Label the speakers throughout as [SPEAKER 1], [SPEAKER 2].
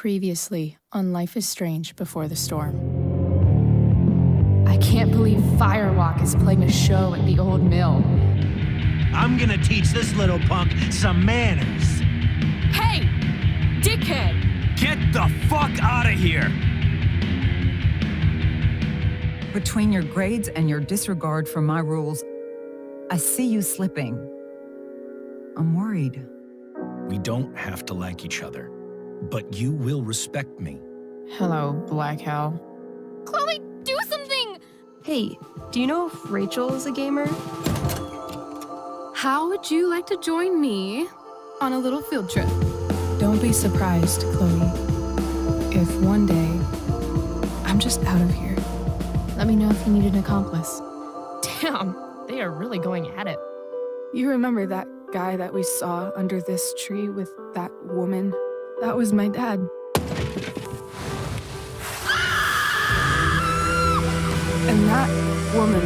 [SPEAKER 1] Previously on Life is Strange Before the Storm. I can't believe Firewalk is playing a show at the old mill.
[SPEAKER 2] I'm gonna teach this little punk some manners.
[SPEAKER 1] Hey! Dickhead!
[SPEAKER 2] Get the fuck out of here!
[SPEAKER 3] Between your grades and your disregard for my rules, I see you slipping. I'm worried.
[SPEAKER 4] We don't have to like each other, but you will respect me.
[SPEAKER 1] Hello, Black Hell.
[SPEAKER 5] Chloe, do something! Hey, do you know if Rachel is a gamer? How would you like to join me on a little field trip?
[SPEAKER 1] Don't be surprised, Chloe, if one day I'm just out of here. Let me know if you need an accomplice.
[SPEAKER 5] Damn, they are really going at it.
[SPEAKER 1] You remember that guy that we saw under this tree with that woman? That was my dad. And that woman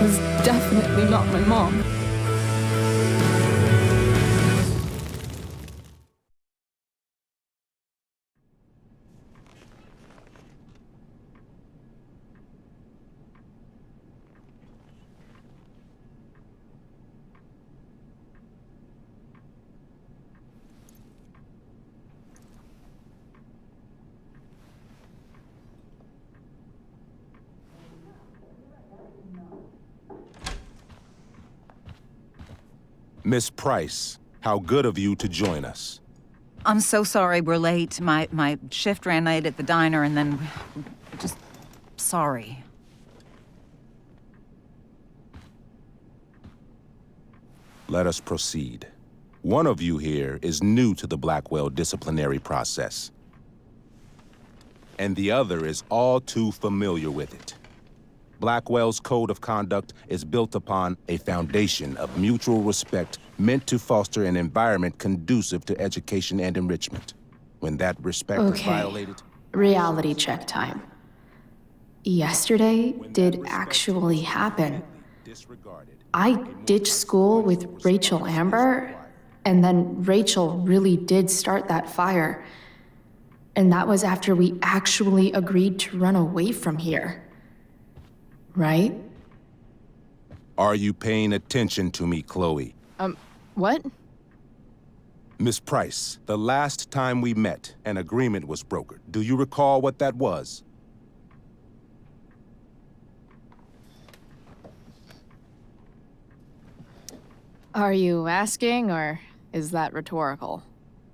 [SPEAKER 1] was definitely not my mom.
[SPEAKER 6] Miss Price, how good of you to join us.
[SPEAKER 3] I'm so sorry we're late. My shift ran late at the diner and then just sorry.
[SPEAKER 6] Let us proceed. One of you here is new to the Blackwell disciplinary process, and the other is all too familiar with it. Blackwell's code of conduct is built upon a foundation of mutual respect meant to foster an environment conducive to education and enrichment. When that respect is violated...
[SPEAKER 1] Reality check time. Yesterday did actually happen. I ditched school with Rachel Amber, and then Rachel really did start that fire. And that was after we actually agreed to run away from here. Right?
[SPEAKER 6] Are you paying attention to me, Chloe?
[SPEAKER 1] What?
[SPEAKER 6] Miss Price, the last time we met, an agreement was brokered. Do you recall what that was?
[SPEAKER 1] Are you asking, or is that rhetorical?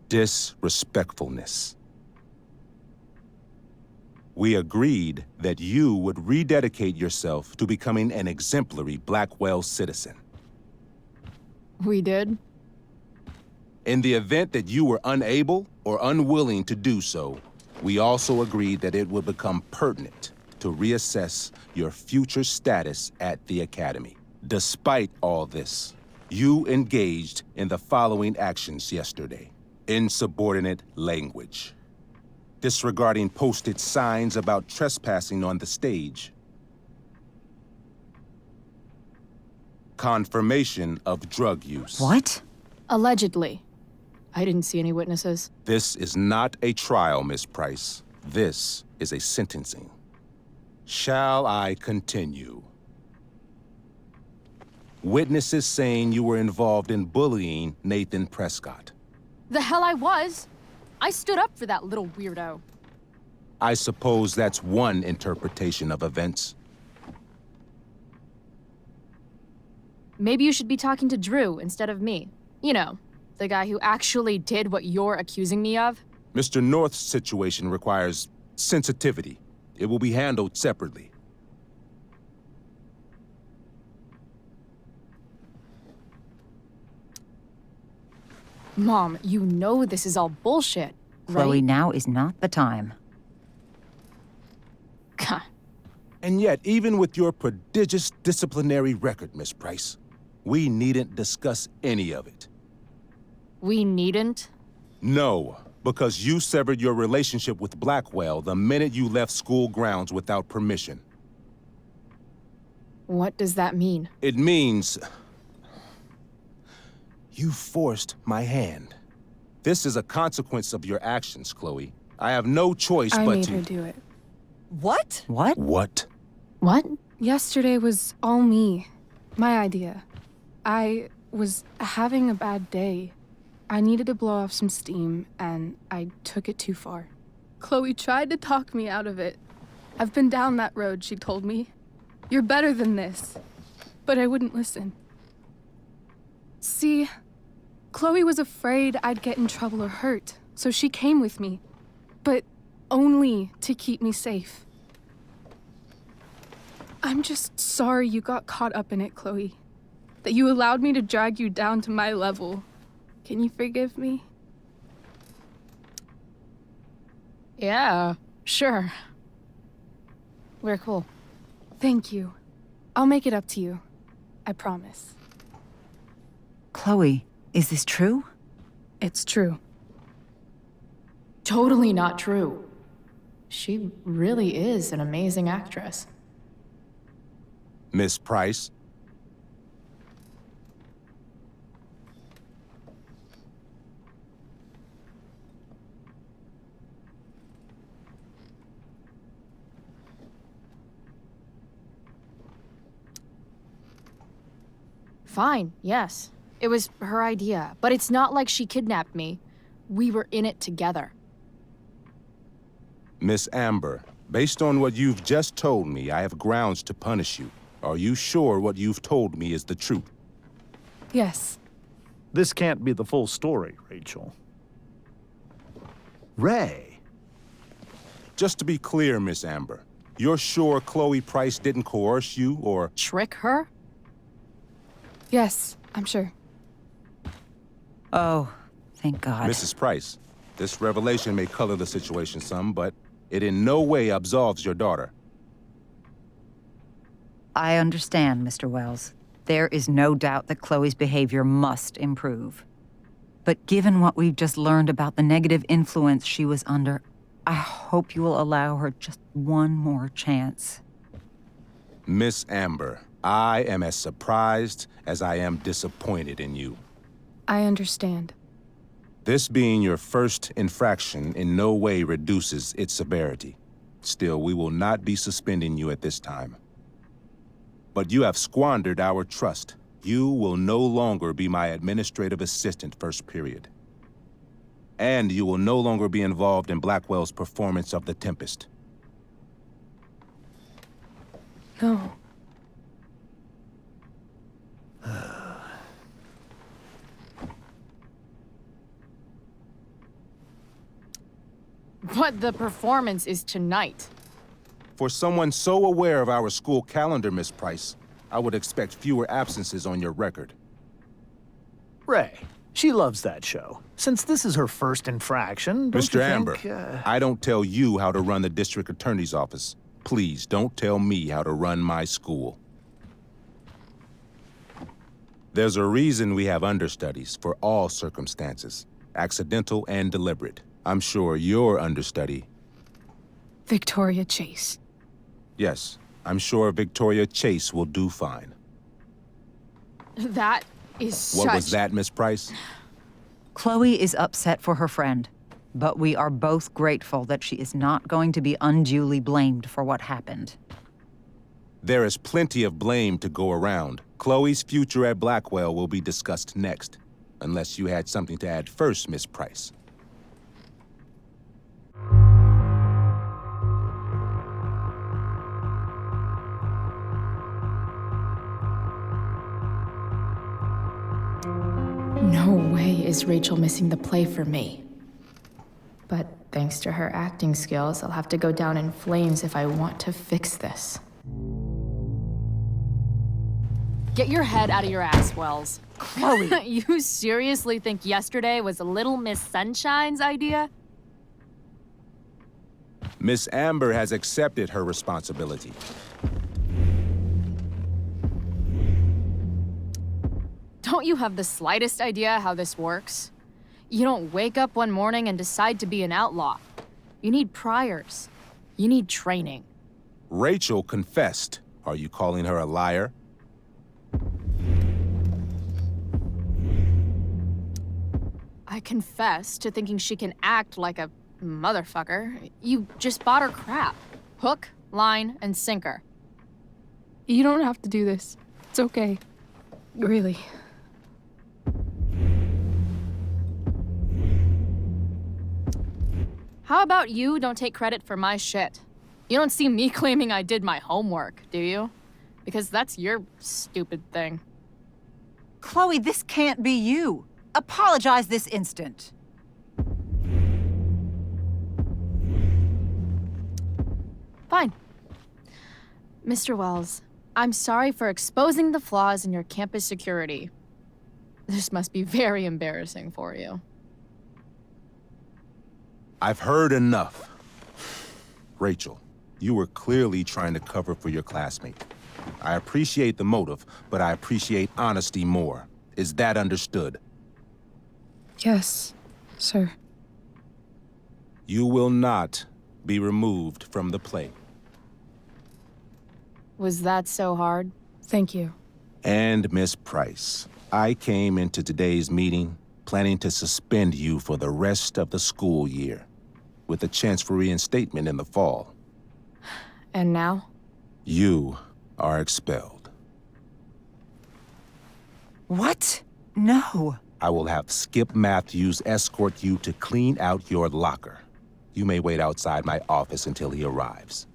[SPEAKER 6] Disrespectfulness. We agreed that you would rededicate yourself to becoming an exemplary Blackwell citizen.
[SPEAKER 1] We did?
[SPEAKER 6] In the event that you were unable or unwilling to do so, we also agreed that it would become pertinent to reassess your future status at the Academy. Despite all this, you engaged in the following actions yesterday. Insubordinate language. Disregarding posted signs about trespassing on the stage. Confirmation of drug use.
[SPEAKER 3] What?
[SPEAKER 1] Allegedly. I didn't see any witnesses.
[SPEAKER 6] This is not a trial, Miss Price. This is a sentencing. Shall I continue? Witnesses saying you were involved in bullying Nathan Prescott.
[SPEAKER 5] The hell I was! I stood up for that little weirdo.
[SPEAKER 6] I suppose that's one interpretation of events.
[SPEAKER 5] Maybe you should be talking to Drew instead of me. You know, the guy who actually did what you're accusing me of.
[SPEAKER 6] Mr. North's situation requires sensitivity. It will be handled separately.
[SPEAKER 5] Mom, you know this is all bullshit, right?
[SPEAKER 3] Chloe, now is not the time.
[SPEAKER 5] God.
[SPEAKER 6] And yet, even with your prodigious disciplinary record, Miss Price, we needn't discuss any of it.
[SPEAKER 5] We needn't?
[SPEAKER 6] No, because you severed your relationship with Blackwell the minute you left school grounds without permission.
[SPEAKER 1] What does that mean?
[SPEAKER 6] It means... you forced my hand. This is a consequence of your actions, Chloe. I have no choice
[SPEAKER 7] I
[SPEAKER 6] but
[SPEAKER 7] made
[SPEAKER 6] to...
[SPEAKER 7] her do it.
[SPEAKER 3] What? What?
[SPEAKER 6] What?
[SPEAKER 1] What?
[SPEAKER 7] Yesterday was all me. My idea. I was having a bad day. I needed to blow off some steam, and I took it too far. Chloe tried to talk me out of it. I've been down that road, she told me. You're better than this. But I wouldn't listen. See, Chloe was afraid I'd get in trouble or hurt, so she came with me. But only to keep me safe. I'm just sorry you got caught up in it, Chloe. That you allowed me to drag you down to my level. Can you forgive me?
[SPEAKER 5] Yeah, sure. We're cool.
[SPEAKER 7] Thank you. I'll make it up to you. I promise.
[SPEAKER 3] Chloe, is this true?
[SPEAKER 7] It's true.
[SPEAKER 1] Totally not true. She really is an amazing actress.
[SPEAKER 6] Miss Price?
[SPEAKER 5] Fine, yes. It was her idea, but it's not like she kidnapped me. We were in it together.
[SPEAKER 6] Miss Amber, based on what you've just told me, I have grounds to punish you. Are you sure what you've told me is the truth?
[SPEAKER 7] Yes.
[SPEAKER 8] This can't be the full story, Rachel. Ray.
[SPEAKER 6] Just to be clear, Miss Amber, you're sure Chloe Price didn't coerce you or...
[SPEAKER 5] Trick her?
[SPEAKER 7] Yes, I'm sure.
[SPEAKER 3] Oh, thank God.
[SPEAKER 6] Mrs. Price, this revelation may color the situation some, but it in no way absolves your daughter.
[SPEAKER 3] I understand, Mr. Wells. There is no doubt that Chloe's behavior must improve. But given what we've just learned about the negative influence she was under, I hope you will allow her just one more chance.
[SPEAKER 6] Miss Amber, I am as surprised as I am disappointed in you.
[SPEAKER 7] I understand.
[SPEAKER 6] This being your first infraction in no way reduces its severity. Still, we will not be suspending you at this time. But you have squandered our trust. You will no longer be my administrative assistant first period. And you will no longer be involved in Blackwell's performance of The Tempest.
[SPEAKER 7] No.
[SPEAKER 5] But the performance is tonight.
[SPEAKER 6] For someone so aware of our school calendar, Miss Price, I would expect fewer absences on your record.
[SPEAKER 8] Ray. She loves that show. Since this is her first infraction, don't
[SPEAKER 6] Mr.
[SPEAKER 8] you
[SPEAKER 6] Amber,
[SPEAKER 8] think,
[SPEAKER 6] I don't tell you how to run the district attorney's office. Please don't tell me how to run my school. There's a reason we have understudies for all circumstances, accidental and deliberate. I'm sure your understudy...
[SPEAKER 7] Victoria Chase.
[SPEAKER 6] Yes, I'm sure Victoria Chase will do fine.
[SPEAKER 5] That is
[SPEAKER 6] What was that, Miss Price?
[SPEAKER 3] Chloe is upset for her friend, but we are both grateful that she is not going to be unduly blamed for what happened.
[SPEAKER 6] There is plenty of blame to go around. Chloe's future at Blackwell will be discussed next. Unless you had something to add first, Miss Price.
[SPEAKER 1] No way is Rachel missing the play for me. But thanks to her acting skills, I'll have to go down in flames if I want to fix this.
[SPEAKER 5] Get your head out of your ass, Wells.
[SPEAKER 3] Chloe!
[SPEAKER 5] You seriously think yesterday was Little Miss Sunshine's idea?
[SPEAKER 6] Miss Amber has accepted her responsibility.
[SPEAKER 5] Don't you have the slightest idea how this works? You don't wake up one morning and decide to be an outlaw. You need priors. You need training.
[SPEAKER 6] Rachel confessed. Are you calling her a liar?
[SPEAKER 5] I I confess to thinking she can act like a motherfucker. You just bought her crap. Hook, line, and sinker.
[SPEAKER 7] You don't have to do this. It's okay. Really.
[SPEAKER 5] How about you don't take credit for my shit? You don't see me claiming I did my homework, do you? Because that's your stupid thing.
[SPEAKER 3] Chloe, this can't be you. Apologize this instant.
[SPEAKER 5] Fine. Mr. Wells, I'm sorry for exposing the flaws in your campus security. This must be very embarrassing for you.
[SPEAKER 6] I've heard enough. Rachel, you were clearly trying to cover for your classmate. I appreciate the motive, but I appreciate honesty more. Is that understood?
[SPEAKER 7] Yes, sir.
[SPEAKER 6] You will not be removed from the play.
[SPEAKER 5] Was that so hard?
[SPEAKER 7] Thank you.
[SPEAKER 6] And Miss Price, I came into today's meeting planning to suspend you for the rest of the school year, with a chance for reinstatement in the fall.
[SPEAKER 5] And now?
[SPEAKER 6] You are expelled.
[SPEAKER 3] What? No.
[SPEAKER 6] I will have Skip Matthews escort you to clean out your locker. You may wait outside my office until he arrives.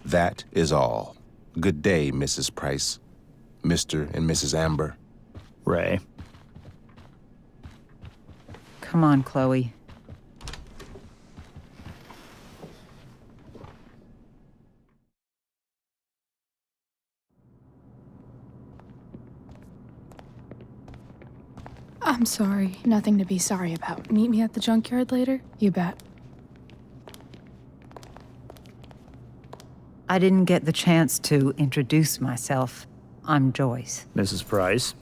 [SPEAKER 6] That is all. Good day, Mrs. Price. Mr. and Mrs. Amber.
[SPEAKER 8] Ray.
[SPEAKER 3] Come on, Chloe.
[SPEAKER 7] I'm sorry.
[SPEAKER 1] Nothing to be sorry about.
[SPEAKER 7] Meet me at the junkyard later? You bet.
[SPEAKER 3] I didn't get the chance to introduce myself. I'm Joyce.
[SPEAKER 8] Mrs. Price.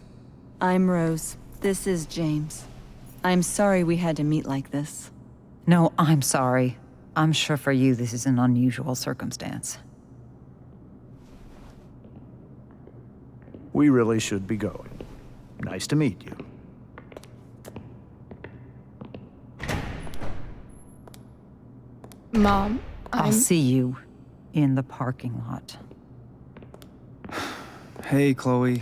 [SPEAKER 9] I'm Rose. This is James. I'm sorry we had to meet like this.
[SPEAKER 3] No, I'm sorry. I'm sure for you this is an unusual circumstance.
[SPEAKER 8] We really should be going. Nice to meet you.
[SPEAKER 7] Mom,
[SPEAKER 3] I'll see you in the parking lot.
[SPEAKER 10] Hey, Chloe.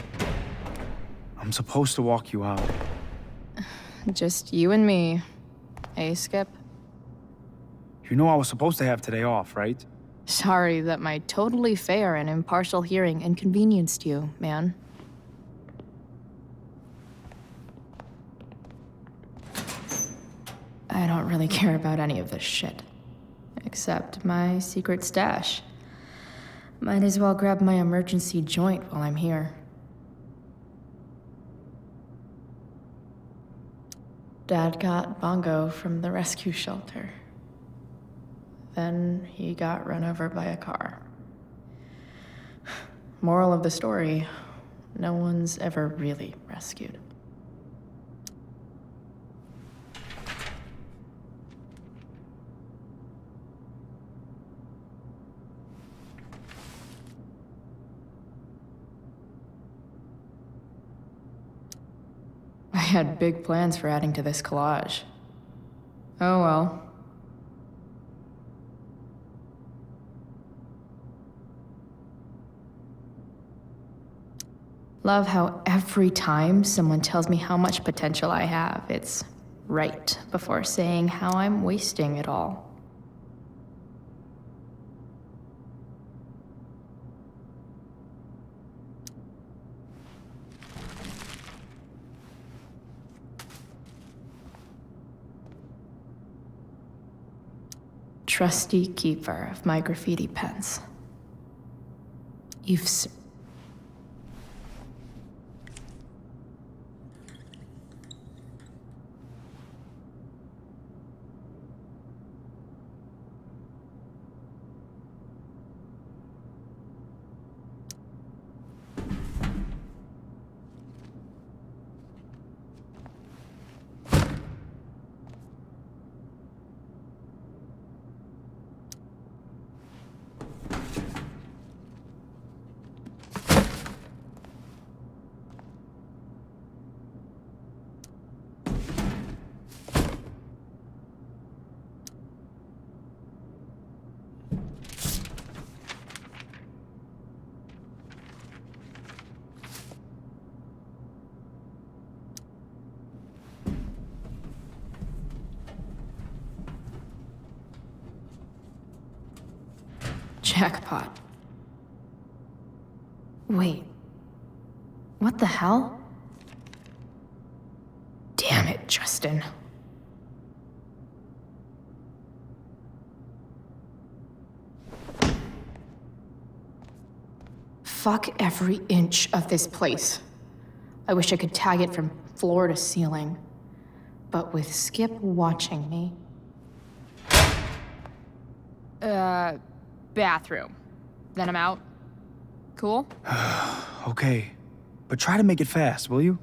[SPEAKER 10] I'm supposed to walk you out.
[SPEAKER 5] Just you and me. Hey, Skip.
[SPEAKER 10] You know I was supposed to have today off, right?
[SPEAKER 5] Sorry that my totally fair and impartial hearing inconvenienced you, man.
[SPEAKER 1] I don't really care about any of this shit. Except my secret stash. Might as well grab my emergency joint while I'm here. Dad got Bongo from the rescue shelter. Then he got run over by a car. Moral of the story, no one's ever really rescued. I had big plans for adding to this collage. Oh well. Love how every time someone tells me how much potential I have, it's right before saying how I'm wasting it all. Trusty keeper of my graffiti pens. Jackpot. Wait. What the hell? Damn it, Justin. Fuck every inch of this place. I wish I could tag it from floor to ceiling. But with Skip watching me...
[SPEAKER 5] Bathroom. Then I'm out. Cool?
[SPEAKER 10] Okay, but try to make it fast, will you?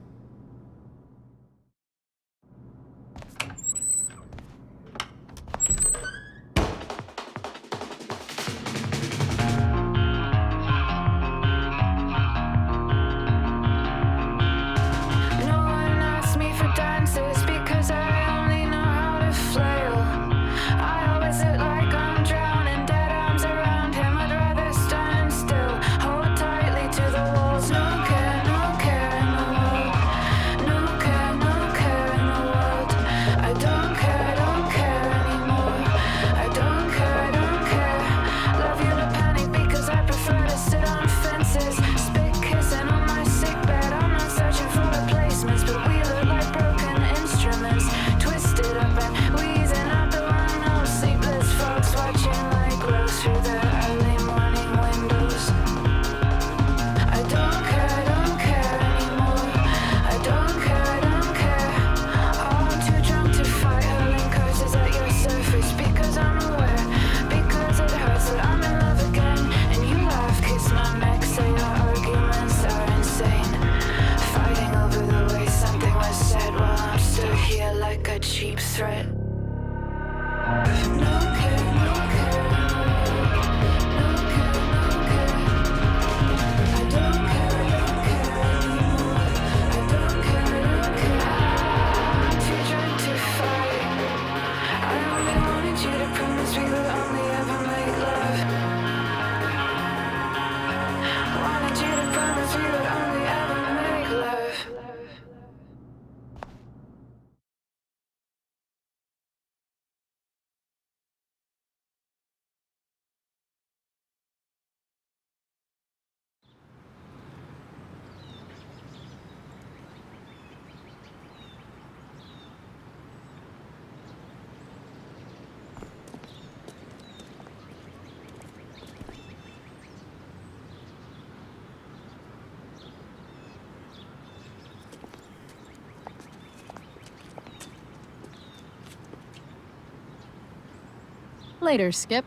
[SPEAKER 5] Later, Skip.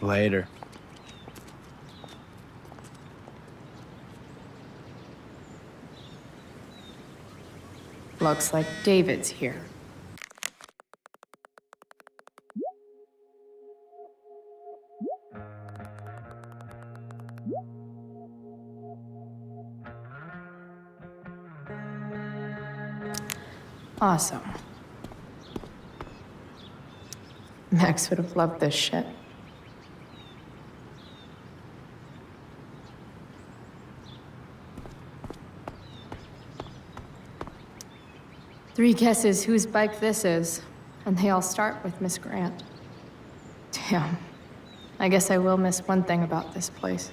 [SPEAKER 10] Later.
[SPEAKER 1] Looks like David's here. Awesome. Max would have loved this shit. Three guesses whose bike this is, and they all start with Miss Grant. Damn. I guess I will miss one thing about this place.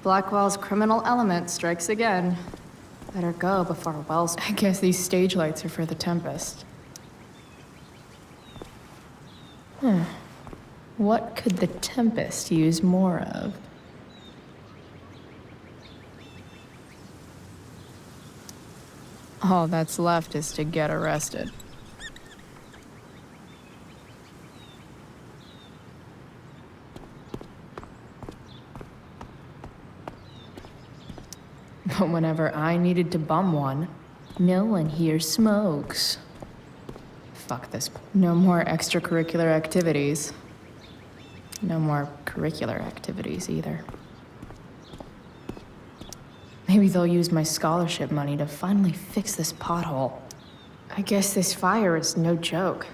[SPEAKER 1] Blackwell's criminal element strikes again. Better go before Wells... I guess these stage lights are for the Tempest. What could the Tempest use more of? All that's left is to get arrested. But whenever I needed to bum one, no one here smokes. Fuck this. No more extracurricular activities. No more curricular activities either. Maybe they'll use my scholarship money to finally fix this pothole. I guess this fire is no joke.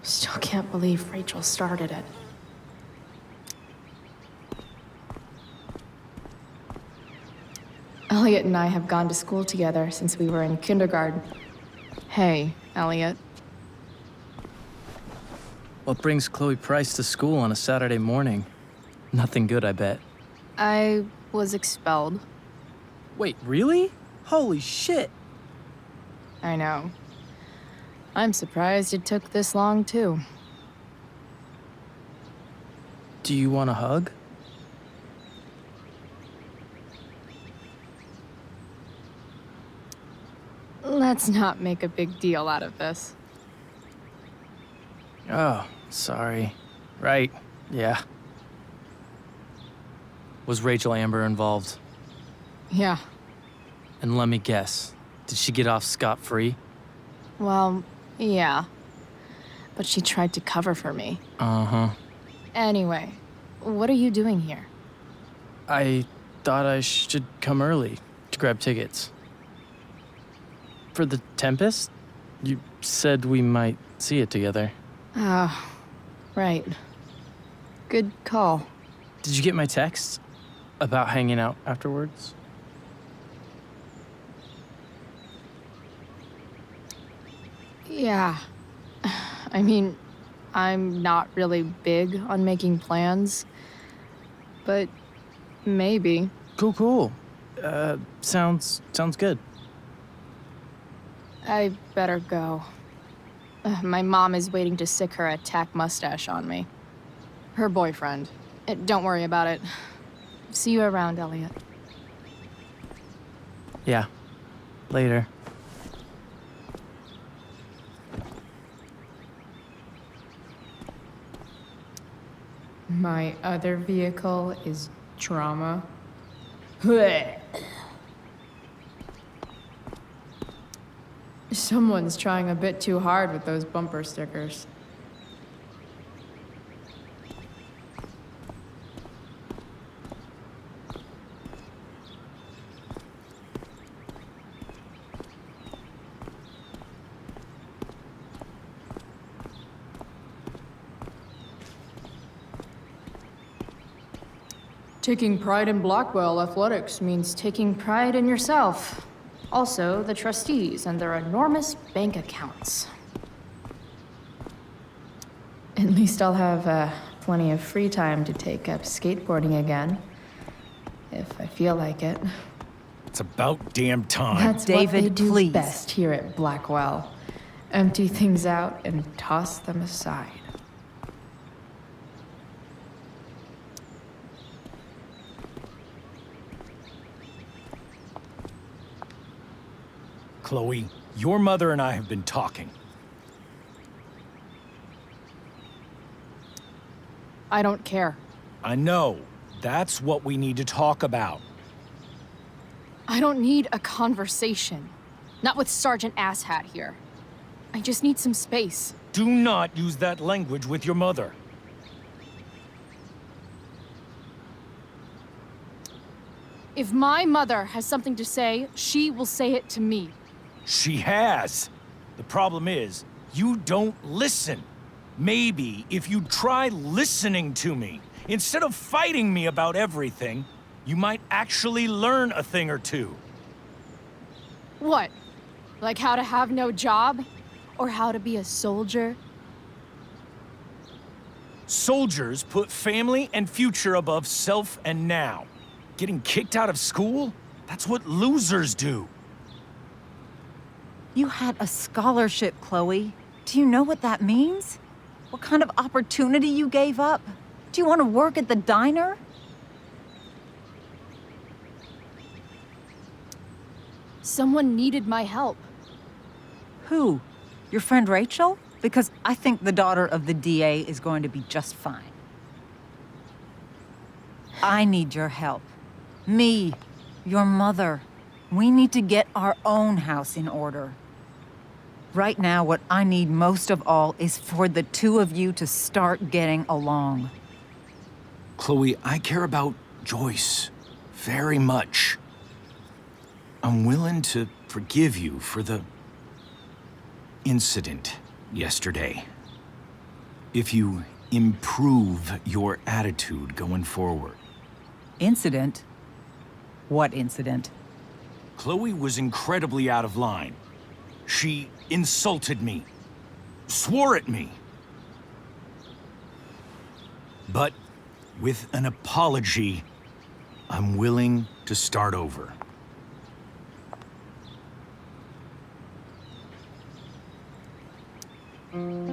[SPEAKER 1] Still can't believe Rachel started it. Elliot and I have gone to school together since we were in kindergarten.
[SPEAKER 5] Hey, Elliot.
[SPEAKER 11] What brings Chloe Price to school on a Saturday morning? Nothing good, I bet.
[SPEAKER 5] I was expelled.
[SPEAKER 11] Wait, really? Holy shit!
[SPEAKER 5] I know. I'm surprised it took this long, too.
[SPEAKER 11] Do you want a hug?
[SPEAKER 5] Let's not make a big deal out of this.
[SPEAKER 11] Oh, sorry. Right, yeah. Was Rachel Amber involved?
[SPEAKER 5] Yeah.
[SPEAKER 11] And let me guess, did she get off scot-free?
[SPEAKER 5] Well, yeah. But she tried to cover for me.
[SPEAKER 11] Uh-huh.
[SPEAKER 5] Anyway, what are you doing here?
[SPEAKER 11] I thought I should come early to grab tickets. For the Tempest? You said we might see it together.
[SPEAKER 5] Oh, right. Good call.
[SPEAKER 11] Did you get my text about hanging out afterwards?
[SPEAKER 5] Yeah. I mean, I'm not really big on making plans, but maybe.
[SPEAKER 11] Cool. Sounds good.
[SPEAKER 5] I better go. My mom is waiting to sick her attack mustache on me. Her boyfriend. Don't worry about it. See you around, Elliot.
[SPEAKER 11] Yeah. Later.
[SPEAKER 1] My other vehicle is trauma. Someone's trying a bit too hard with those bumper stickers. Taking pride in Blackwell athletics means taking pride in yourself. Also, the trustees and their enormous bank accounts. At least I'll have plenty of free time to take up skateboarding again. If I feel like it.
[SPEAKER 4] It's about damn time.
[SPEAKER 1] That's
[SPEAKER 3] David,
[SPEAKER 1] what they do
[SPEAKER 3] please.
[SPEAKER 1] best here at Blackwell. Empty things out and toss them aside.
[SPEAKER 4] Chloe, your mother and I have been talking.
[SPEAKER 5] I don't care.
[SPEAKER 4] I know. That's what we need to talk about.
[SPEAKER 5] I don't need a conversation. Not with Sergeant Asshat here. I just need some space.
[SPEAKER 4] Do not use that language with your mother.
[SPEAKER 5] If my mother has something to say, she will say it to me.
[SPEAKER 4] She has. The problem is, you don't listen. Maybe if you try listening to me, instead of fighting me about everything, you might actually learn a thing or two.
[SPEAKER 5] What? Like how to have no job? Or how to be a soldier?
[SPEAKER 4] Soldiers put family and future above self and now. Getting kicked out of school? That's what losers do.
[SPEAKER 3] You had a scholarship, Chloe. Do you know what that means? What kind of opportunity you gave up? Do you want to work at the diner?
[SPEAKER 5] Someone needed my help.
[SPEAKER 3] Who? Your friend Rachel? Because I think the daughter of the DA is going to be just fine. I need your help. Me, your mother. We need to get our own house in order. Right now, what I need most of all is for the two of you to start getting along.
[SPEAKER 4] Chloe, I care about Joyce very much. I'm willing to forgive you for the incident yesterday. If you improve your attitude going forward.
[SPEAKER 3] Incident? What incident?
[SPEAKER 4] Chloe was incredibly out of line. She insulted me, swore at me. But with an apology, I'm willing to start over.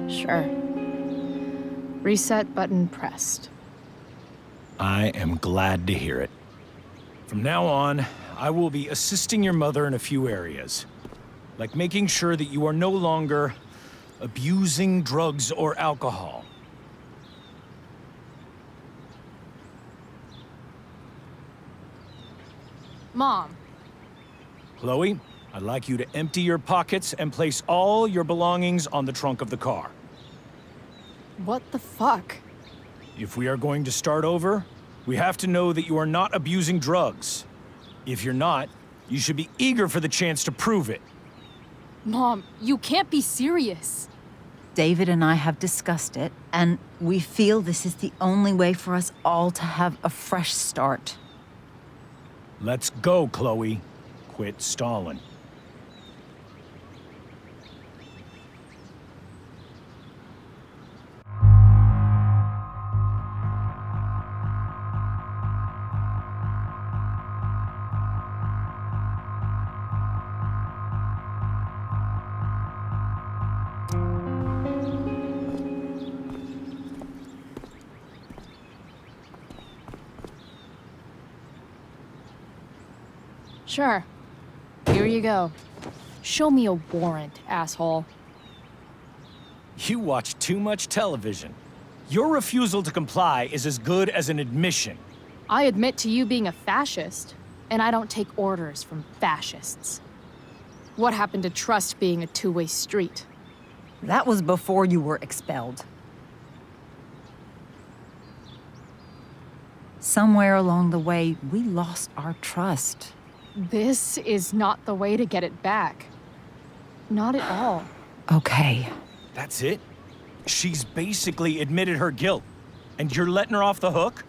[SPEAKER 5] Sure. Reset button pressed.
[SPEAKER 4] I am glad to hear it. From now on, I will be assisting your mother in a few areas, like making sure that you are no longer abusing drugs or alcohol.
[SPEAKER 5] Mom,
[SPEAKER 4] Chloe, I'd like you to empty your pockets and place all your belongings on the trunk of the car.
[SPEAKER 5] what the fuck?
[SPEAKER 4] If we are going to start over, we have to know that you are not abusing drugs. If you're not, you should be eager for the chance to prove it.
[SPEAKER 5] Mom, you can't be serious.
[SPEAKER 3] David and I have discussed it, and we feel this is the only way for us all to have a fresh start.
[SPEAKER 4] Let's go, Chloe. Quit stalling.
[SPEAKER 5] Sure. Here you go. Show me a warrant, asshole.
[SPEAKER 4] You watch too much television. Your refusal to comply is as good as an admission.
[SPEAKER 5] I admit to you being a fascist, and I don't take orders from fascists. What happened to trust being a two-way street?
[SPEAKER 3] That was before you were expelled. Somewhere along the way, we lost our trust.
[SPEAKER 5] This is not the way to get it back. Not at all.
[SPEAKER 3] Okay.
[SPEAKER 4] That's it? She's basically admitted her guilt, and you're letting her off the hook?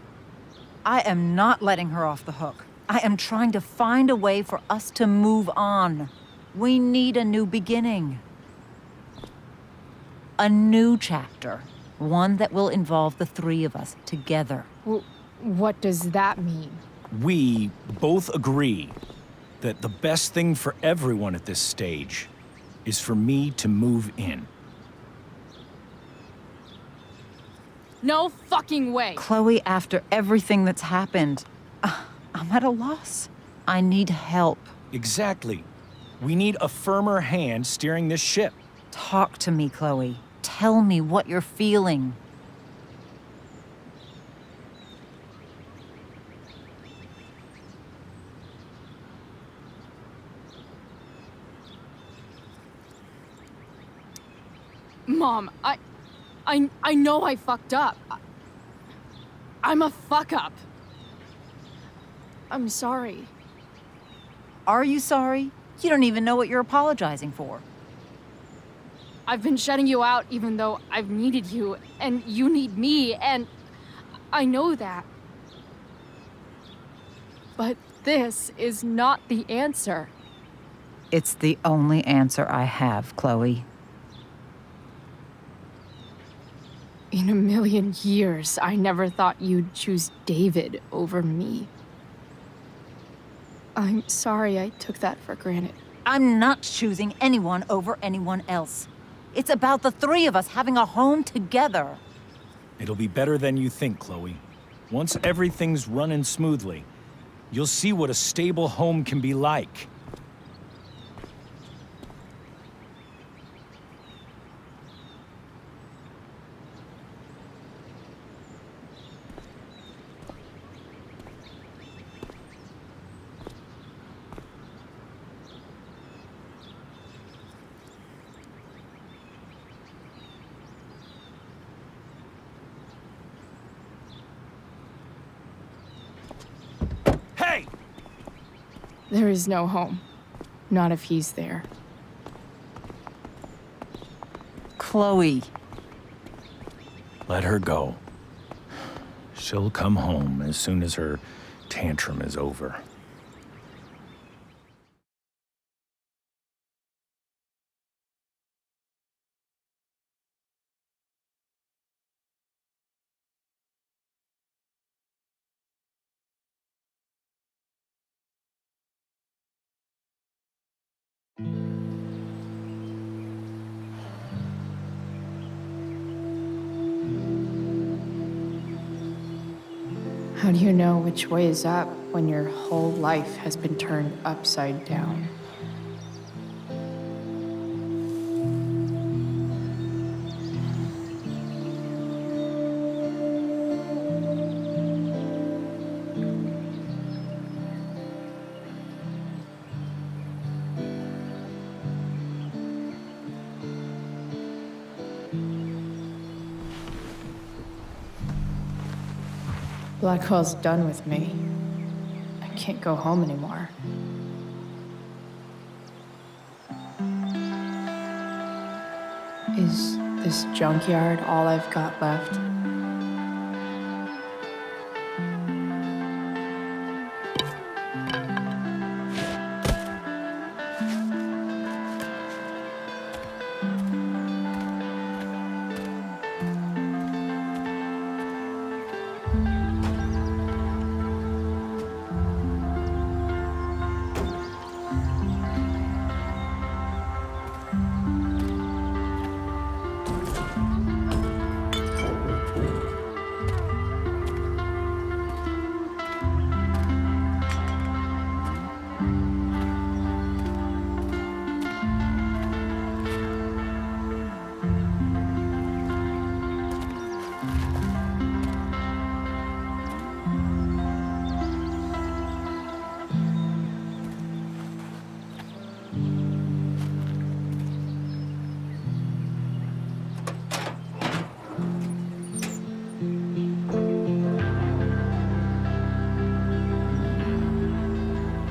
[SPEAKER 3] I am not letting her off the hook. I am trying to find a way for us to move on. We need a new beginning. A new chapter. One that will involve the three of us together.
[SPEAKER 5] What does that mean?
[SPEAKER 4] We both agree that the best thing for everyone at this stage is for me to move in.
[SPEAKER 5] No fucking way!
[SPEAKER 3] Chloe, after everything that's happened, I'm at a loss. I need help.
[SPEAKER 4] Exactly. We need a firmer hand steering this ship.
[SPEAKER 3] Talk to me, Chloe. Tell me what you're feeling.
[SPEAKER 5] Mom, I know I fucked up. I'm a fuck up. I'm sorry.
[SPEAKER 3] Are you sorry? You don't even know what you're apologizing for.
[SPEAKER 5] I've been shutting you out even though I've needed you, and you need me, and I know that. But this is not the answer.
[SPEAKER 3] It's the only answer I have, Chloe.
[SPEAKER 5] In a million years, I never thought you'd choose David over me. I'm sorry I took that for granted.
[SPEAKER 3] I'm not choosing anyone over anyone else. It's about the three of us having a home together.
[SPEAKER 4] It'll be better than you think, Chloe. Once everything's running smoothly, you'll see what a stable home can be like. Hey!
[SPEAKER 5] There is no home. Not if he's there.
[SPEAKER 3] Chloe.
[SPEAKER 4] Let her go. She'll come home as soon as her tantrum is over.
[SPEAKER 1] How do you know which way is up when your whole life has been turned upside down? Blackwell's done with me. I can't go home anymore. Is this junkyard all I've got left?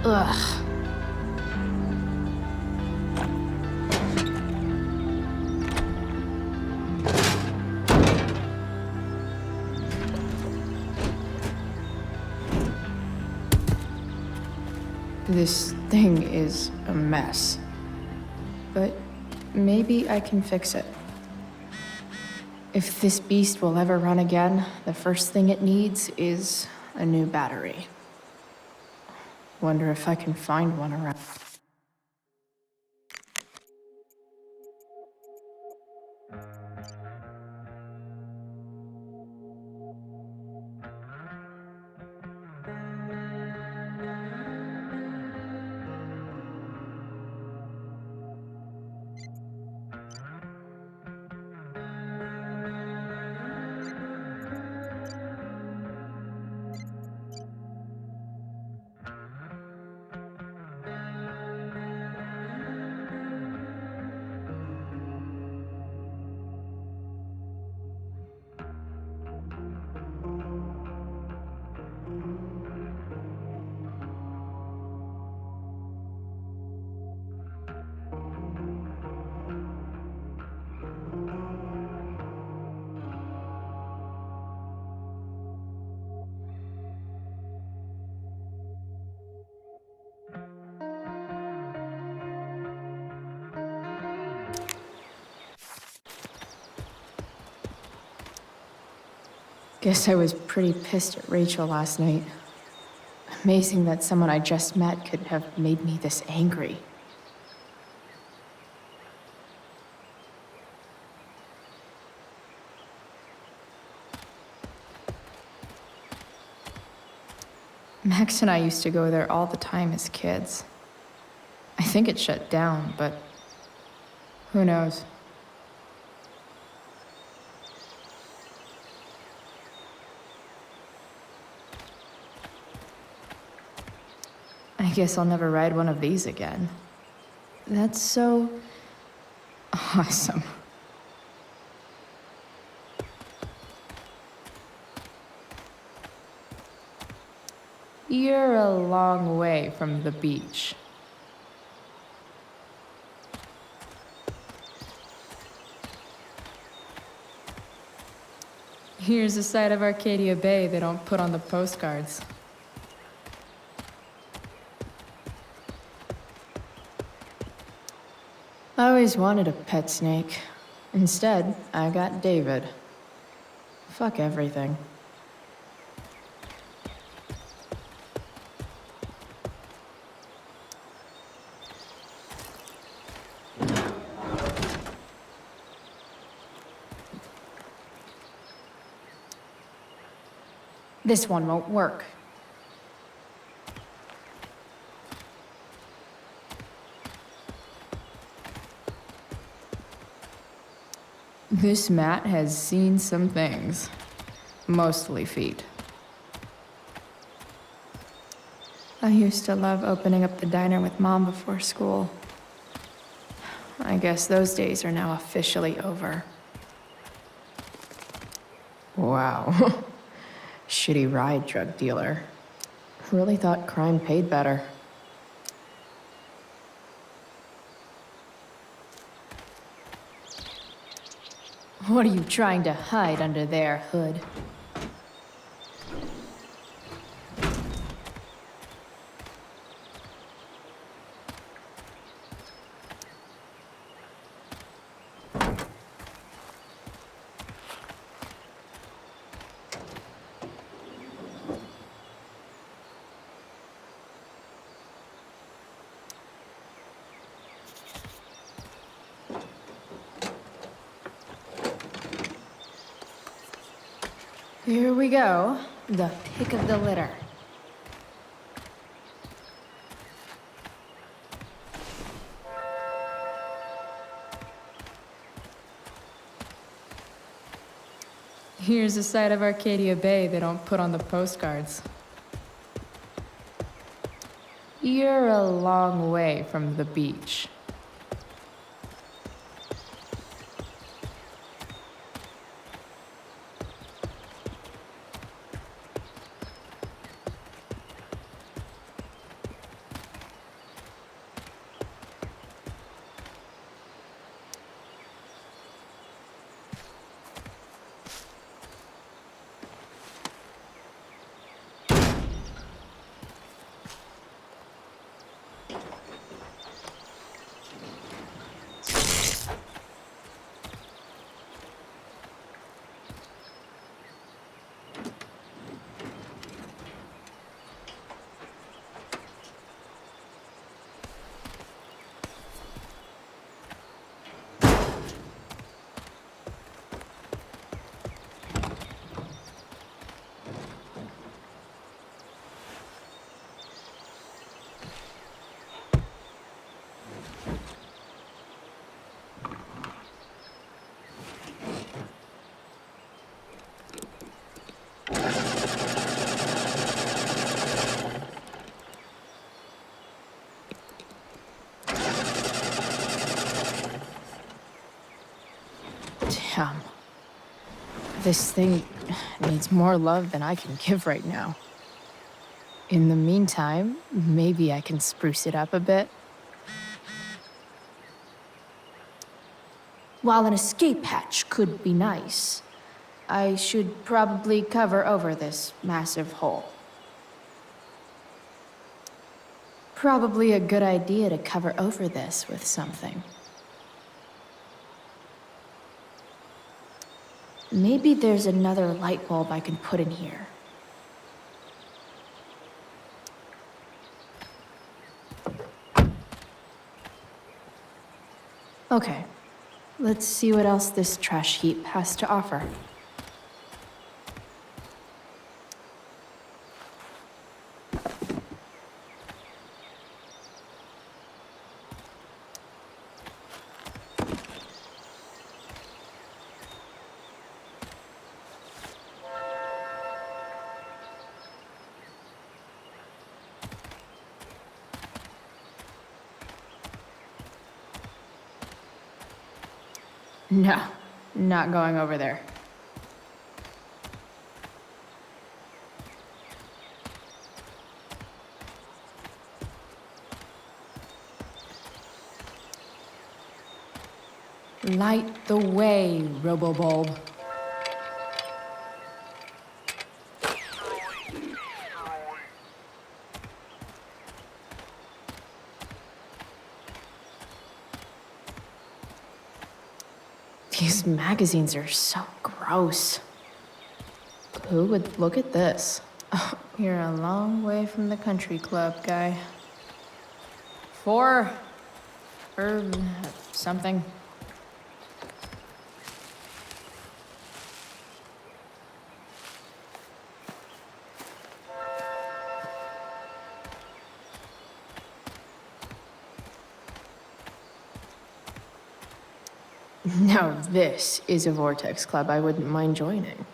[SPEAKER 1] Ugh. This thing is a mess. But maybe I can fix it. If this beast will ever run again, the first thing it needs is a new battery. Wonder if I can find one around. Guess I was pretty pissed at Rachel last night. Amazing that someone I just met could have made me this angry. Max and I used to go there all the time as kids. I think it shut down, but who knows? I guess I'll never ride one of these again. That's so awesome. You're a long way from the beach. Here's a side of Arcadia Bay they don't put on the postcards. I always wanted a pet snake. Instead, I got David. Fuck everything. This one won't work. This mat has seen some things. Mostly feet. I used to love opening up the diner with Mom before school. I guess those days are now officially over. Wow. Shitty ride drug dealer. Really thought crime paid better. What are you trying to hide under there, Hood? Here we go. The pick of the litter. Here's a side of Arcadia Bay they don't put on the postcards. You're a long way from the beach. Damn. This thing needs more love than I can give right now. In the meantime, maybe I can spruce it up a bit. While an escape hatch could be nice, I should probably cover over this massive hole. Probably a good idea to cover over this with something. Maybe there's another light bulb I can put in here. Okay, let's see what else this trash heap has to offer. No, not going over there. Light the way, Robobulb. These magazines are so gross. Who would look at this? Oh, you're a long way from the country club, guy. 4 or something. Now this is a Vortex Club I wouldn't mind joining.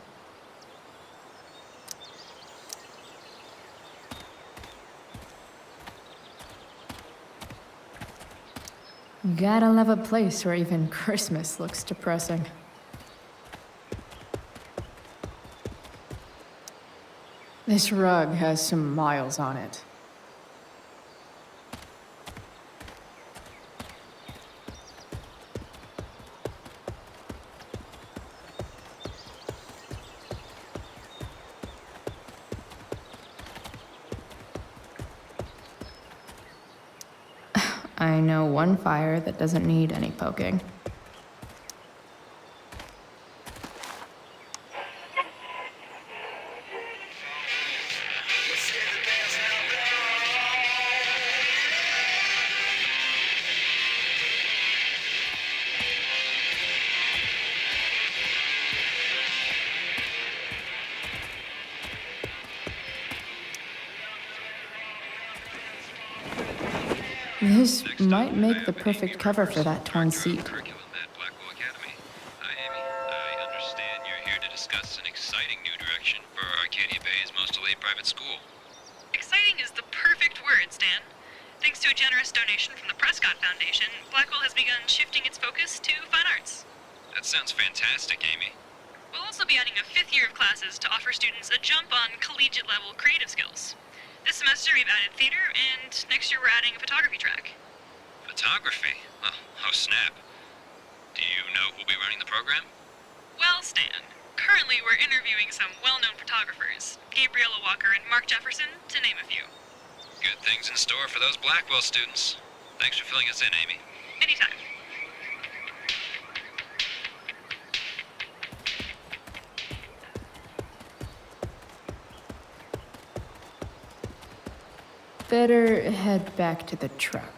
[SPEAKER 1] Gotta love a place where even Christmas looks depressing. This rug has some miles on it. I know one fire that doesn't need any poking. This might make the perfect cover for that torn seat.
[SPEAKER 12] Curriculum at Blackwell Academy. Hi, Amy. I understand you're here to discuss an exciting new direction for Arcadia Bay's most elite private school.
[SPEAKER 13] Exciting is the perfect word, Stan. Thanks to a generous donation from the Prescott Foundation, Blackwell has begun shifting its focus to fine arts.
[SPEAKER 12] That sounds fantastic, Amy.
[SPEAKER 13] We'll also be adding a 5th year of classes to offer students a jump on collegiate-level creative skills. This semester we've added theater, and next year we're adding a photography track.
[SPEAKER 12] Photography? Oh, snap. Do you know who'll be running the program?
[SPEAKER 13] Well, Stan, currently we're interviewing some well-known photographers, Gabriella Walker and Mark Jefferson, to name a few.
[SPEAKER 12] Good things in store for those Blackwell students. Thanks for filling us in, Amy.
[SPEAKER 13] Anytime.
[SPEAKER 1] Better head back to the truck.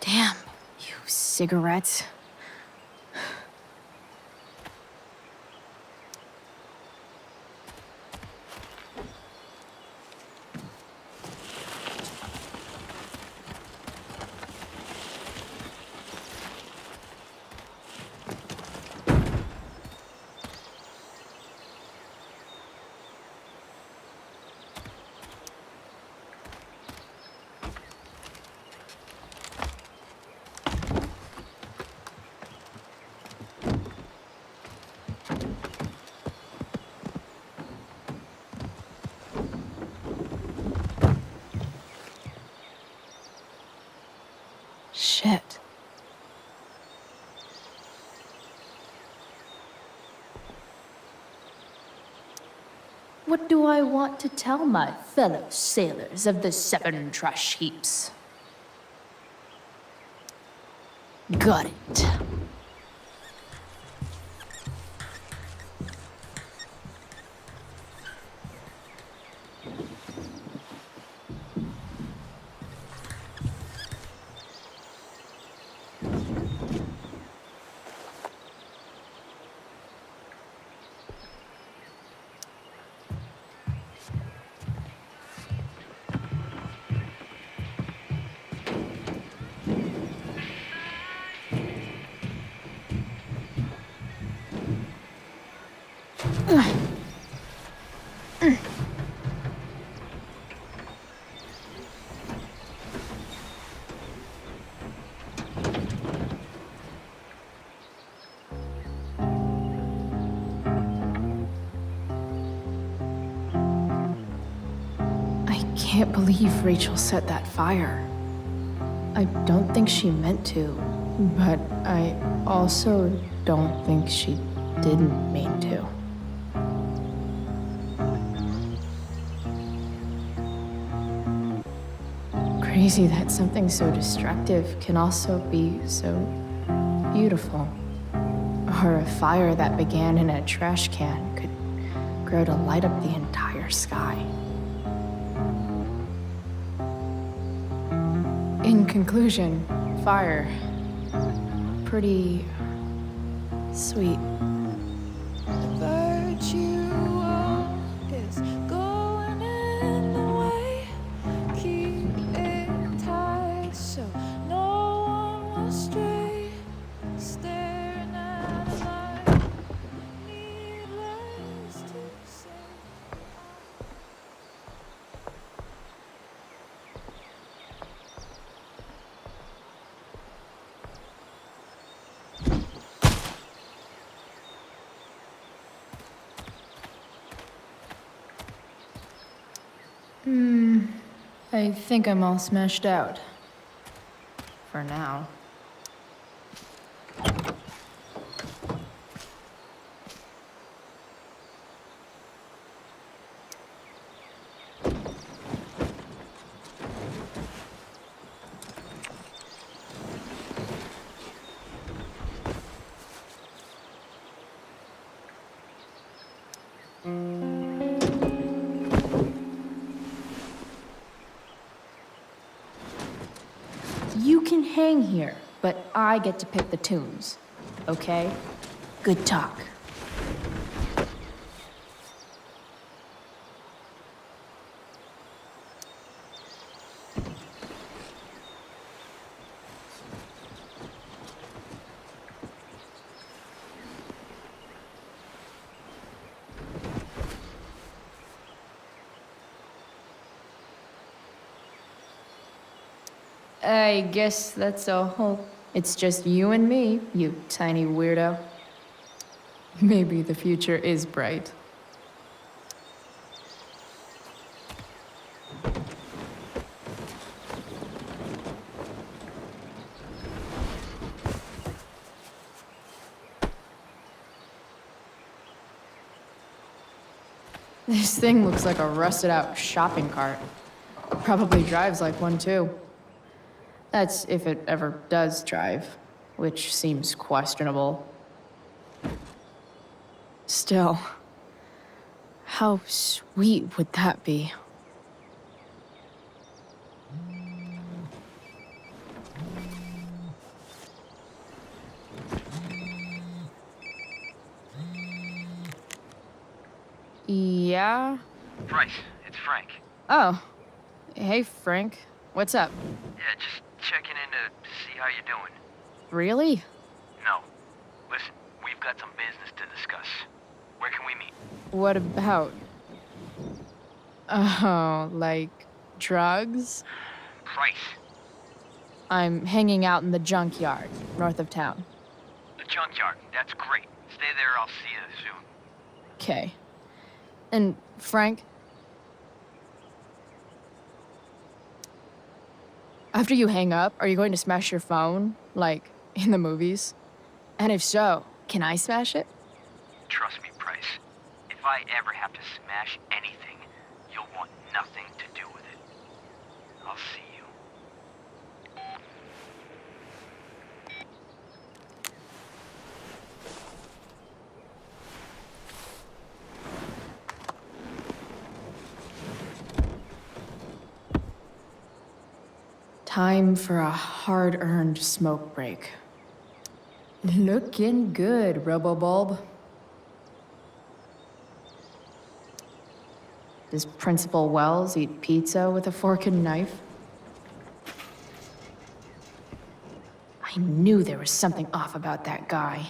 [SPEAKER 1] Damn, you cigarettes. Shit. What do I want to tell my fellow sailors of the 7 trash heaps? Got it. I can't believe Rachel set that fire. I don't think she meant to, but I also don't think she didn't mean to. crazy that something so destructive can also be so beautiful. Or a fire that began in a trash can could grow to light up the entire sky. In conclusion, fire. Pretty sweet. I think I'm all smashed out. For now. You can hang here, but I get to pick the tunes. Okay? Good talk. I guess that's all. It's just you and me, you tiny weirdo. Maybe the future is bright. This thing looks like a rusted out shopping cart. Probably drives like one too. That's if it ever does drive, which seems questionable. Still, how sweet would that be? Yeah?
[SPEAKER 14] Bryce, it's Frank.
[SPEAKER 5] Oh. Hey, Frank. What's up?
[SPEAKER 14] Yeah, just checking in to see how you're doing.
[SPEAKER 5] Really?
[SPEAKER 14] No. Listen, we've got some business to discuss. Where can we meet?
[SPEAKER 5] What about? Oh, like drugs?
[SPEAKER 14] Price.
[SPEAKER 5] I'm hanging out in the junkyard, north of town.
[SPEAKER 14] The junkyard. That's great. Stay there, I'll see you soon.
[SPEAKER 5] Okay. And Frank? After you hang up, are you going to smash your phone, like in the movies? And if so, can I smash it?
[SPEAKER 14] Trust me, Price. If I ever have to smash anything, you'll want nothing to do with it. I'll see you.
[SPEAKER 1] Time for a hard-earned smoke break. Looking good, Robobulb. Does Principal Wells eat pizza with a fork and knife? I knew there was something off about that guy.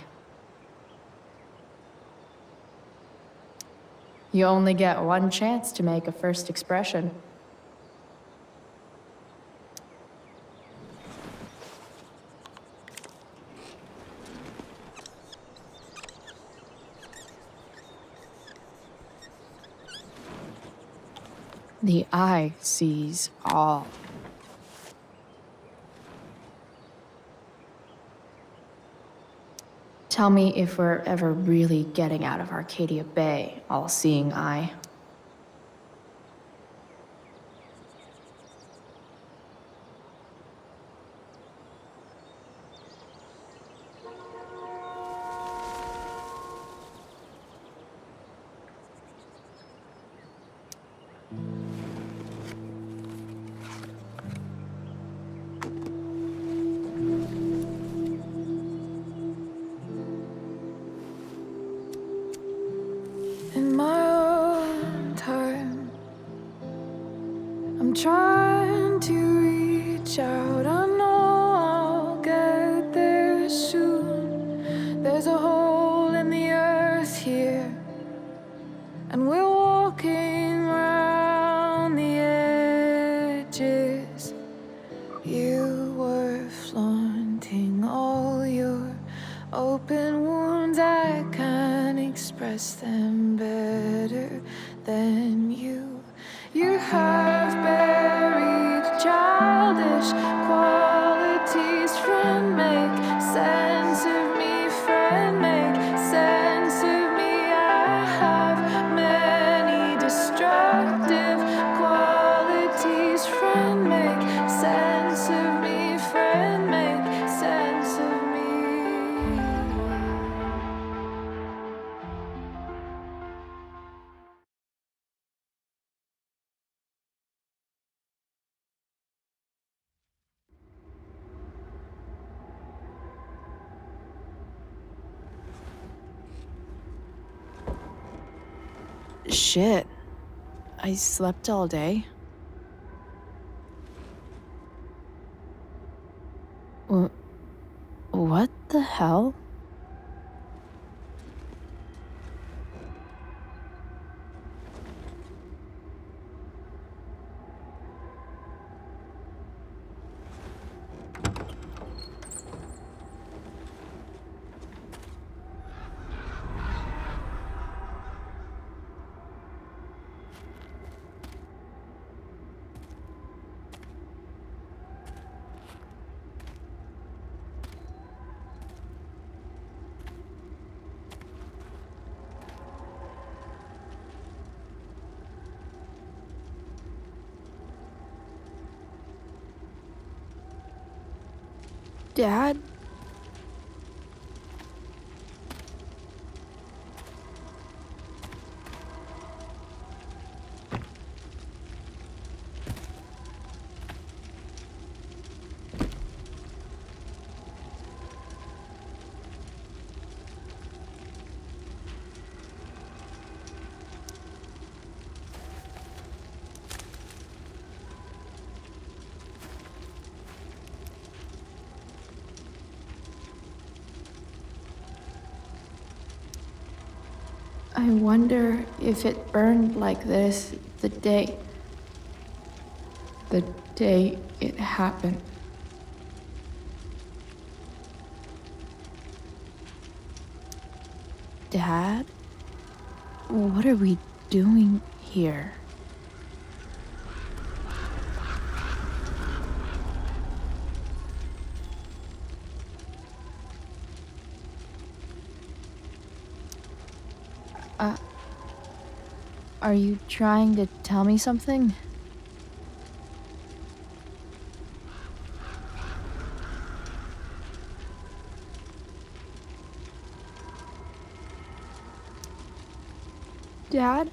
[SPEAKER 1] You only get one chance to make a first expression. The eye sees all. Tell me if we're ever really getting out of Arcadia Bay, all-seeing eye.
[SPEAKER 15] Open wounds, I can't express them better than you. You have buried childish qualities. Friend, make sense of me. Friend, make sense of me. I have many destructive qualities. Friend, make sense of me. Friend, make sense of me.
[SPEAKER 5] Shit. I slept all day. What the hell? Dad? I wonder if it burned like this the day it happened. Dad? What are we doing here? Are you trying to tell me something? Dad?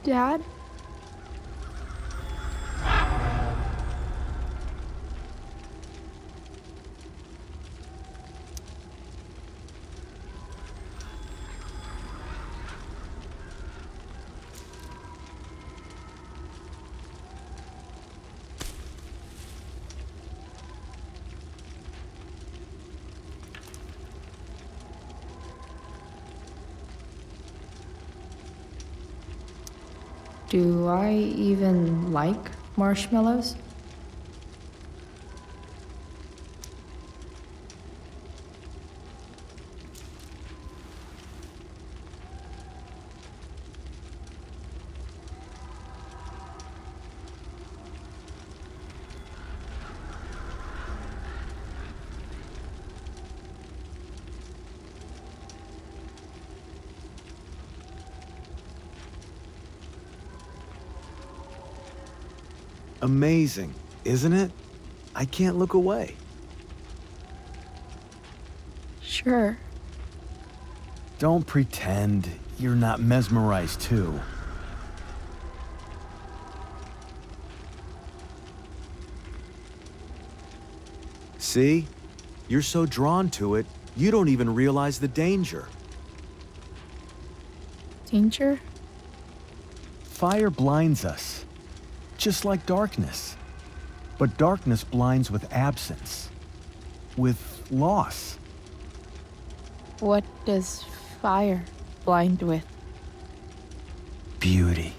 [SPEAKER 5] Dad? Do I even like marshmallows?
[SPEAKER 8] Amazing, isn't it? I can't look away.
[SPEAKER 5] Sure.
[SPEAKER 8] Don't pretend you're not mesmerized too. See? You're so drawn to it, you don't even realize the danger.
[SPEAKER 5] Danger?
[SPEAKER 8] Fire blinds us, just like darkness. But darkness blinds with absence, with loss.
[SPEAKER 5] What does fire blind with?
[SPEAKER 8] Beauty.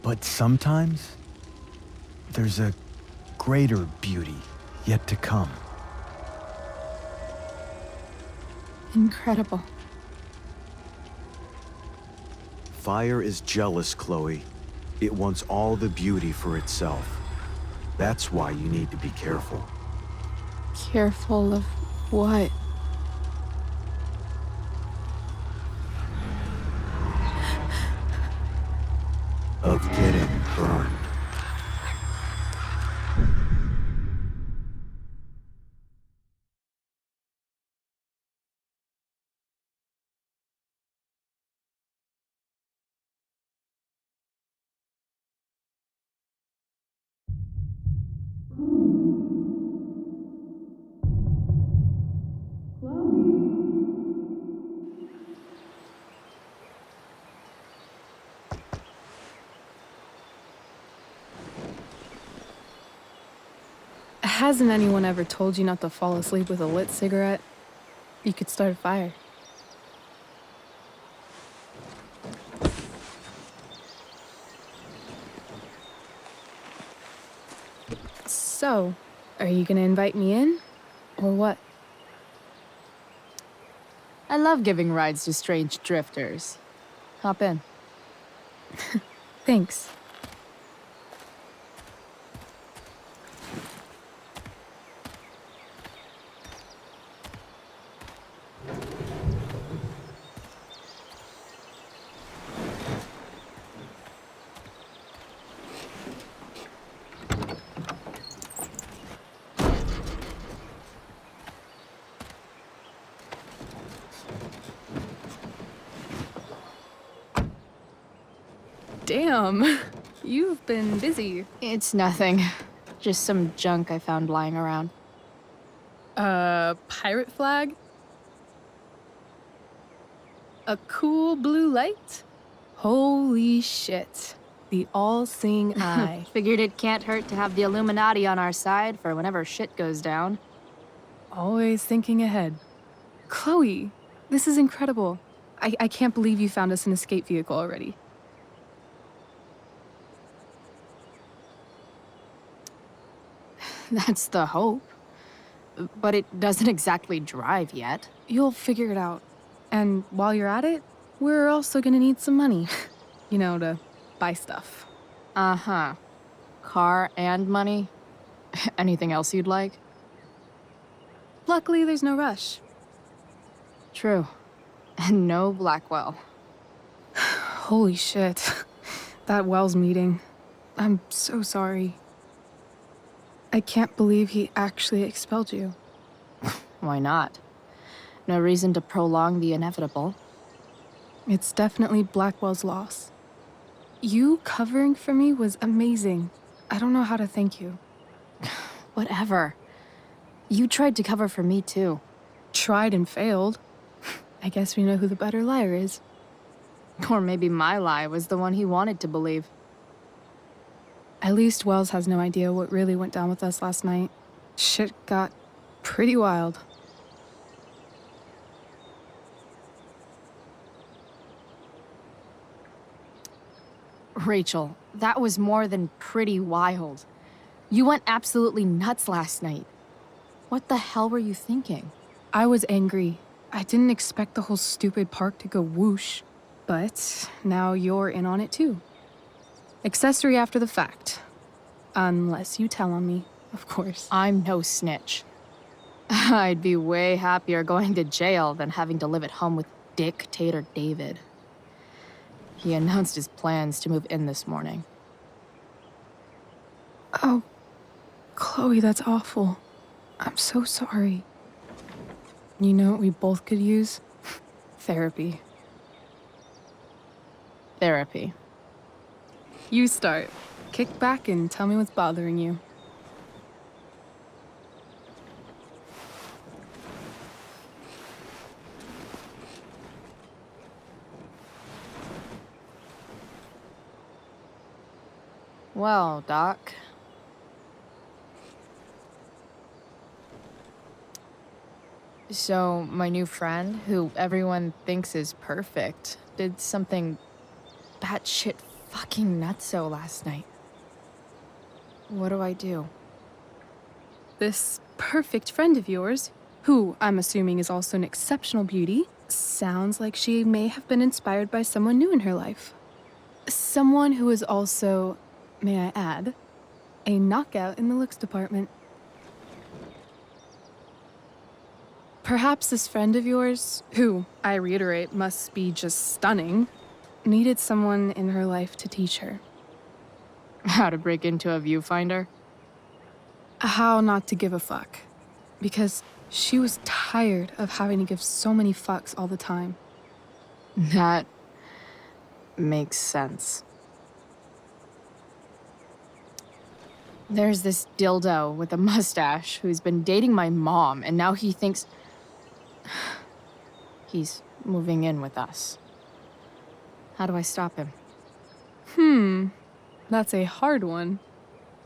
[SPEAKER 10] But sometimes, there's a greater beauty yet to come.
[SPEAKER 7] Incredible.
[SPEAKER 16] Fire is jealous, Chloe. It wants all the beauty for itself. That's why you need to be careful.
[SPEAKER 7] Careful of what?
[SPEAKER 16] Of getting burned.
[SPEAKER 7] Hasn't anyone ever told you not to fall asleep with a lit cigarette? You could start a fire. So, are you gonna invite me in? Or what?
[SPEAKER 5] I love giving rides to strange drifters. Hop in.
[SPEAKER 7] Thanks. Damn, you've been busy.
[SPEAKER 5] It's nothing. Just some junk I found lying around.
[SPEAKER 7] Pirate flag? A cool blue light? Holy shit. The all-seeing eye.
[SPEAKER 5] Figured it can't hurt to have the Illuminati on our side for whenever shit goes down.
[SPEAKER 7] Always thinking ahead. Chloe, this is incredible. I can't believe you found us an escape vehicle already.
[SPEAKER 5] That's the hope. But it doesn't exactly drive yet.
[SPEAKER 7] You'll figure it out. And while you're at it, we're also gonna need some money. You know, to buy stuff.
[SPEAKER 5] Uh-huh. Car and money? Anything else you'd like?
[SPEAKER 7] Luckily, there's no rush.
[SPEAKER 5] True. And no Blackwell.
[SPEAKER 7] Holy shit. That Wells meeting. I'm so sorry. I can't believe he actually expelled you.
[SPEAKER 5] Why not? No reason to prolong the inevitable.
[SPEAKER 7] It's definitely Blackwell's loss. You covering for me was amazing. I don't know how to thank you.
[SPEAKER 5] Whatever. You tried to cover for me too.
[SPEAKER 7] Tried and failed. I guess we know who the better liar is.
[SPEAKER 5] Or maybe my lie was the one he wanted to believe.
[SPEAKER 7] At least Wells has no idea what really went down with us last night. Shit got pretty wild.
[SPEAKER 5] Rachel, that was more than pretty wild. You went absolutely nuts last night. What the hell were you thinking?
[SPEAKER 7] I was angry. I didn't expect the whole stupid park to go whoosh. But now you're in on it too. Accessory after the fact. Unless you tell on me, of course.
[SPEAKER 5] I'm no snitch. I'd be way happier going to jail than having to live at home with Dictator David. He announced his plans to move in this morning.
[SPEAKER 7] Oh, Chloe, that's awful. I'm so sorry. You know what we both could use? Therapy.
[SPEAKER 5] Therapy.
[SPEAKER 7] You start. Kick back and tell me what's bothering you.
[SPEAKER 5] Well, Doc. So, my new friend, who everyone thinks is perfect, did something batshit fucking nutso last night. What do I do?
[SPEAKER 7] This perfect friend of yours, who I'm assuming is also an exceptional beauty, sounds like she may have been inspired by someone new in her life. Someone who is also, may I add, a knockout in the looks department. Perhaps this friend of yours, who, I reiterate, must be just stunning, needed someone in her life to teach her.
[SPEAKER 5] How to break into a viewfinder?
[SPEAKER 7] How not to give a fuck. Because she was tired of having to give so many fucks all the time.
[SPEAKER 5] That makes sense. There's this dildo with a mustache who's been dating my mom, and now he thinks he's moving in with us. How do I stop him?
[SPEAKER 7] That's a hard one.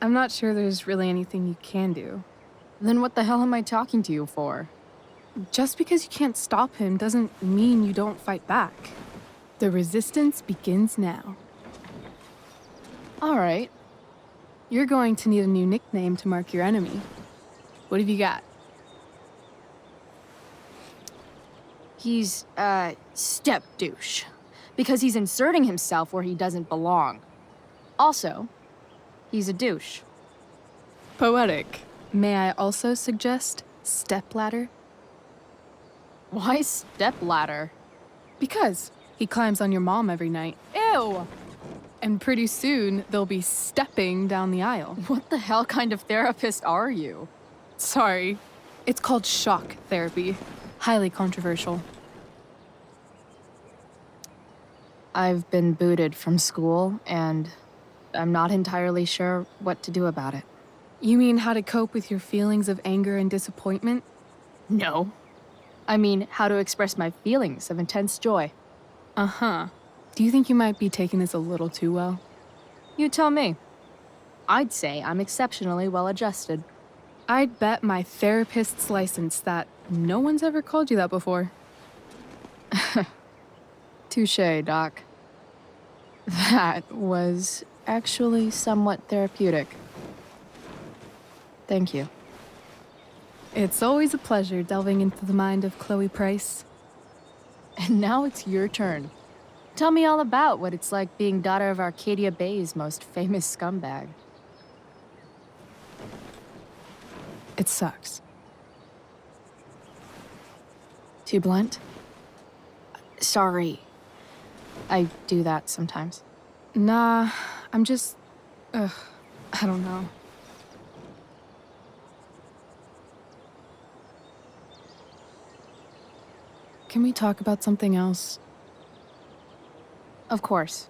[SPEAKER 7] I'm not sure there's really anything you can do.
[SPEAKER 5] Then what the hell am I talking to you for?
[SPEAKER 7] Just because you can't stop him doesn't mean you don't fight back. The resistance begins now.
[SPEAKER 5] All right.
[SPEAKER 7] You're going to need a new nickname to mark your enemy. What have you got?
[SPEAKER 5] He's, step douche. Because he's inserting himself where he doesn't belong. Also, he's a douche.
[SPEAKER 7] Poetic. May I also suggest stepladder?
[SPEAKER 5] Why stepladder?
[SPEAKER 7] Because he climbs on your mom every night.
[SPEAKER 5] Ew!
[SPEAKER 7] And pretty soon, they'll be stepping down the aisle.
[SPEAKER 5] What the hell kind of therapist are you?
[SPEAKER 7] Sorry. It's called shock therapy. Highly controversial.
[SPEAKER 5] I've been booted from school, and I'm not entirely sure what to do about it.
[SPEAKER 7] You mean how to cope with your feelings of anger and disappointment?
[SPEAKER 5] No. I mean, how to express my feelings of intense joy.
[SPEAKER 7] Uh-huh. Do you think you might be taking this a little too well?
[SPEAKER 5] You tell me. I'd say I'm exceptionally well-adjusted.
[SPEAKER 7] I'd bet my therapist's license that no one's ever called you that before.
[SPEAKER 5] Touché, Doc. That was actually somewhat therapeutic. Thank you.
[SPEAKER 7] It's always a pleasure delving into the mind of Chloe Price.
[SPEAKER 5] And now it's your turn. Tell me all about what it's like being daughter of Arcadia Bay's most famous scumbag.
[SPEAKER 7] It sucks.
[SPEAKER 5] Too blunt? Sorry. I do that sometimes.
[SPEAKER 7] Nah, I'm just... I don't know. Can we talk about something else?
[SPEAKER 5] Of course.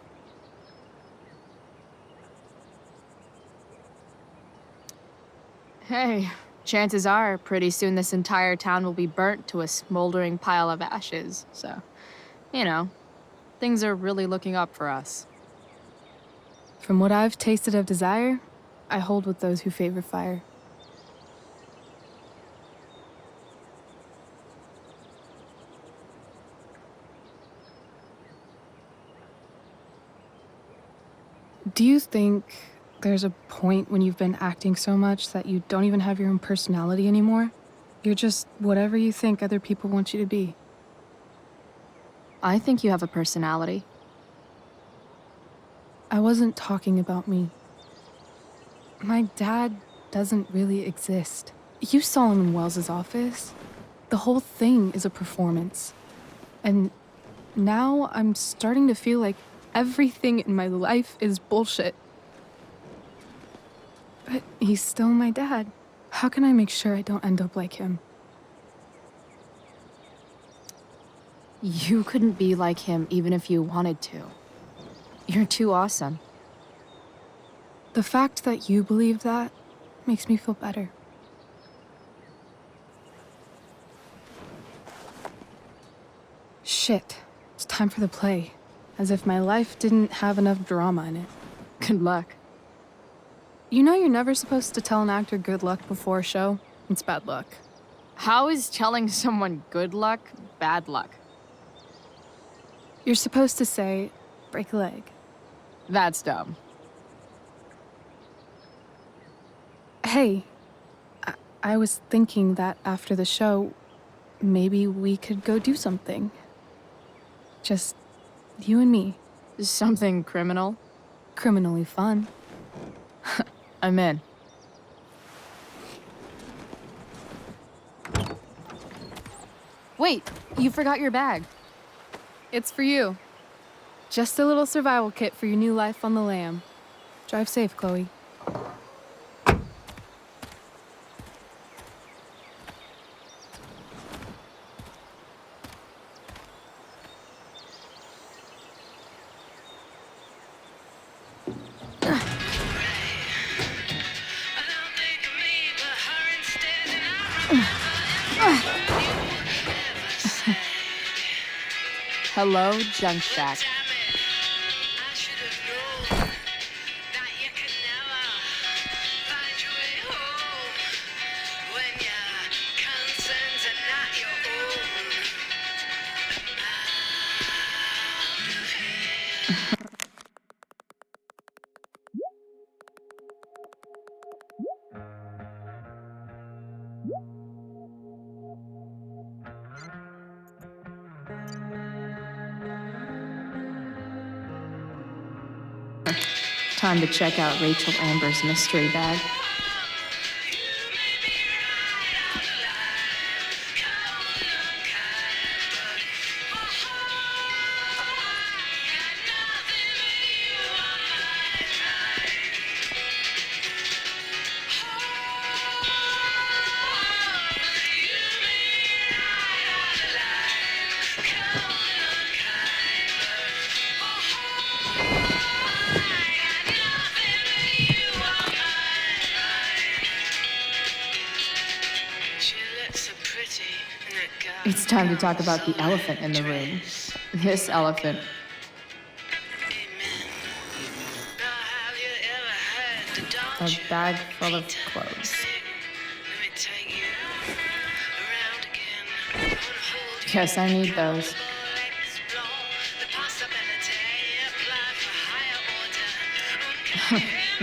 [SPEAKER 5] Hey, chances are pretty soon this entire town will be burnt to a smoldering pile of ashes, so, you know, things are really looking up for us.
[SPEAKER 7] From what I've tasted of desire, I hold with those who favor fire. Do you think there's a point when you've been acting so much that you don't even have your own personality anymore? You're just whatever you think other people want you to be.
[SPEAKER 5] I think you have a personality.
[SPEAKER 7] I wasn't talking about me. My dad doesn't really exist. You saw him in Wells's office. The whole thing is a performance. And now I'm starting to feel like everything in my life is bullshit. But he's still my dad. How can I make sure I don't end up like him?
[SPEAKER 5] You couldn't be like him even if you wanted to. You're too awesome.
[SPEAKER 7] The fact that you believe that makes me feel better. Shit, it's time for the play. As if my life didn't have enough drama in it.
[SPEAKER 5] Good luck.
[SPEAKER 7] You know you're never supposed to tell an actor good luck before a show? It's bad luck.
[SPEAKER 5] How is telling someone good luck bad luck?
[SPEAKER 7] You're supposed to say, break a leg.
[SPEAKER 5] That's dumb.
[SPEAKER 7] Hey, I was thinking that after the show, maybe we could go do something. Just you and me.
[SPEAKER 5] Something criminal?
[SPEAKER 7] Criminally fun.
[SPEAKER 5] I'm in. Wait, you forgot your bag.
[SPEAKER 7] It's for you. Just a little survival kit for your new life on the lam. Drive safe, Chloe.
[SPEAKER 5] Hello, Junk Shack. Time to check out Rachel Amber's mystery bag. It's time to talk about the elephant in the room. This elephant. A bag full of clothes. Guess I need those.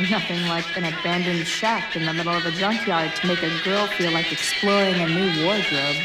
[SPEAKER 5] Nothing like an abandoned shack in the middle of a junkyard to make a girl feel like exploring a new wardrobe.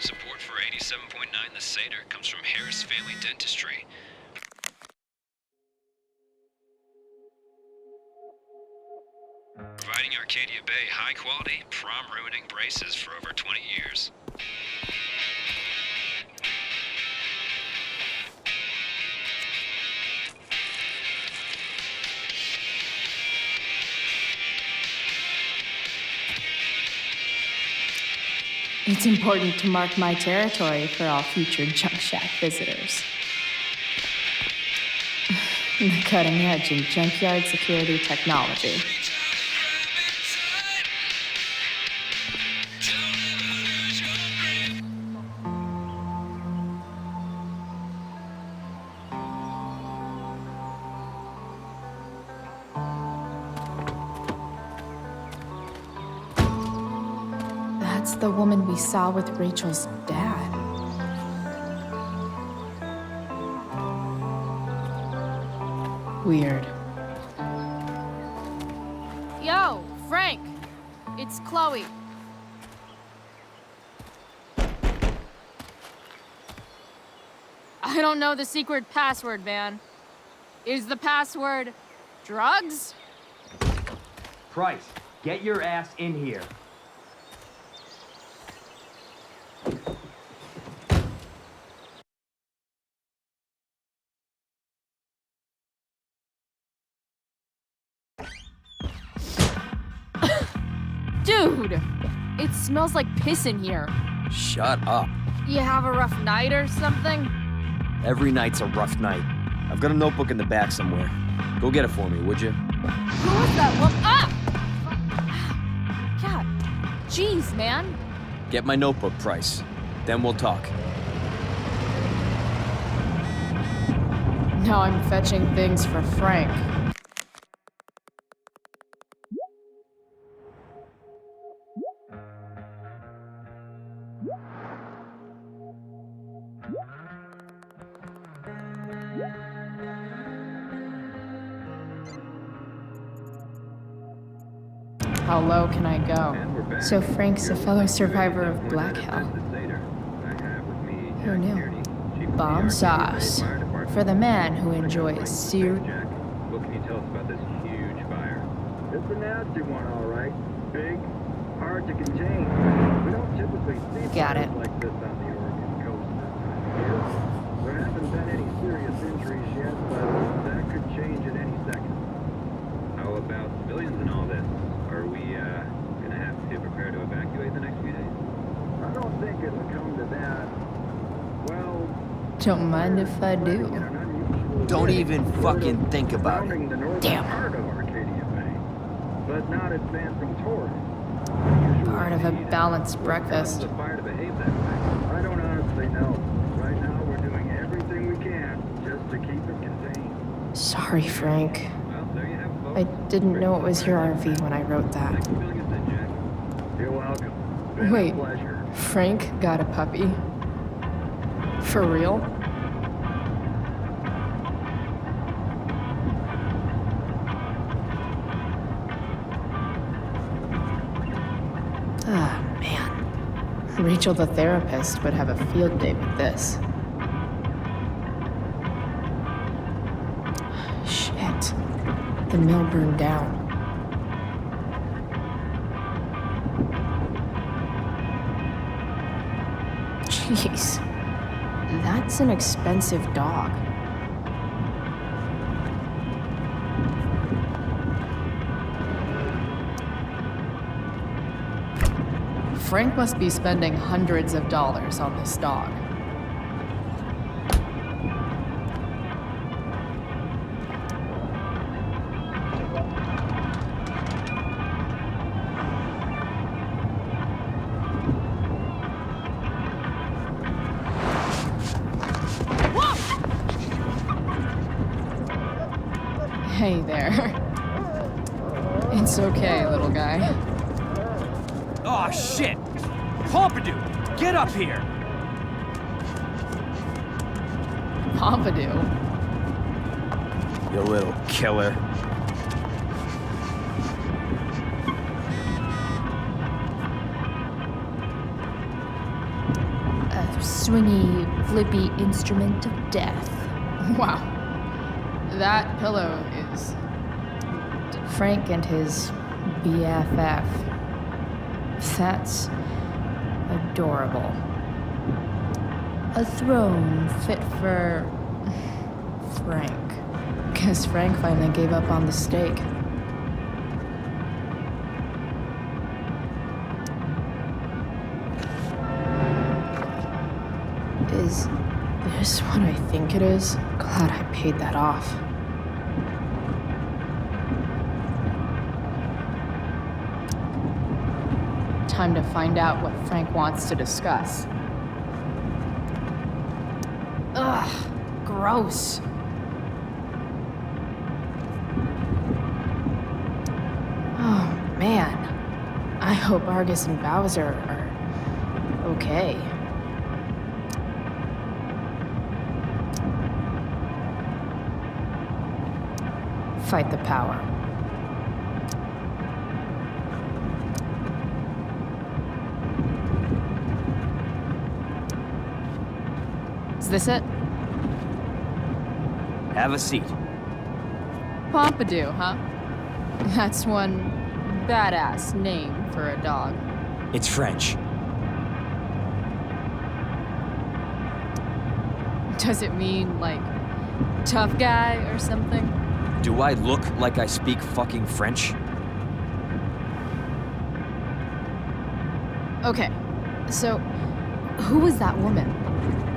[SPEAKER 12] Support for 87.9 The Seder comes from Harris Family Dentistry. Providing Arcadia Bay high-quality, prom-ruining braces for over 20 years.
[SPEAKER 1] It's important to mark my territory for all future Junk Shack visitors. The cutting edge in junkyard security technology. That's the woman we saw with Rachel's dad. Weird.
[SPEAKER 5] Yo, Frank! It's Chloe. I don't know the secret password, man. Is the password drugs?
[SPEAKER 14] Price, get your ass in here.
[SPEAKER 5] Dude! It smells like piss in here.
[SPEAKER 17] Shut up.
[SPEAKER 5] You have a rough night or something?
[SPEAKER 17] Every night's a rough night. I've got a notebook in the back somewhere. Go get it for me, would you?
[SPEAKER 5] Who was that woman? Ah! Jeez, man.
[SPEAKER 17] Get my notebook, Price. Then we'll talk.
[SPEAKER 5] Now I'm fetching things for Frank. How low can I go?
[SPEAKER 1] So Frank's a fellow survivor of Black Hell. Who knew? Bomb sauce. For the man who enjoys seared...
[SPEAKER 18] What can you tell us about this huge fire? It's a nasty one, all right. Big, hard to contain. We don't typically see
[SPEAKER 1] Got
[SPEAKER 18] fires
[SPEAKER 1] it.
[SPEAKER 18] like this on the Oregon coast this time of year. There haven't been any serious injuries yet, but that could change at any second. How about civilians in all this? Are we gonna have to prepare to evacuate the next few days? I don't think it'll come to that. Well,
[SPEAKER 1] Don't mind if I do.
[SPEAKER 17] Don't even fucking think about it.
[SPEAKER 1] Damn.
[SPEAKER 18] part of Arcadia Bay, but not advancing toward it.
[SPEAKER 1] Part of a balanced breakfast.
[SPEAKER 18] The fire to behave that way. I don't honestly know. Right now, we're doing everything we can just to keep it contained.
[SPEAKER 1] Sorry, Frank.
[SPEAKER 18] Well, there you have it, folks.
[SPEAKER 1] I didn't know it was your RV when I wrote that.
[SPEAKER 18] You're welcome. Been a
[SPEAKER 1] Wait,
[SPEAKER 18] pleasure.
[SPEAKER 1] Frank got a puppy? For real? Ah, man. Rachel the therapist would have a field day with this. Shit. The mill burned down. Jeez. That's an expensive dog. Frank must be spending hundreds of dollars on this dog. Hey there. It's okay, little guy.
[SPEAKER 2] Oh, shit! Pompidou, get up here!
[SPEAKER 1] Pompidou?
[SPEAKER 17] You little killer.
[SPEAKER 1] A swingy, flippy instrument of death.
[SPEAKER 5] Wow. That pillow is...
[SPEAKER 1] Frank and his BFF. That's adorable. A throne fit for Frank. Guess Frank finally gave up on the steak. Is this what I think it is? Glad I paid that off. Time to find out what Frank wants to discuss. Ugh, gross. Oh, man. I hope Argus and Bowser are okay. Fight the power. Is this it?
[SPEAKER 17] Have a seat.
[SPEAKER 5] Pompidou, huh? That's one badass name for a dog.
[SPEAKER 17] It's French.
[SPEAKER 5] Does it mean, like, tough guy or something?
[SPEAKER 17] Do I look like I speak fucking French?
[SPEAKER 5] Okay, so who was that woman?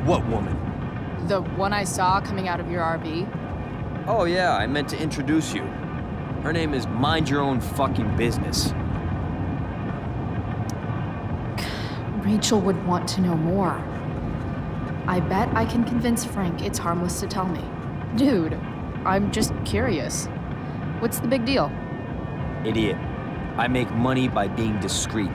[SPEAKER 17] What woman?
[SPEAKER 5] The one I saw coming out of your RV?
[SPEAKER 17] Oh yeah, I meant to introduce you. Her name is Mind Your Own Fucking Business.
[SPEAKER 1] Rachel would want to know more. I bet I can convince Frank it's harmless to tell me.
[SPEAKER 5] Dude, I'm just curious. What's the big deal?
[SPEAKER 17] Idiot. I make money by being discreet.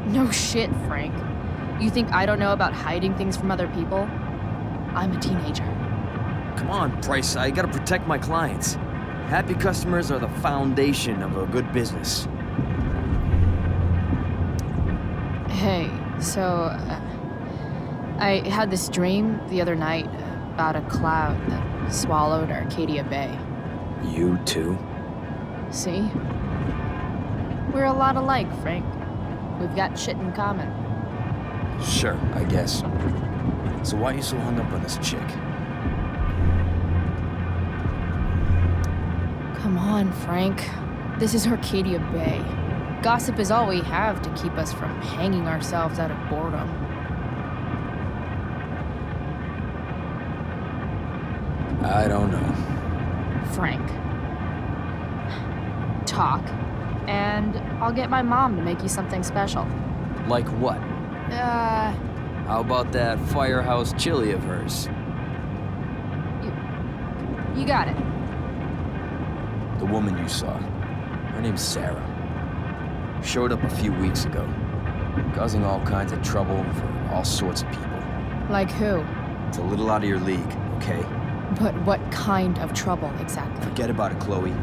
[SPEAKER 5] No shit, Frank. You think I don't know about hiding things from other people? I'm a teenager.
[SPEAKER 17] Come on, Price, I gotta protect my clients. Happy customers are the foundation of a good business.
[SPEAKER 5] Hey, so I had this dream the other night about a cloud that swallowed Arcadia Bay.
[SPEAKER 17] You too?
[SPEAKER 5] See? We're a lot alike, Frank. We've got shit in common.
[SPEAKER 17] Sure, I guess. So why are you so hung up on this chick?
[SPEAKER 5] Come on, Frank. This is Arcadia Bay. Gossip is all we have to keep us from hanging ourselves out of boredom.
[SPEAKER 17] I don't know.
[SPEAKER 5] Frank. Talk, and I'll get my mom to make you something special.
[SPEAKER 17] Like what? How about that firehouse chili of hers?
[SPEAKER 5] You got it.
[SPEAKER 17] The woman you saw. Her name's Sarah. Showed up a few weeks ago, causing all kinds of trouble for all sorts of people.
[SPEAKER 5] Like who?
[SPEAKER 17] It's a little out of your league, okay?
[SPEAKER 5] But what kind of trouble, exactly?
[SPEAKER 17] Forget about it, Chloe.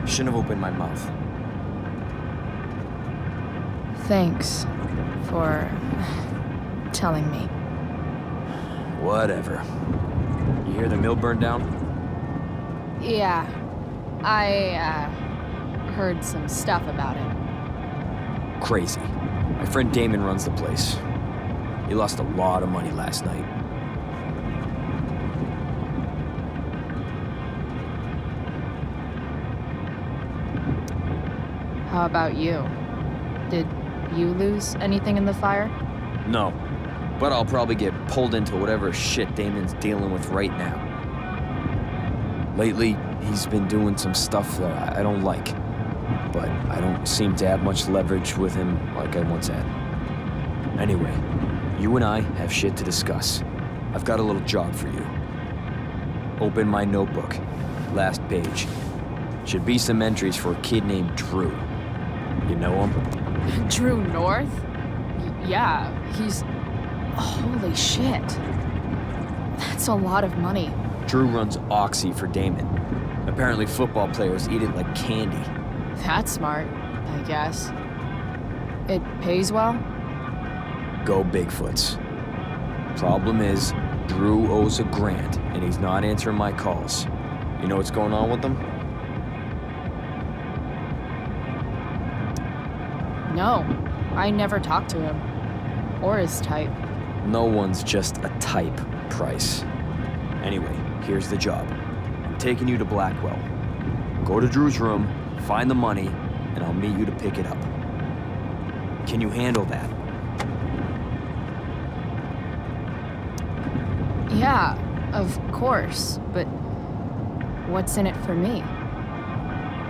[SPEAKER 17] Shouldn't have opened my mouth.
[SPEAKER 5] Thanks for telling me.
[SPEAKER 17] Whatever. You hear the mill burned down?
[SPEAKER 5] Yeah. I heard some stuff about it.
[SPEAKER 17] Crazy. My friend Damon runs the place. He lost a lot of money last night.
[SPEAKER 5] How about you? Did you lose anything in the fire?
[SPEAKER 17] No. But I'll probably get pulled into whatever shit Damon's dealing with right now. Lately, he's been doing some stuff that I don't like. But I don't seem to have much leverage with him like I once had. Anyway, you and I have shit to discuss. I've got a little job for you. Open my notebook. Last page. Should be some entries for a kid named Drew. You know him?
[SPEAKER 5] Drew North? Yeah, he's... Holy shit. That's a lot of money.
[SPEAKER 17] Drew runs Oxy for Damon. Apparently football players eat it like candy.
[SPEAKER 5] That's smart, I guess. It pays well?
[SPEAKER 17] Go Bigfoots. Problem is, Drew owes a grant, and he's not answering my calls. You know what's going on with him?
[SPEAKER 5] No, I never talked to him. Or his type.
[SPEAKER 17] No one's just a type, Price. Anyway, here's the job. I'm taking you to Blackwell. Go to Drew's room, find the money, and I'll meet you to pick it up. Can you handle that?
[SPEAKER 5] Yeah, of course, but what's in it for me?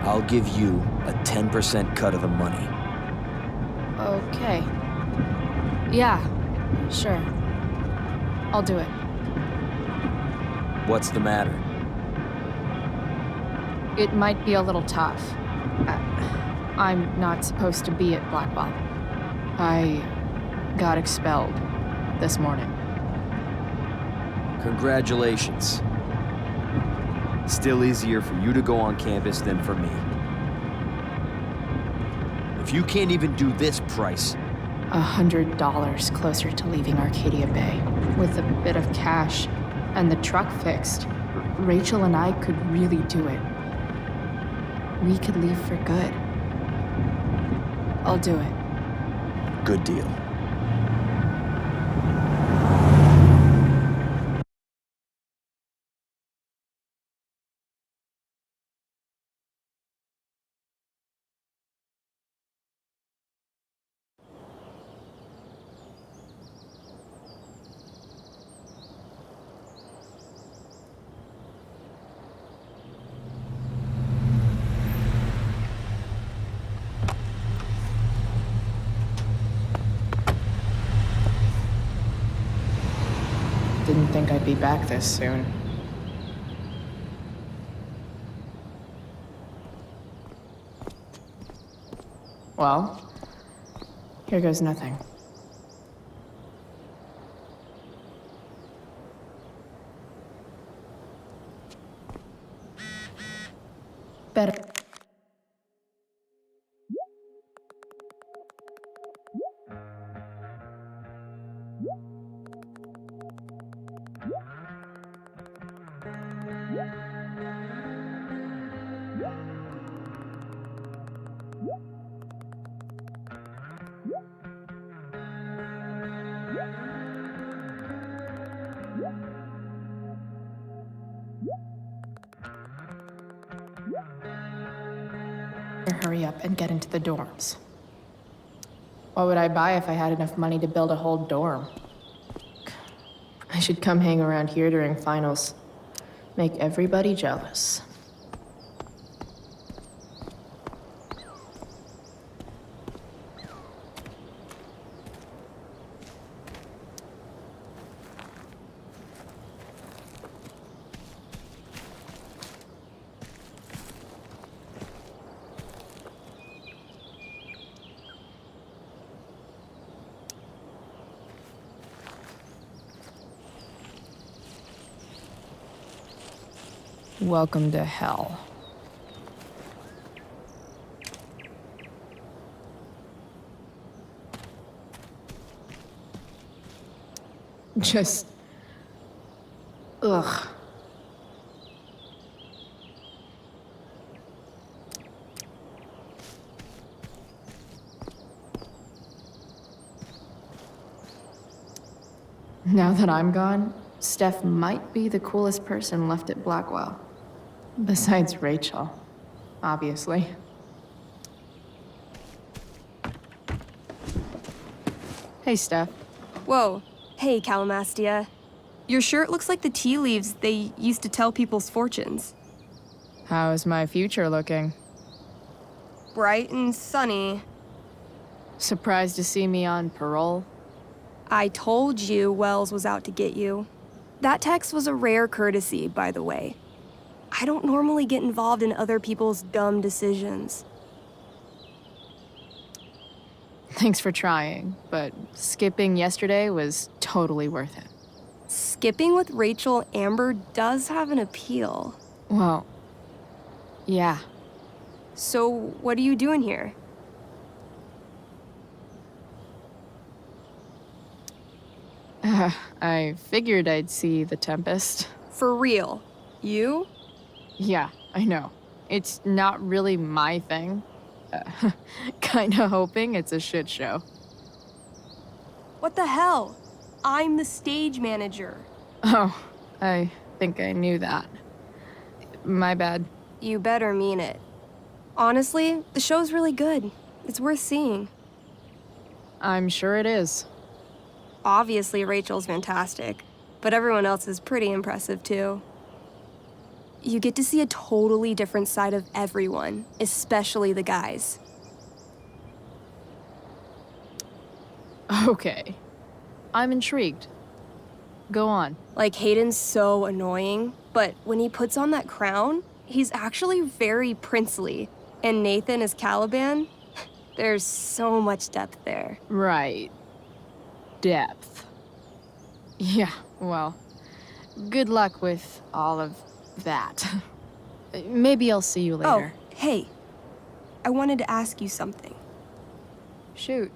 [SPEAKER 17] I'll give you a 10% cut of the money.
[SPEAKER 5] Okay. Yeah, sure. I'll do it.
[SPEAKER 17] What's the matter?
[SPEAKER 5] It might be a little tough. I'm not supposed to be at Blackwell. I got expelled this morning.
[SPEAKER 17] Congratulations. Still easier for you to go on campus than for me. If you can't even do this, Price...
[SPEAKER 1] $100 closer to leaving Arcadia Bay. With a bit of cash and the truck fixed, Rachel and I could really do it. We could leave for good. I'll do it.
[SPEAKER 17] Good deal.
[SPEAKER 1] Didn't think I'd be back this soon. Well, here goes nothing. Better. Hurry up and get into the dorms. What would I buy if I had enough money to build a whole dorm? I should come hang around here during finals. Make everybody jealous. Welcome to hell. Just... ugh. Now that I'm gone, Steph might be the coolest person left at Blackwell. Besides Rachel, obviously. Hey, Steph.
[SPEAKER 19] Whoa. Hey, Calamastia. Your shirt looks like the tea leaves they used to tell people's fortunes.
[SPEAKER 1] How's my future looking?
[SPEAKER 19] Bright and sunny.
[SPEAKER 1] Surprised to see me on parole?
[SPEAKER 19] I told you Wells was out to get you. That text was a rare courtesy, by the way. I don't normally get involved in other people's dumb decisions.
[SPEAKER 1] Thanks for trying, but skipping yesterday was totally worth it.
[SPEAKER 19] Skipping with Rachel Amber does have an appeal.
[SPEAKER 1] Well, yeah.
[SPEAKER 19] So, what are you doing here?
[SPEAKER 1] I figured I'd see the Tempest.
[SPEAKER 19] For real? You?
[SPEAKER 1] Yeah, I know. It's not really my thing. Kinda hoping it's a shit show.
[SPEAKER 19] What the hell? I'm the stage manager.
[SPEAKER 1] Oh, I think I knew that. My bad.
[SPEAKER 19] You better mean it. Honestly, the show's really good. It's worth seeing.
[SPEAKER 1] I'm sure it is.
[SPEAKER 19] Obviously, Rachel's fantastic, but everyone else is pretty impressive too. You get to see a totally different side of everyone, especially the guys.
[SPEAKER 1] Okay. I'm intrigued. Go on.
[SPEAKER 19] Like, Hayden's so annoying, but when he puts on that crown, he's actually very princely. And Nathan is Caliban. There's so much depth there.
[SPEAKER 1] Right. Depth. Yeah, well, good luck with all of that. Maybe I'll see you later.
[SPEAKER 19] Oh, hey. I wanted to ask you something.
[SPEAKER 1] Shoot.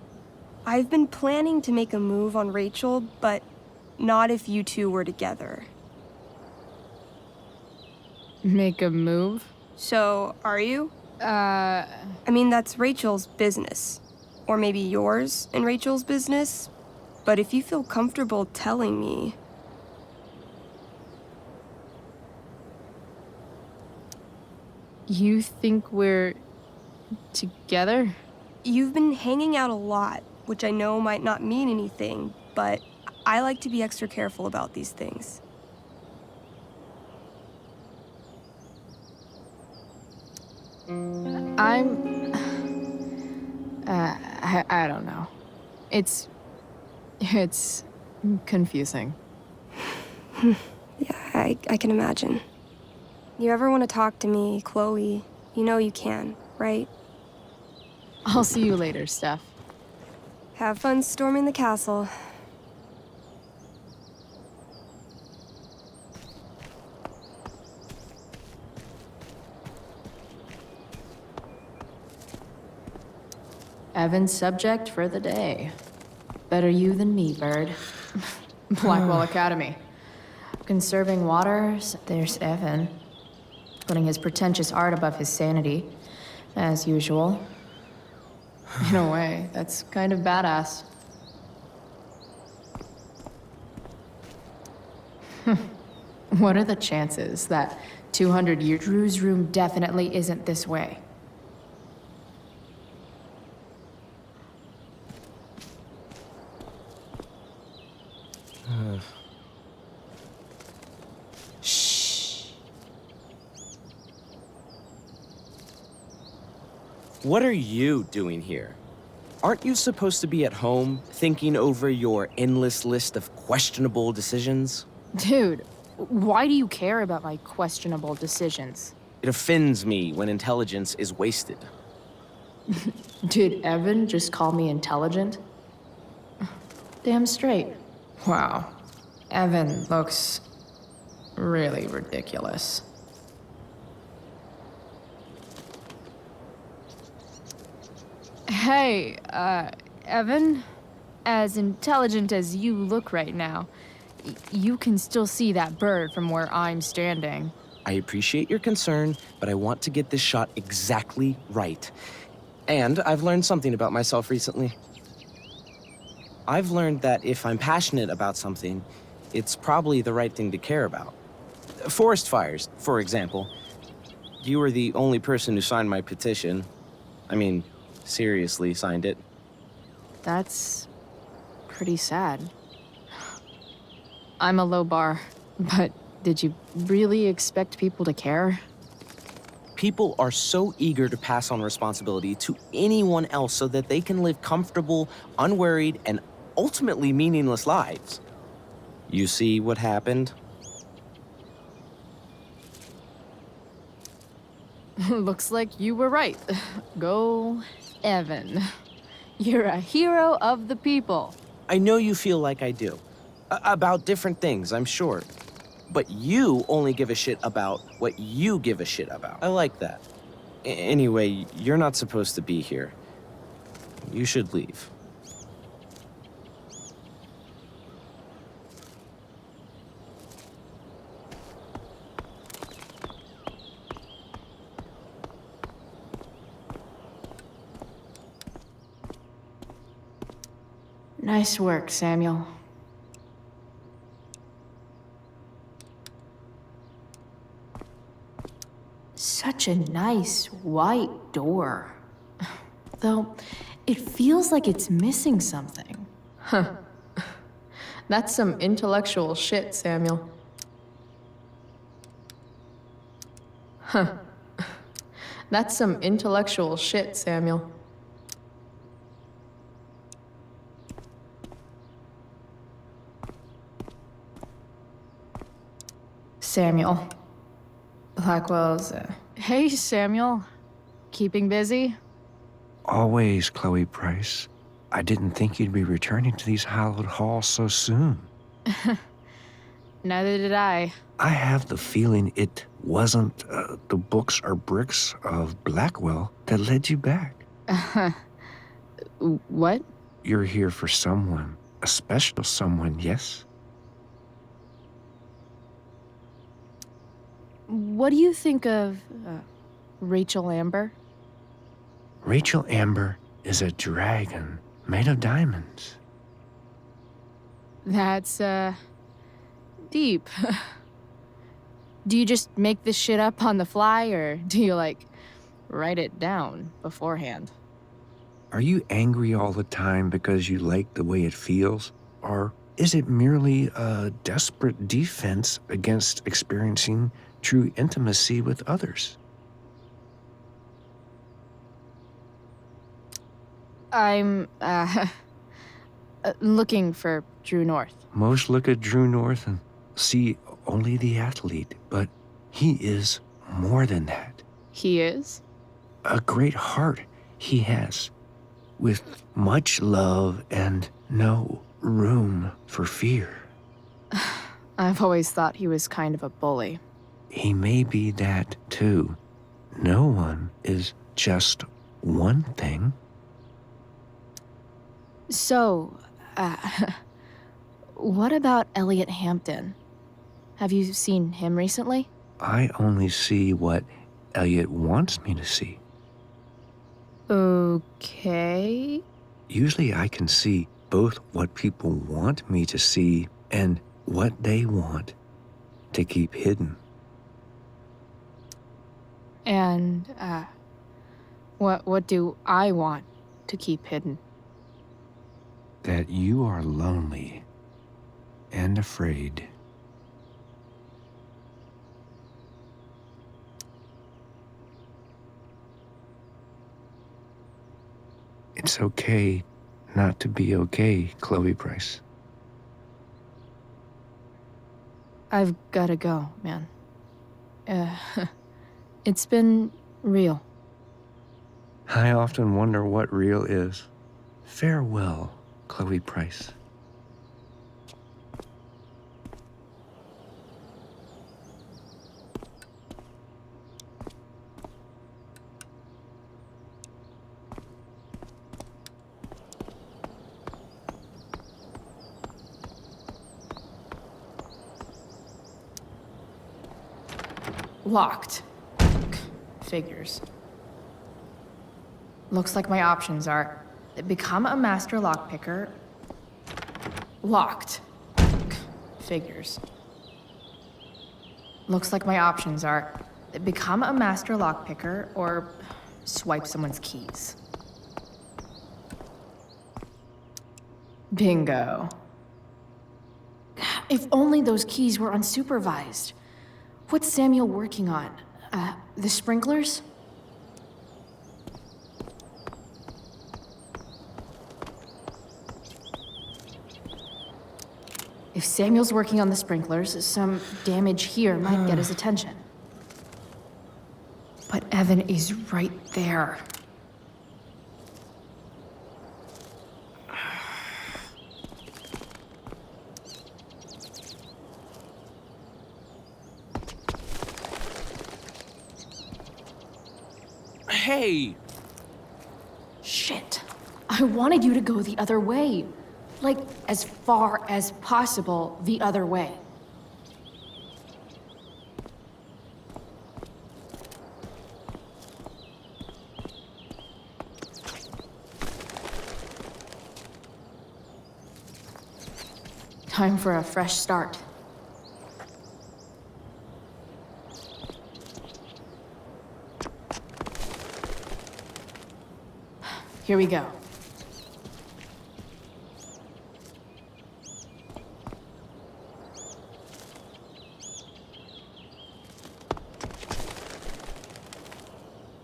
[SPEAKER 19] I've been planning to make a move on Rachel, but not if you two were together.
[SPEAKER 1] Make a move?
[SPEAKER 19] So, are you? I mean, that's Rachel's business. Or maybe yours and Rachel's business. But if you feel comfortable telling me...
[SPEAKER 1] You think we're... together?
[SPEAKER 19] You've been hanging out a lot, which I know might not mean anything, but I like to be extra careful about these things.
[SPEAKER 1] I don't know. It's confusing.
[SPEAKER 19] Yeah, I can imagine. You ever want to talk to me, Chloe, you know you can, right?
[SPEAKER 5] I'll see you later, Steph.
[SPEAKER 19] Have fun storming the castle.
[SPEAKER 1] Evan's subject for the day. Better you than me, Bird. Blackwell Academy. Conserving waters, there's Evan. Putting his pretentious art above his sanity, as usual. In a way, that's kind of badass. What are the chances that 200 years Drew's room definitely isn't this way?
[SPEAKER 20] What are you doing here? Aren't you supposed to be at home, thinking over your endless list of questionable decisions?
[SPEAKER 5] Dude, why do you care about my questionable decisions?
[SPEAKER 20] It offends me when intelligence is wasted.
[SPEAKER 1] Did Evan just call me intelligent? Damn straight. Wow. Evan looks really ridiculous.
[SPEAKER 5] Hey, Evan? As intelligent as you look right now, you can still see that bird from where I'm standing.
[SPEAKER 20] I appreciate your concern, but I want to get this shot exactly right. And I've learned something about myself recently. I've learned that if I'm passionate about something, it's probably the right thing to care about. Forest fires, for example. You were the only person who signed my petition. I mean, seriously signed it.
[SPEAKER 5] That's pretty sad. I'm a low bar, but did you really expect people to care?
[SPEAKER 20] People are so eager to pass on responsibility to anyone else so that they can live comfortable, unworried, and ultimately meaningless lives. You see what happened?
[SPEAKER 5] Looks like you were right. Go, Evan. You're a hero of the people.
[SPEAKER 20] I know you feel like I do. About different things, I'm sure. But you only give a shit about what you give a shit about. I like that. Anyway, you're not supposed to be here. You should leave.
[SPEAKER 1] Nice work, Samuel. Such a nice white door. Though, it feels like it's missing something. Huh. That's some intellectual shit, Samuel. Huh. That's some intellectual shit, Samuel. Samuel. Blackwell's,
[SPEAKER 5] Hey, Samuel. Keeping busy?
[SPEAKER 10] Always, Chloe Price. I didn't think you'd be returning to these hallowed halls so soon.
[SPEAKER 5] Neither did I.
[SPEAKER 10] I have the feeling it wasn't the books or bricks of Blackwell that led you back.
[SPEAKER 5] What?
[SPEAKER 10] You're here for someone, a special someone, yes?
[SPEAKER 5] What do you think of Rachel Amber?
[SPEAKER 10] Rachel Amber is a dragon made of diamonds.
[SPEAKER 5] That's, deep. Do you just make this shit up on the fly, or do you, like, write it down beforehand?
[SPEAKER 10] Are you angry all the time because you like the way it feels? Or is it merely a desperate defense against experiencing true intimacy with others?
[SPEAKER 5] I'm, looking for Drew North.
[SPEAKER 10] Most look at Drew North and see only the athlete, but he is more than that.
[SPEAKER 5] He is?
[SPEAKER 10] A great heart he has, with much love and no room for fear.
[SPEAKER 5] I've always thought he was kind of a bully.
[SPEAKER 10] He may be that too. No one is just one thing.
[SPEAKER 5] So, what about Elliot Hampton? Have you seen him recently?
[SPEAKER 10] I only see what Elliot wants me to see.
[SPEAKER 5] Okay.
[SPEAKER 10] Usually I can see both what people want me to see and what they want to keep hidden.
[SPEAKER 5] And, what do I want to keep hidden?
[SPEAKER 10] That you are lonely and afraid. It's okay not to be okay, Chloe Price.
[SPEAKER 5] I've gotta go, man. It's been real.
[SPEAKER 10] I often wonder what real is. Farewell, Chloe Price.
[SPEAKER 1] Locked. Figures. Looks like my options are become a master lockpicker. Locked. Figures. Looks like my options are become a master lockpicker or swipe someone's keys. Bingo. If only those keys were unsupervised. What's Samuel working on? The sprinklers? If Samuel's working on the sprinklers, some damage here might get his attention. But Evan is right there.
[SPEAKER 20] Hey!
[SPEAKER 1] Shit. I wanted you to go the other way. Like, as far as possible the other way. Time for a fresh start. Here we go.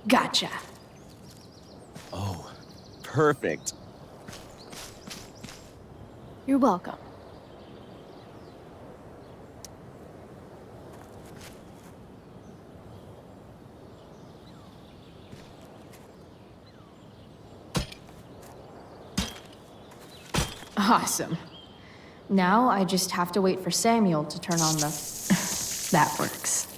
[SPEAKER 1] Gotcha.
[SPEAKER 20] Oh, perfect.
[SPEAKER 5] You're welcome.
[SPEAKER 1] Awesome. Now I just have to wait for Samuel to turn on the... That works.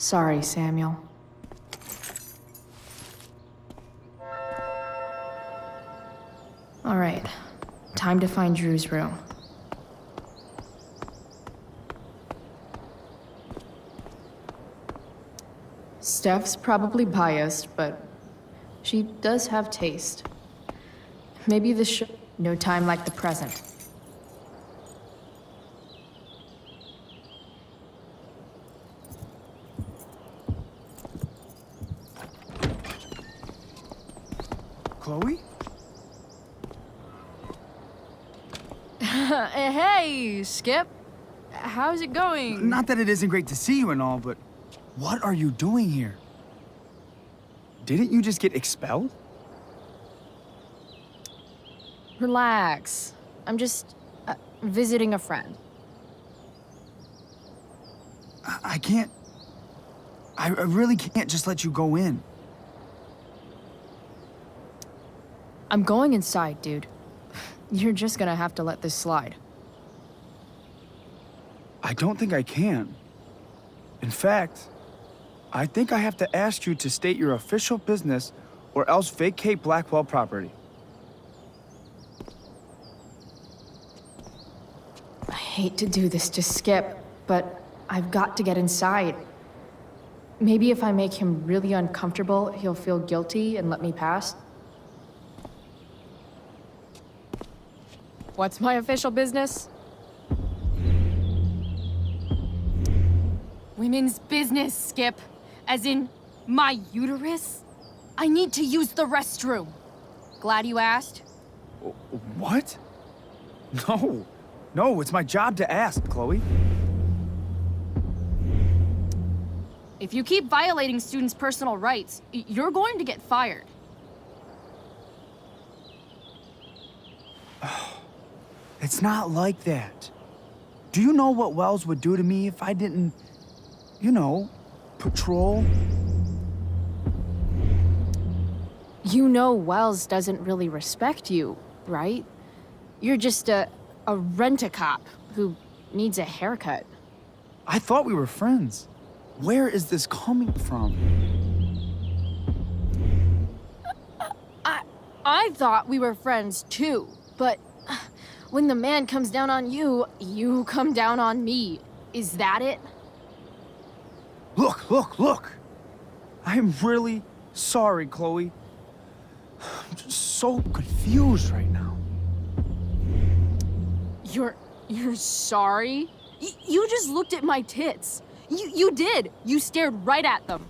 [SPEAKER 1] Sorry, Samuel. All right, time to find Drew's room. Steph's probably biased, but she does have taste. Maybe this should... No time like the present.
[SPEAKER 21] Chloe?
[SPEAKER 5] Hey, Skip. How's it going?
[SPEAKER 21] Not that it isn't great to see you and all, but what are you doing here? Didn't you just get expelled?
[SPEAKER 5] Relax. I'm just visiting a friend.
[SPEAKER 21] I can't... I really can't just let you go in.
[SPEAKER 5] I'm going inside, dude. You're just gonna have to let this slide.
[SPEAKER 21] I don't think I can. In fact, I think I have to ask you to state your official business or else vacate Blackwell property.
[SPEAKER 1] I hate to do this to Skip, but I've got to get inside. Maybe if I make him really uncomfortable, he'll feel guilty and let me pass.
[SPEAKER 5] What's my official business? Women's business, Skip. As in, my uterus? I need to use the restroom. Glad you asked.
[SPEAKER 21] What? No. No, it's my job to ask, Chloe.
[SPEAKER 5] If you keep violating students' personal rights, you're going to get fired.
[SPEAKER 21] It's not like that. Do you know what Wells would do to me if I didn't, you know, patrol?
[SPEAKER 5] You know Wells doesn't really respect you, right? You're just a rent-a-cop who needs a haircut.
[SPEAKER 21] I thought we were friends. Where is this coming from?
[SPEAKER 5] I thought we were friends too, but when the man comes down on you, you come down on me. Is that it?
[SPEAKER 21] Look! I'm really sorry, Chloe. I'm just so confused right now.
[SPEAKER 5] You're sorry? You just looked at my tits. You did. You stared right at them.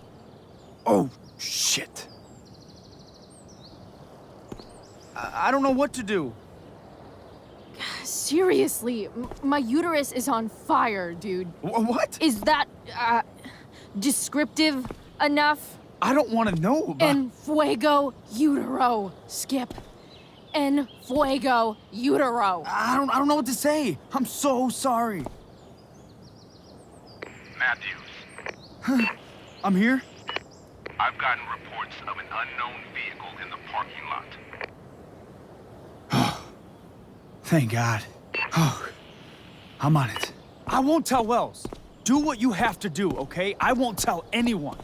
[SPEAKER 21] Oh, shit. I don't know what to do.
[SPEAKER 5] Seriously, my uterus is on fire, dude.
[SPEAKER 21] What?
[SPEAKER 5] Is that, descriptive enough?
[SPEAKER 21] I don't want to know about...
[SPEAKER 5] En fuego utero, Skip. En fuego utero.
[SPEAKER 21] I don't know what to say. I'm so sorry.
[SPEAKER 22] Matthews.
[SPEAKER 21] I'm here?
[SPEAKER 22] I've gotten reports of an unknown vehicle in the parking lot.
[SPEAKER 21] Thank God. Oh, I'm on it. I won't tell Wells. Do what you have to do, okay? I won't tell anyone.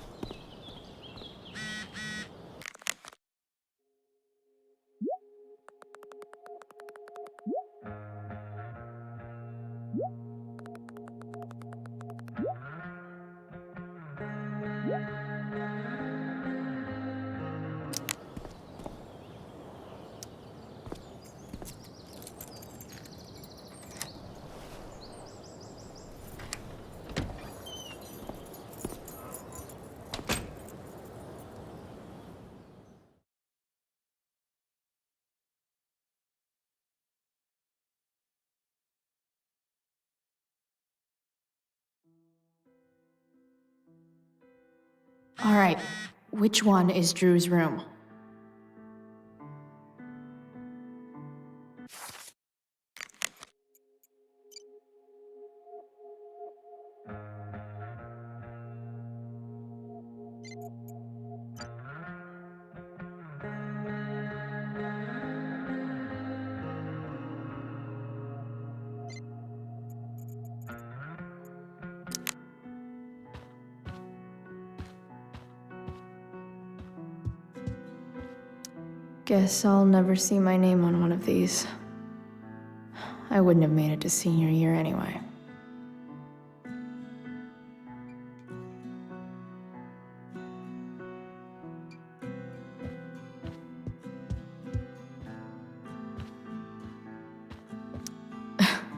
[SPEAKER 1] All right, which one is Drew's room? Guess I'll never see my name on one of these. I wouldn't have made it to senior year anyway.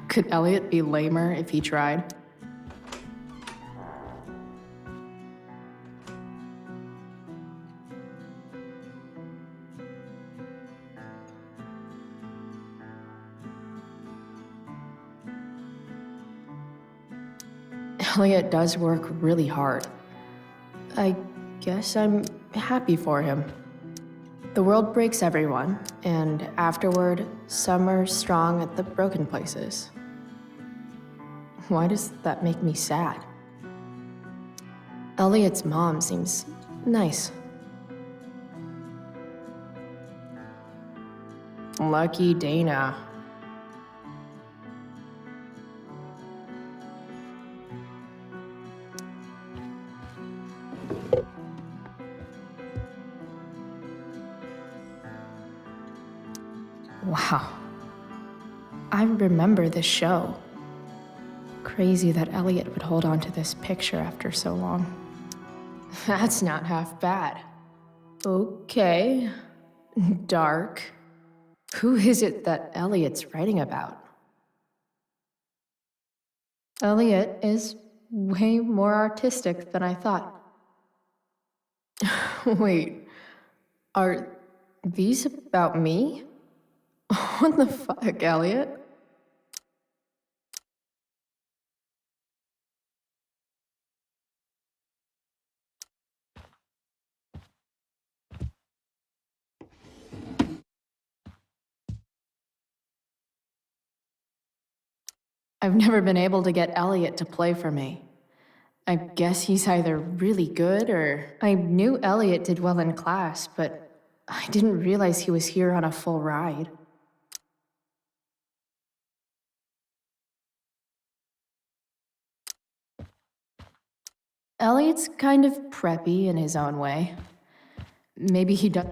[SPEAKER 1] Could Elliot be lamer if he tried? Elliot does work really hard. I guess I'm happy for him. The world breaks everyone, and afterward, some are strong at the broken places. Why does that make me sad? Elliot's mom seems nice. Lucky Dana. Wow. I remember this show. Crazy that Elliot would hold on to this picture after so long. That's not half bad. Okay. Dark. Who is it that Elliot's writing about? Elliot is way more artistic than I thought. Wait, are these about me? What the fuck, Elliot? I've never been able to get Elliot to play for me. I guess he's either really good or... I knew Elliot did well in class, but I didn't realize he was here on a full ride. Elliot's kind of preppy in his own way. Maybe he does...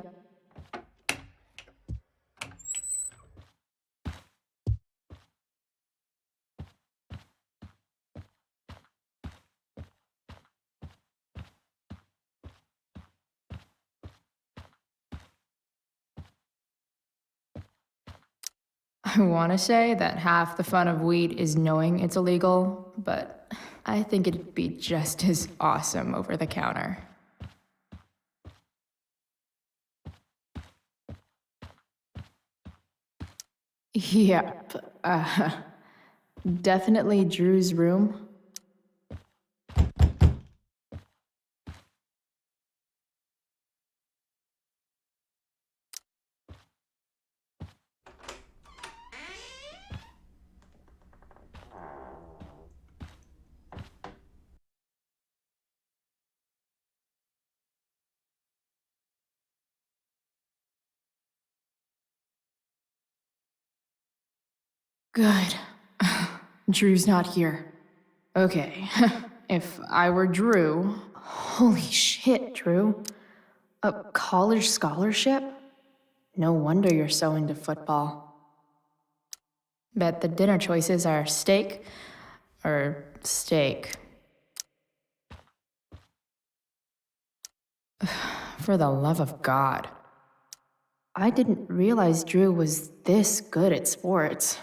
[SPEAKER 1] I want to say that half the fun of weed is knowing it's illegal, but I think it'd be just as awesome over the counter. Yep, definitely Drew's room. Good. Drew's not here. Okay, if I were Drew... Holy shit, Drew. A college scholarship? No wonder you're so into football. Bet the dinner choices are steak or steak. For the love of God. I didn't realize Drew was this good at sports.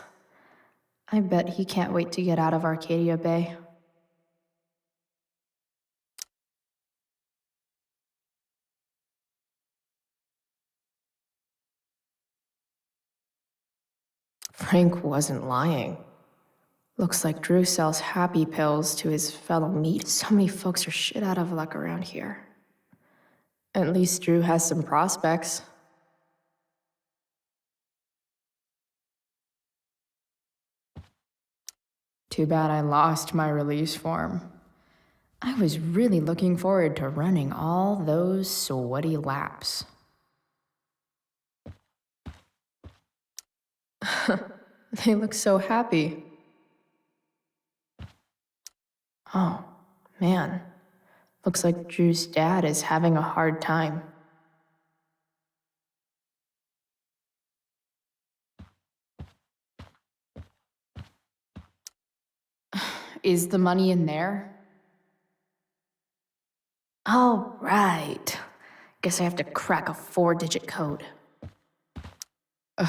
[SPEAKER 1] I bet he can't wait to get out of Arcadia Bay. Frank wasn't lying. Looks like Drew sells happy pills to his fellow meat. So many folks are shit out of luck around here. At least Drew has some prospects. Too bad I lost my release form. I was really looking forward to running all those sweaty laps. They look so happy. Oh, man. Looks like Drew's dad is having a hard time. Is the money in there? Oh, right. Guess I have to crack a 4-digit code.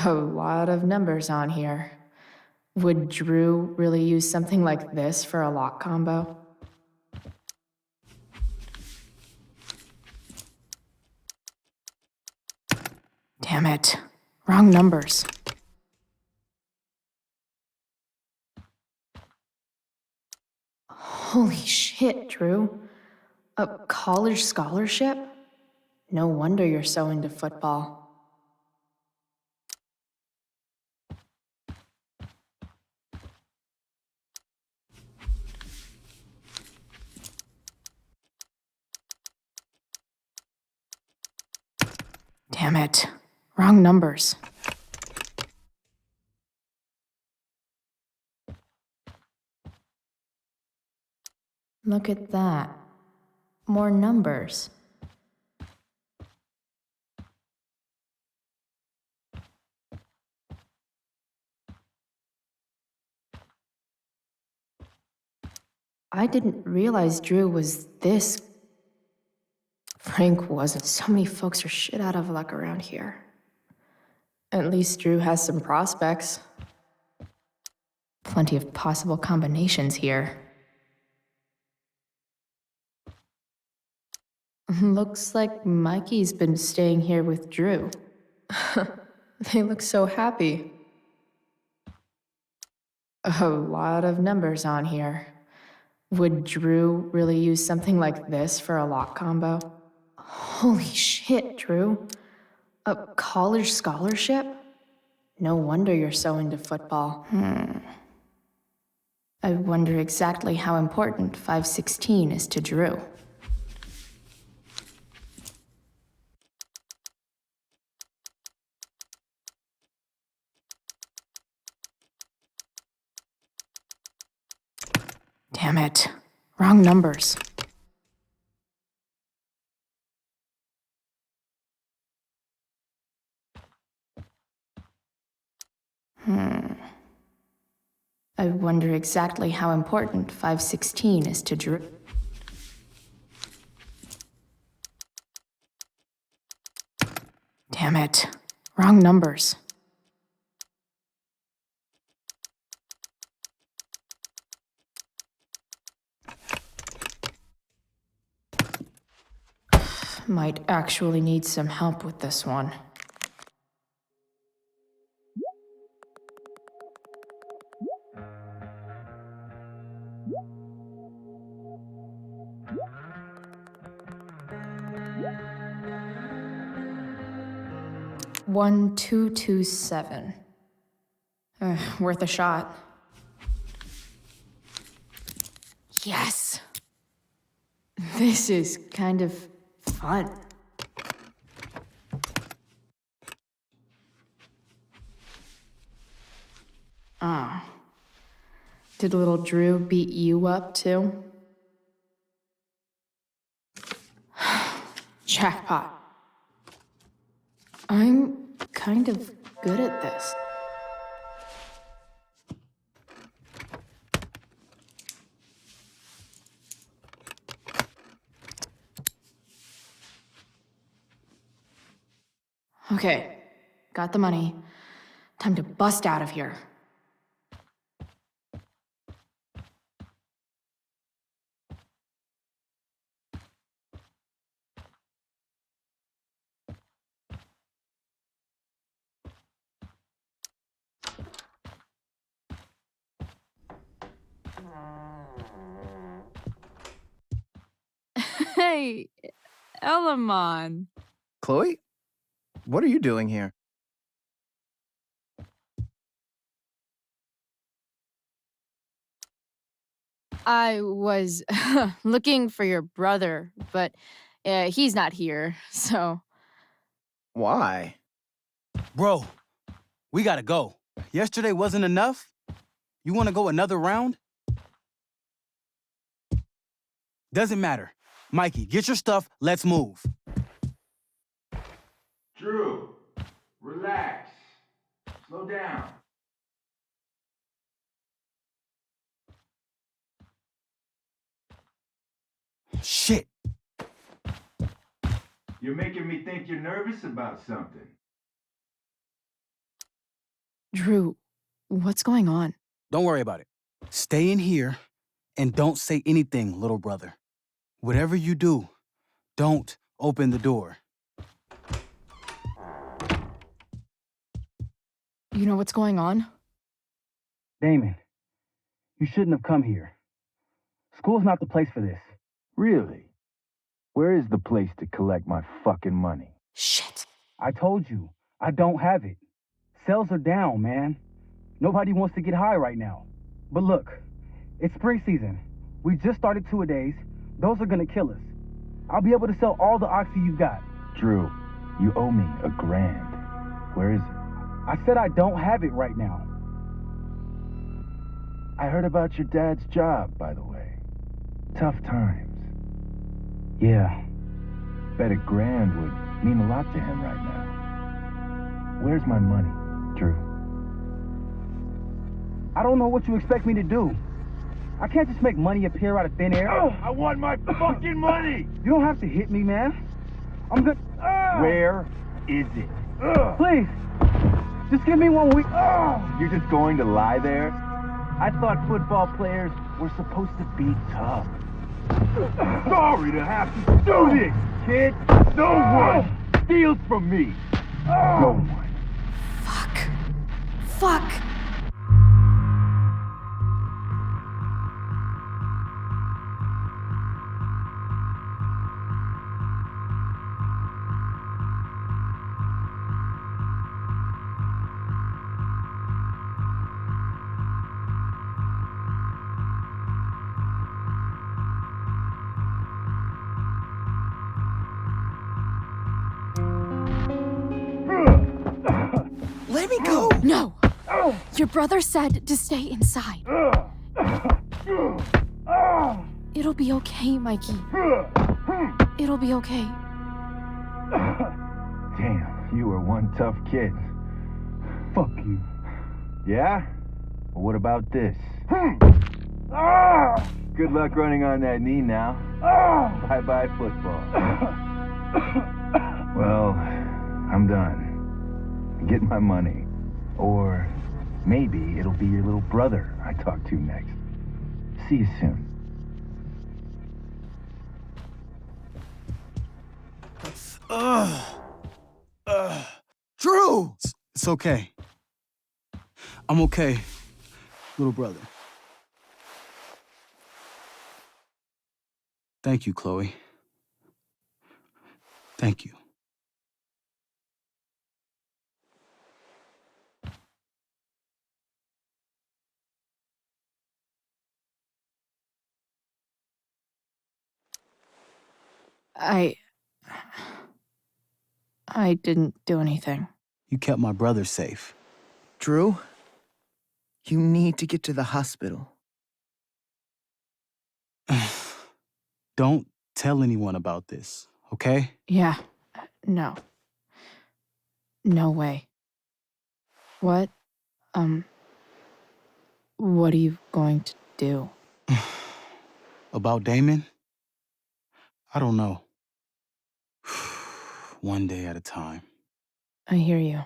[SPEAKER 1] A lot of numbers on here. Would Drew really use something like this for a lock combo? Damn it. Wrong numbers. Holy shit, Drew. A college scholarship? No wonder you're so into football. Damn it. Wrong numbers. Look at that. More numbers. I didn't realize Drew was this. Frank wasn't. So many folks are shit out of luck around here. At least Drew has some prospects. Plenty of possible combinations here. Looks like Mikey's been staying here with Drew. They look so happy. A lot of numbers on here. Would Drew really use something like this for a lock combo? Holy shit, Drew. A college scholarship? No wonder you're so into football. I wonder exactly how important 516 is to Drew. Damn it. Wrong numbers. I wonder exactly how important 516 is to Drew. Damn it. Wrong numbers. Might actually need some help with this one. One, 227. Worth a shot. Yes! This is kind of fun. Oh. Did little Drew beat you up too? Jackpot. I'm kind of good at this. Okay, got the money. Time to bust out of here.
[SPEAKER 5] Hey, Elamon.
[SPEAKER 21] Chloe? What are you doing here?
[SPEAKER 5] I was looking for your brother, but he's not here, so.
[SPEAKER 21] Why?
[SPEAKER 6] Bro, we gotta go. Yesterday wasn't enough? You wanna go another round? Doesn't matter. Mikey, get your stuff, let's move.
[SPEAKER 18] Drew, relax. Slow down.
[SPEAKER 6] Shit.
[SPEAKER 18] You're making me think you're nervous about something.
[SPEAKER 5] Drew, what's going on?
[SPEAKER 6] Don't worry about it. Stay in here and don't say anything, little brother. Whatever you do, don't open the door.
[SPEAKER 5] You know what's going on?
[SPEAKER 6] Damon, you shouldn't have come here. School's not the place for this.
[SPEAKER 9] Really? Where is the place to collect my fucking money?
[SPEAKER 1] Shit.
[SPEAKER 6] I told you, I don't have it. Sales are down, man. Nobody wants to get high right now. But look, it's spring season. We just started two-a-days. Those are gonna kill us. I'll be able to sell all the oxy you've got.
[SPEAKER 9] Drew, you owe me $1,000. Where is it?
[SPEAKER 6] I said I don't have it right now.
[SPEAKER 9] I heard about your dad's job, by the way. Tough times.
[SPEAKER 6] Yeah.
[SPEAKER 9] Bet $1,000 would mean a lot to him right now. Where's my money, Drew?
[SPEAKER 6] I don't know what you expect me to do. I can't just make money appear out of thin air.
[SPEAKER 9] I want my fucking money!
[SPEAKER 6] You don't have to hit me, man. I'm good.
[SPEAKER 9] Where is it?
[SPEAKER 6] Please, just give me 1 week.
[SPEAKER 9] You're just going to lie there? I thought football players were supposed to be tough. Sorry to have to do this, kid. No one steals from me. No one.
[SPEAKER 1] Fuck.
[SPEAKER 20] Let me go!
[SPEAKER 5] No! Your brother said to stay inside. It'll be okay, Mikey. It'll be okay.
[SPEAKER 9] Damn, you were one tough kid.
[SPEAKER 6] Fuck you.
[SPEAKER 9] Yeah? Well, what about this? Good luck running on that knee now. Bye-bye football. Well, I'm done. Get my money. Or maybe it'll be your little brother I talk to next. See you soon.
[SPEAKER 6] Drew! It's okay. I'm okay, little brother. Thank you, Chloe. Thank you.
[SPEAKER 5] I didn't do anything.
[SPEAKER 6] You kept my brother safe.
[SPEAKER 11] Drew, you need to get to the hospital.
[SPEAKER 6] Don't tell anyone about this, okay?
[SPEAKER 5] Yeah. No. No way. What are you going to do?
[SPEAKER 6] About Damon? I don't know. One day at a time.
[SPEAKER 5] I hear you.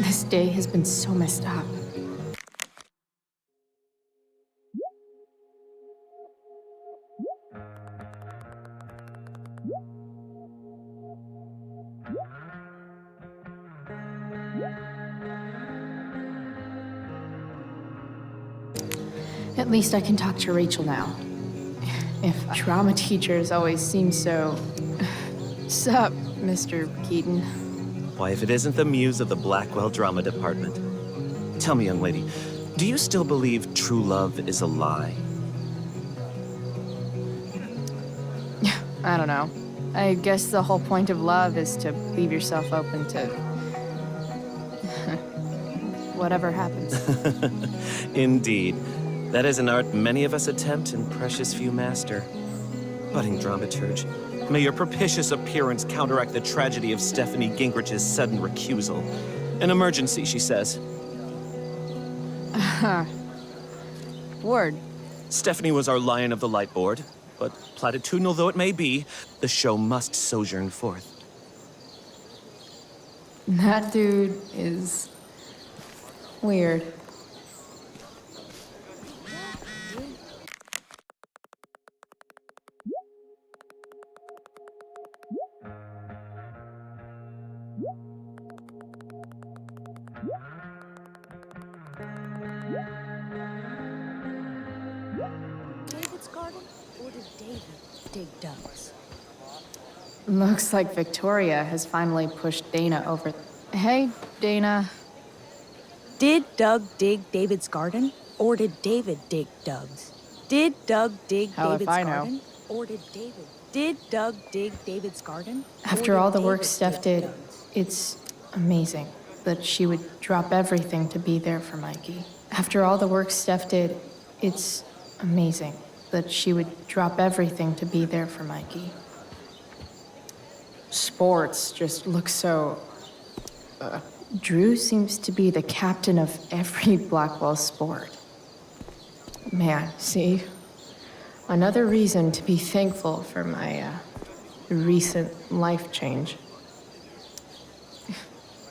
[SPEAKER 1] This day has been so messed up. At least I can talk to Rachel now. If drama teachers always seem so... Sup, Mr. Keaton?
[SPEAKER 3] Why, if it isn't the muse of the Blackwell Drama Department. Tell me, young lady, do you still believe true love is a lie?
[SPEAKER 5] I don't know. I guess the whole point of love is to leave yourself open to... whatever happens.
[SPEAKER 3] Indeed. That is an art many of us attempt and precious few master. Budding dramaturge, may your propitious appearance counteract the tragedy of Stephanie Gingrich's sudden recusal. An emergency, she says.
[SPEAKER 5] Word.
[SPEAKER 3] Stephanie was our lion of the light board, but platitudinal though it may be, the show must sojourn forth.
[SPEAKER 1] That dude is... weird.
[SPEAKER 4] David's garden, or did David dig Doug's?
[SPEAKER 1] Looks like Victoria has finally pushed Dana over.
[SPEAKER 5] Hey, Dana.
[SPEAKER 4] Did Doug dig David's garden, or did David dig Doug's? Did Doug dig
[SPEAKER 1] Hell if
[SPEAKER 4] David's
[SPEAKER 1] I know.
[SPEAKER 4] garden, or did David? Did Doug dig David's garden?
[SPEAKER 1] After all the work Steph did, it's amazing that she would drop everything to be there for Mikey. After all the work Steph did, it's amazing that she would drop everything to be there for Mikey. Sports just look so... Drew seems to be the captain of every Blackwell sport. Man, see? Another reason to be thankful for my recent life change.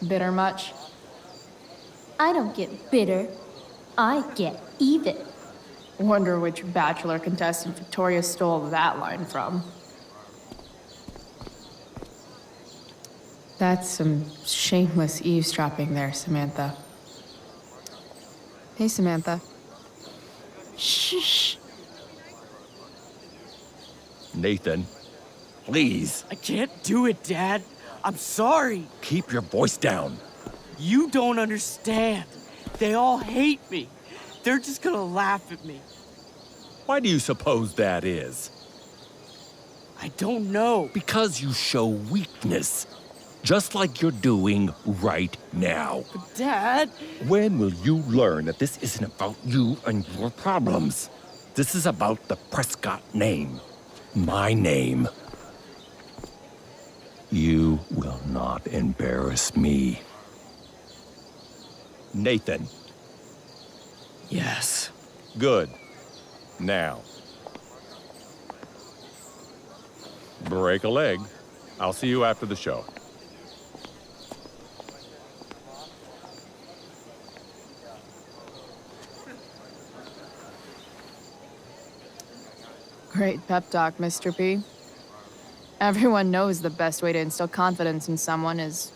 [SPEAKER 1] Bitter much?
[SPEAKER 23] I don't get bitter. I get even.
[SPEAKER 1] Wonder which Bachelor contestant Victoria stole that line from. That's some shameless eavesdropping there, Samantha.
[SPEAKER 5] Hey, Samantha.
[SPEAKER 23] Shh.
[SPEAKER 24] Nathan, please.
[SPEAKER 25] I can't do it, Dad. I'm sorry.
[SPEAKER 24] Keep your voice down.
[SPEAKER 25] You don't understand. They all hate me. They're just gonna laugh at me.
[SPEAKER 24] Why do you suppose that is?
[SPEAKER 25] I don't know.
[SPEAKER 24] Because you show weakness. Just like you're doing right now.
[SPEAKER 25] But Dad...
[SPEAKER 24] When will you learn that this isn't about you and your problems? This is about the Prescott name. My name. You will not embarrass me. Nathan.
[SPEAKER 25] Yes.
[SPEAKER 24] Good. Now. Break a leg. I'll see you after the show.
[SPEAKER 5] Great pep talk, Mr. P. Everyone knows the best way to instill confidence in someone is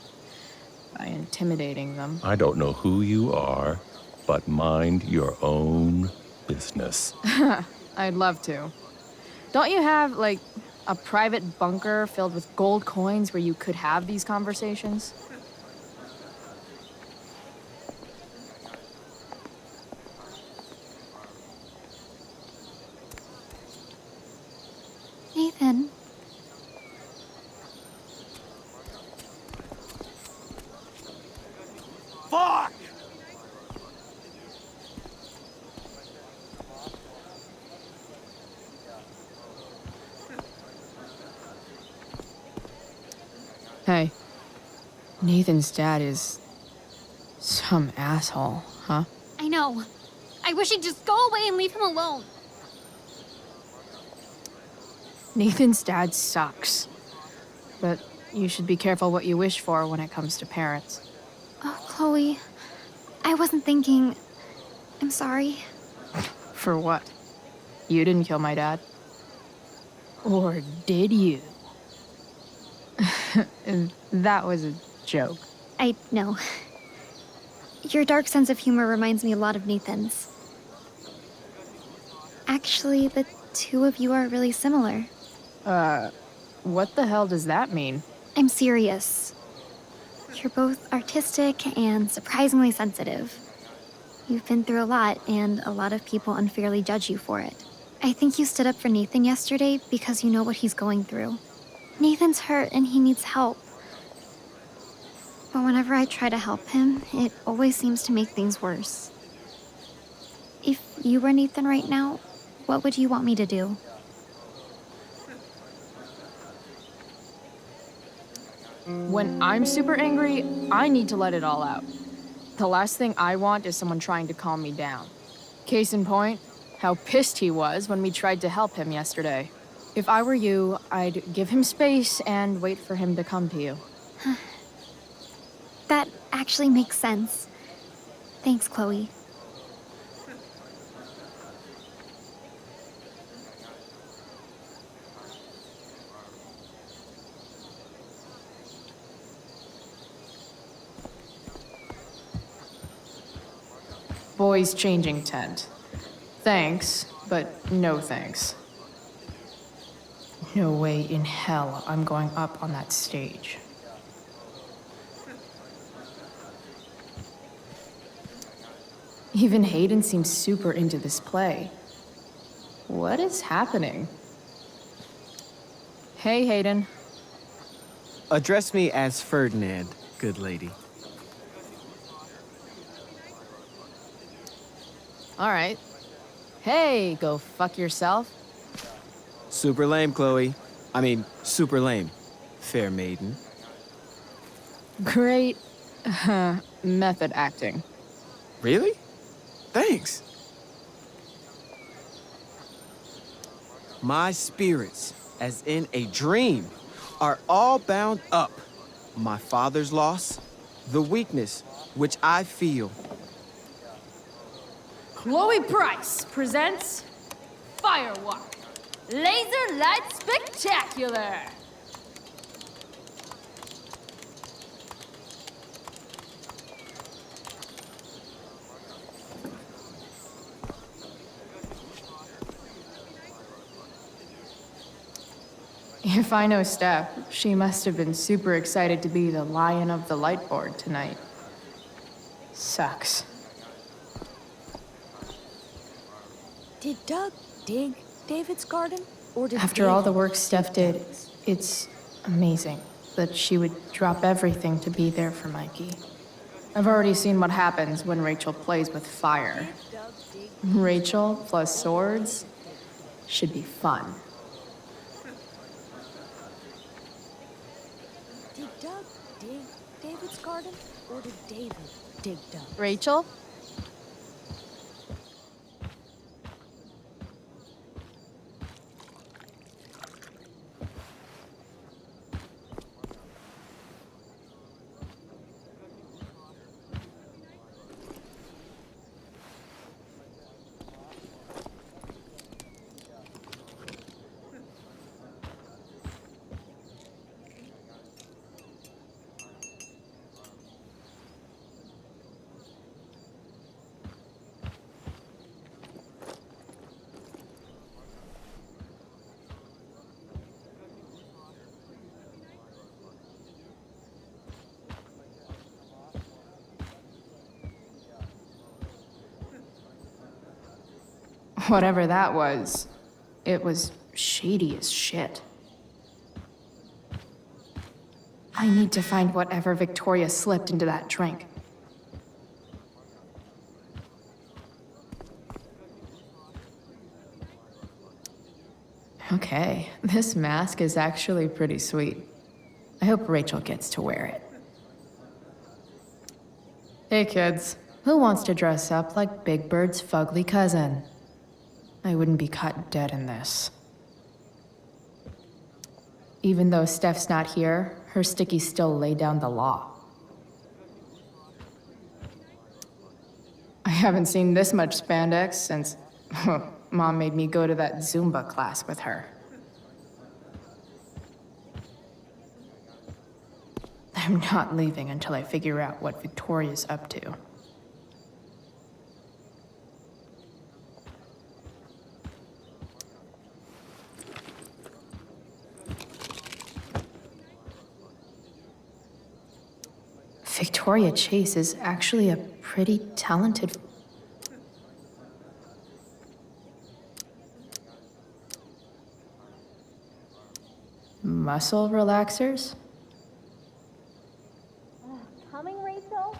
[SPEAKER 5] by intimidating them.
[SPEAKER 24] I don't know who you are, but mind your own business.
[SPEAKER 5] I'd love to. Don't you have, like, a private bunker filled with gold coins where you could have these conversations?
[SPEAKER 23] Nathan.
[SPEAKER 25] Fuck!
[SPEAKER 1] Hey, Nathan's dad is some asshole, huh?
[SPEAKER 23] I know. I wish he'd just go away and leave him alone.
[SPEAKER 1] Nathan's dad sucks. But you should be careful what you wish for when it comes to parents.
[SPEAKER 23] Oh,
[SPEAKER 7] Chloe, I wasn't thinking. I'm sorry.
[SPEAKER 5] For what? You didn't kill my dad. Or did you? That was a joke.
[SPEAKER 7] I know. Your dark sense of humor reminds me a lot of Nathan's. Actually, the two of you are really similar.
[SPEAKER 5] What the hell does that mean?
[SPEAKER 7] I'm serious. You're both artistic and surprisingly sensitive. You've been through a lot, and a lot of people unfairly judge you for it. I think you stood up for Nathan yesterday because you know what he's going through. Nathan's hurt and he needs help. But whenever I try to help him, it always seems to make things worse. If you were Nathan right now, what would you want me to do?
[SPEAKER 5] When I'm super angry, I need to let it all out. The last thing I want is someone trying to calm me down. Case in point, how pissed he was when we tried to help him yesterday. If I were you, I'd give him space and wait for him to come to you.
[SPEAKER 7] That actually makes sense. Thanks, Chloe.
[SPEAKER 5] Boys changing tent. Thanks, but no thanks. No way in hell I'm going up on that stage. Even Hayden seems super into this play. What is happening? Hey, Hayden.
[SPEAKER 8] Address me as Ferdinand, good lady.
[SPEAKER 5] All right. Hey, go fuck yourself.
[SPEAKER 8] Super lame, Chloe. I mean, super lame. Fair maiden.
[SPEAKER 5] Great method acting.
[SPEAKER 8] Really? Thanks. My spirits, as in a dream, are all bound up. My father's loss, the weakness which I feel.
[SPEAKER 5] Chloe Price presents Firewalk, Laser Light Spectacular. If I know Steph, she must have been super excited to be the lion of the light board tonight. Sucks.
[SPEAKER 4] Did Doug dig David's garden? Or did
[SPEAKER 5] After all the work Steph did, it's amazing that she would drop everything to be there for Mikey. I've already seen what happens when Rachel plays with fire. Rachel plus swords should be fun.
[SPEAKER 4] Did Doug dig David's garden? Or did David dig Doug?
[SPEAKER 5] Rachel? Whatever that was, it was shady as shit. I need to find whatever Victoria slipped into that drink. Okay, this mask is actually pretty sweet. I hope Rachel gets to wear it. Hey kids, who wants to dress up like Big Bird's fugly cousin? I wouldn't be caught dead in this. Even though Steph's not here, her stickies still lay down the law. haven't seen this much spandex since Mom made me go to that Zumba class with her. I'm not leaving until I figure out what Victoria's up to. Victoria Chase is actually a pretty talented... Muscle relaxers?
[SPEAKER 23] Coming, Rachel?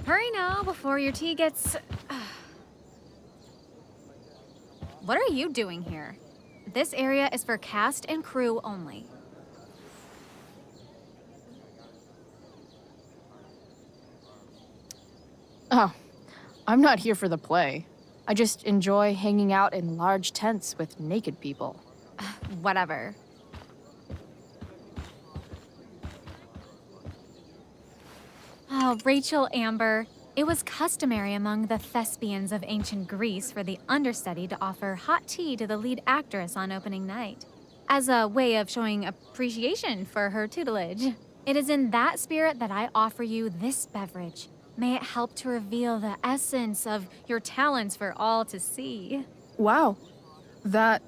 [SPEAKER 12] Hurry now before your tea gets... What are you doing here? This area is for cast and crew only.
[SPEAKER 5] Oh, I'm not here for the play. I just enjoy hanging out in large tents with naked people.
[SPEAKER 12] Whatever. Oh, Rachel Amber. It was customary among the thespians of ancient Greece for the understudy to offer hot tea to the lead actress on opening night, as a way of showing appreciation for her tutelage. It is in that spirit that I offer you this beverage. May it help to reveal the essence of your talents for all to see.
[SPEAKER 5] Wow. That,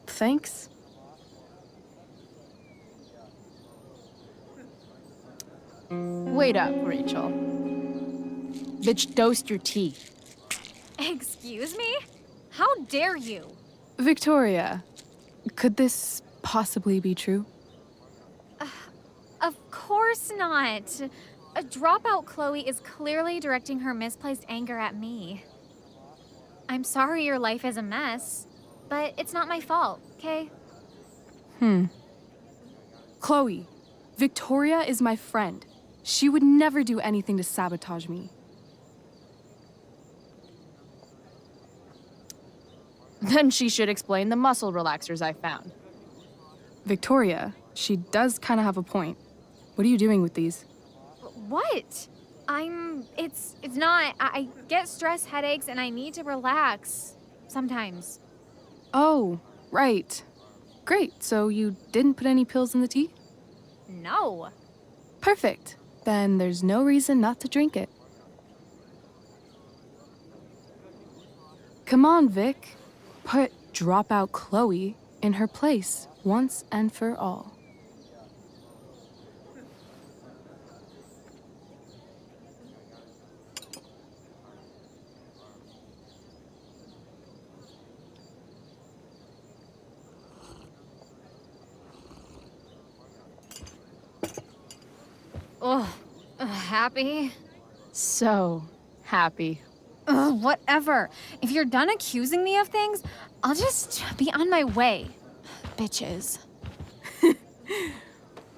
[SPEAKER 5] thanks. Wait up, Rachel. Bitch, dosed your tea.
[SPEAKER 12] Excuse me? How dare you?
[SPEAKER 13] Victoria, could this possibly be true?
[SPEAKER 12] Of course not. A dropout Chloe is clearly directing her misplaced anger at me. I'm sorry your life is a mess, but it's not my fault, okay?
[SPEAKER 13] Chloe, Victoria is my friend. She would never do anything to sabotage me.
[SPEAKER 5] Then she should explain the muscle relaxers I found.
[SPEAKER 13] Victoria, she does kind of have a point. What are you doing with these?
[SPEAKER 12] What? It's not. I get stress headaches and I need to relax. Sometimes.
[SPEAKER 13] Oh, right. Great, so you didn't put any pills in the tea?
[SPEAKER 12] No.
[SPEAKER 13] Perfect. Then there's no reason not to drink it. Come on, Vic. Put dropout Chloe in her place once and for all.
[SPEAKER 12] Happy?
[SPEAKER 5] So happy.
[SPEAKER 12] Whatever. If you're done accusing me of things, I'll just be on my way. Bitches.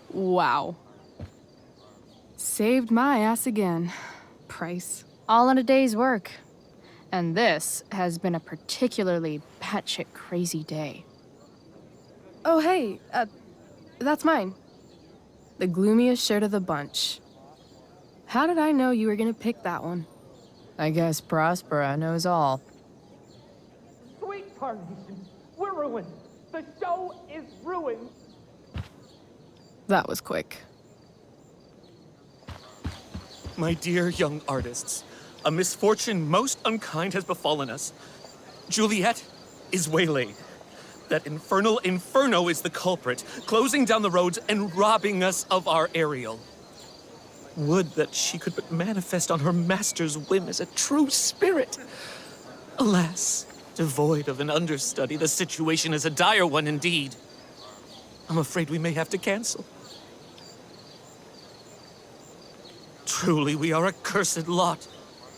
[SPEAKER 13] Wow. Saved my ass again. Price.
[SPEAKER 5] All in a day's work. And this has been a particularly batshit crazy day.
[SPEAKER 13] Oh, hey, that's mine. The gloomiest shirt of the bunch. How did I know you were gonna pick that one?
[SPEAKER 5] I guess Prospera knows all.
[SPEAKER 14] Sweet Tarnation, we're ruined. The show is ruined.
[SPEAKER 13] That was quick.
[SPEAKER 3] My dear young artists, a misfortune most unkind has befallen us. Juliet is waylaid. That infernal Inferno is the culprit, closing down the roads and robbing us of our Ariel. Would that she could but manifest on her master's whim as a true spirit. Alas, devoid of an understudy, the situation is a dire one indeed. I'm afraid we may have to cancel. Truly, we are a cursed lot.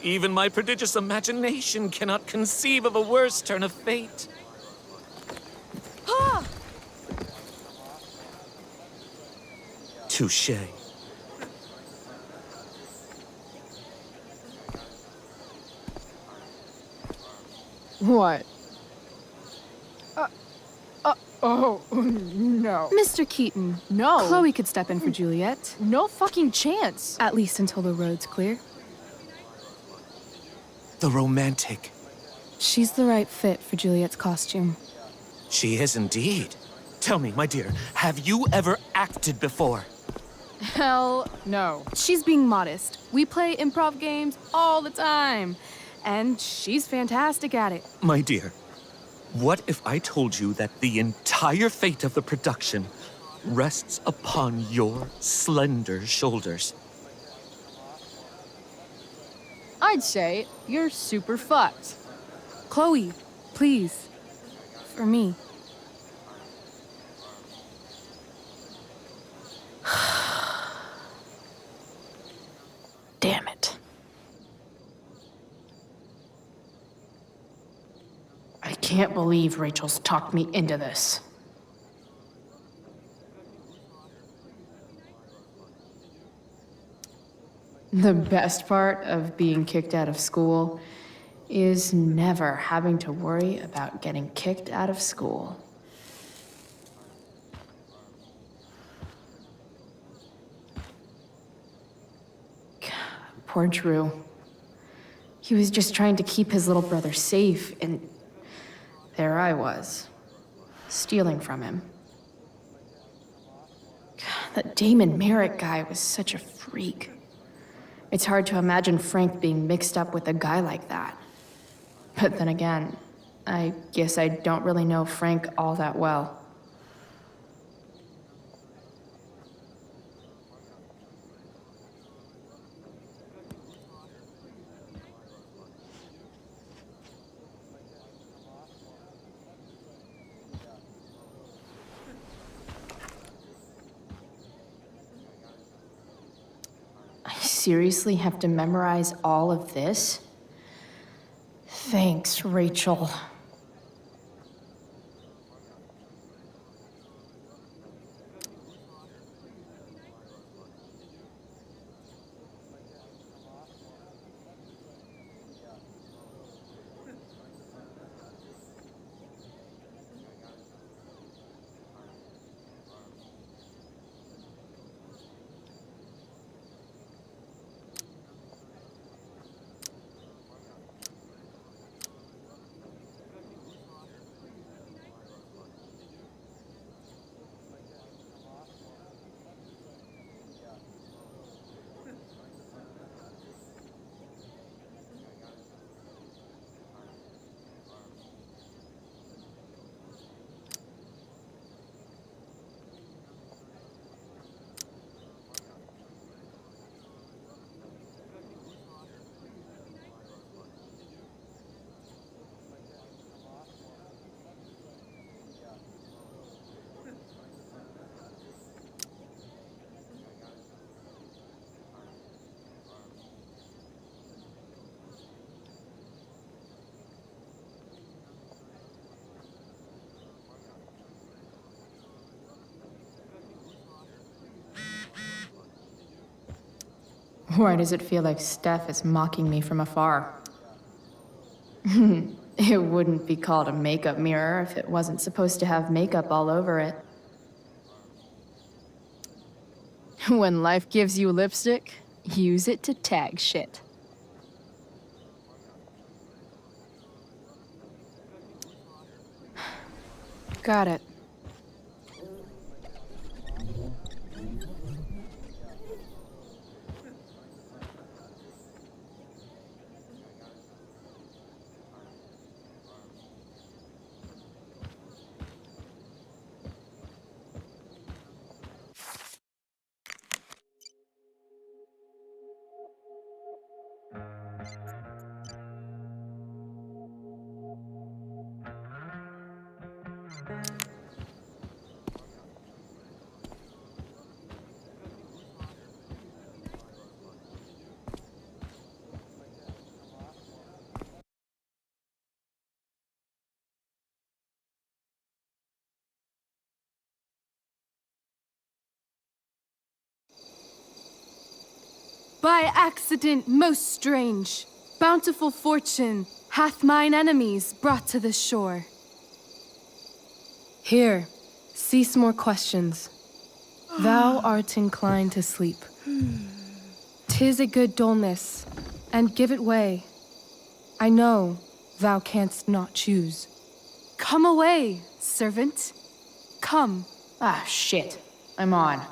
[SPEAKER 3] Even my prodigious imagination cannot conceive of a worse turn of fate. Touché.
[SPEAKER 5] What? Oh, no.
[SPEAKER 13] Mr. Keaton.
[SPEAKER 5] No.
[SPEAKER 13] Chloe could step in for Juliet.
[SPEAKER 5] No fucking chance.
[SPEAKER 13] At least until the road's clear.
[SPEAKER 3] The romantic.
[SPEAKER 13] She's the right fit for Juliet's costume.
[SPEAKER 3] She is indeed. Tell me, my dear, have you ever acted before?
[SPEAKER 5] Hell no.
[SPEAKER 13] She's being modest. We play improv games all the time. And she's fantastic at it.
[SPEAKER 3] My dear, what if I told you that the entire fate of the production rests upon your slender shoulders?
[SPEAKER 5] I'd say you're super fucked.
[SPEAKER 13] Chloe, please. For me.
[SPEAKER 1] Damn it. I can't believe Rachel's talked me into this. The best part of being kicked out of school is never having to worry about getting kicked out of school. Poor Drew. He was just trying to keep his little brother safe, and there I was, stealing from him. That Damon Merrick guy was such a freak. It's hard to imagine Frank being mixed up with a guy like that. But then again, I guess I don't really know Frank all that well. Seriously have to memorize all of this? Thanks, Rachel. Why does it feel like Steph is mocking me from afar? It wouldn't be called a makeup mirror if it wasn't supposed to have makeup all over it. When life gives you lipstick, use it to tag shit.
[SPEAKER 13] Got it. By accident most strange, bountiful fortune hath mine enemies brought to this shore. Here, Cease more questions. Thou art inclined to sleep. 'Tis a good dullness, and give it way. I know thou canst not choose. Come away, servant. Come.
[SPEAKER 5] Ah, shit. I'm on.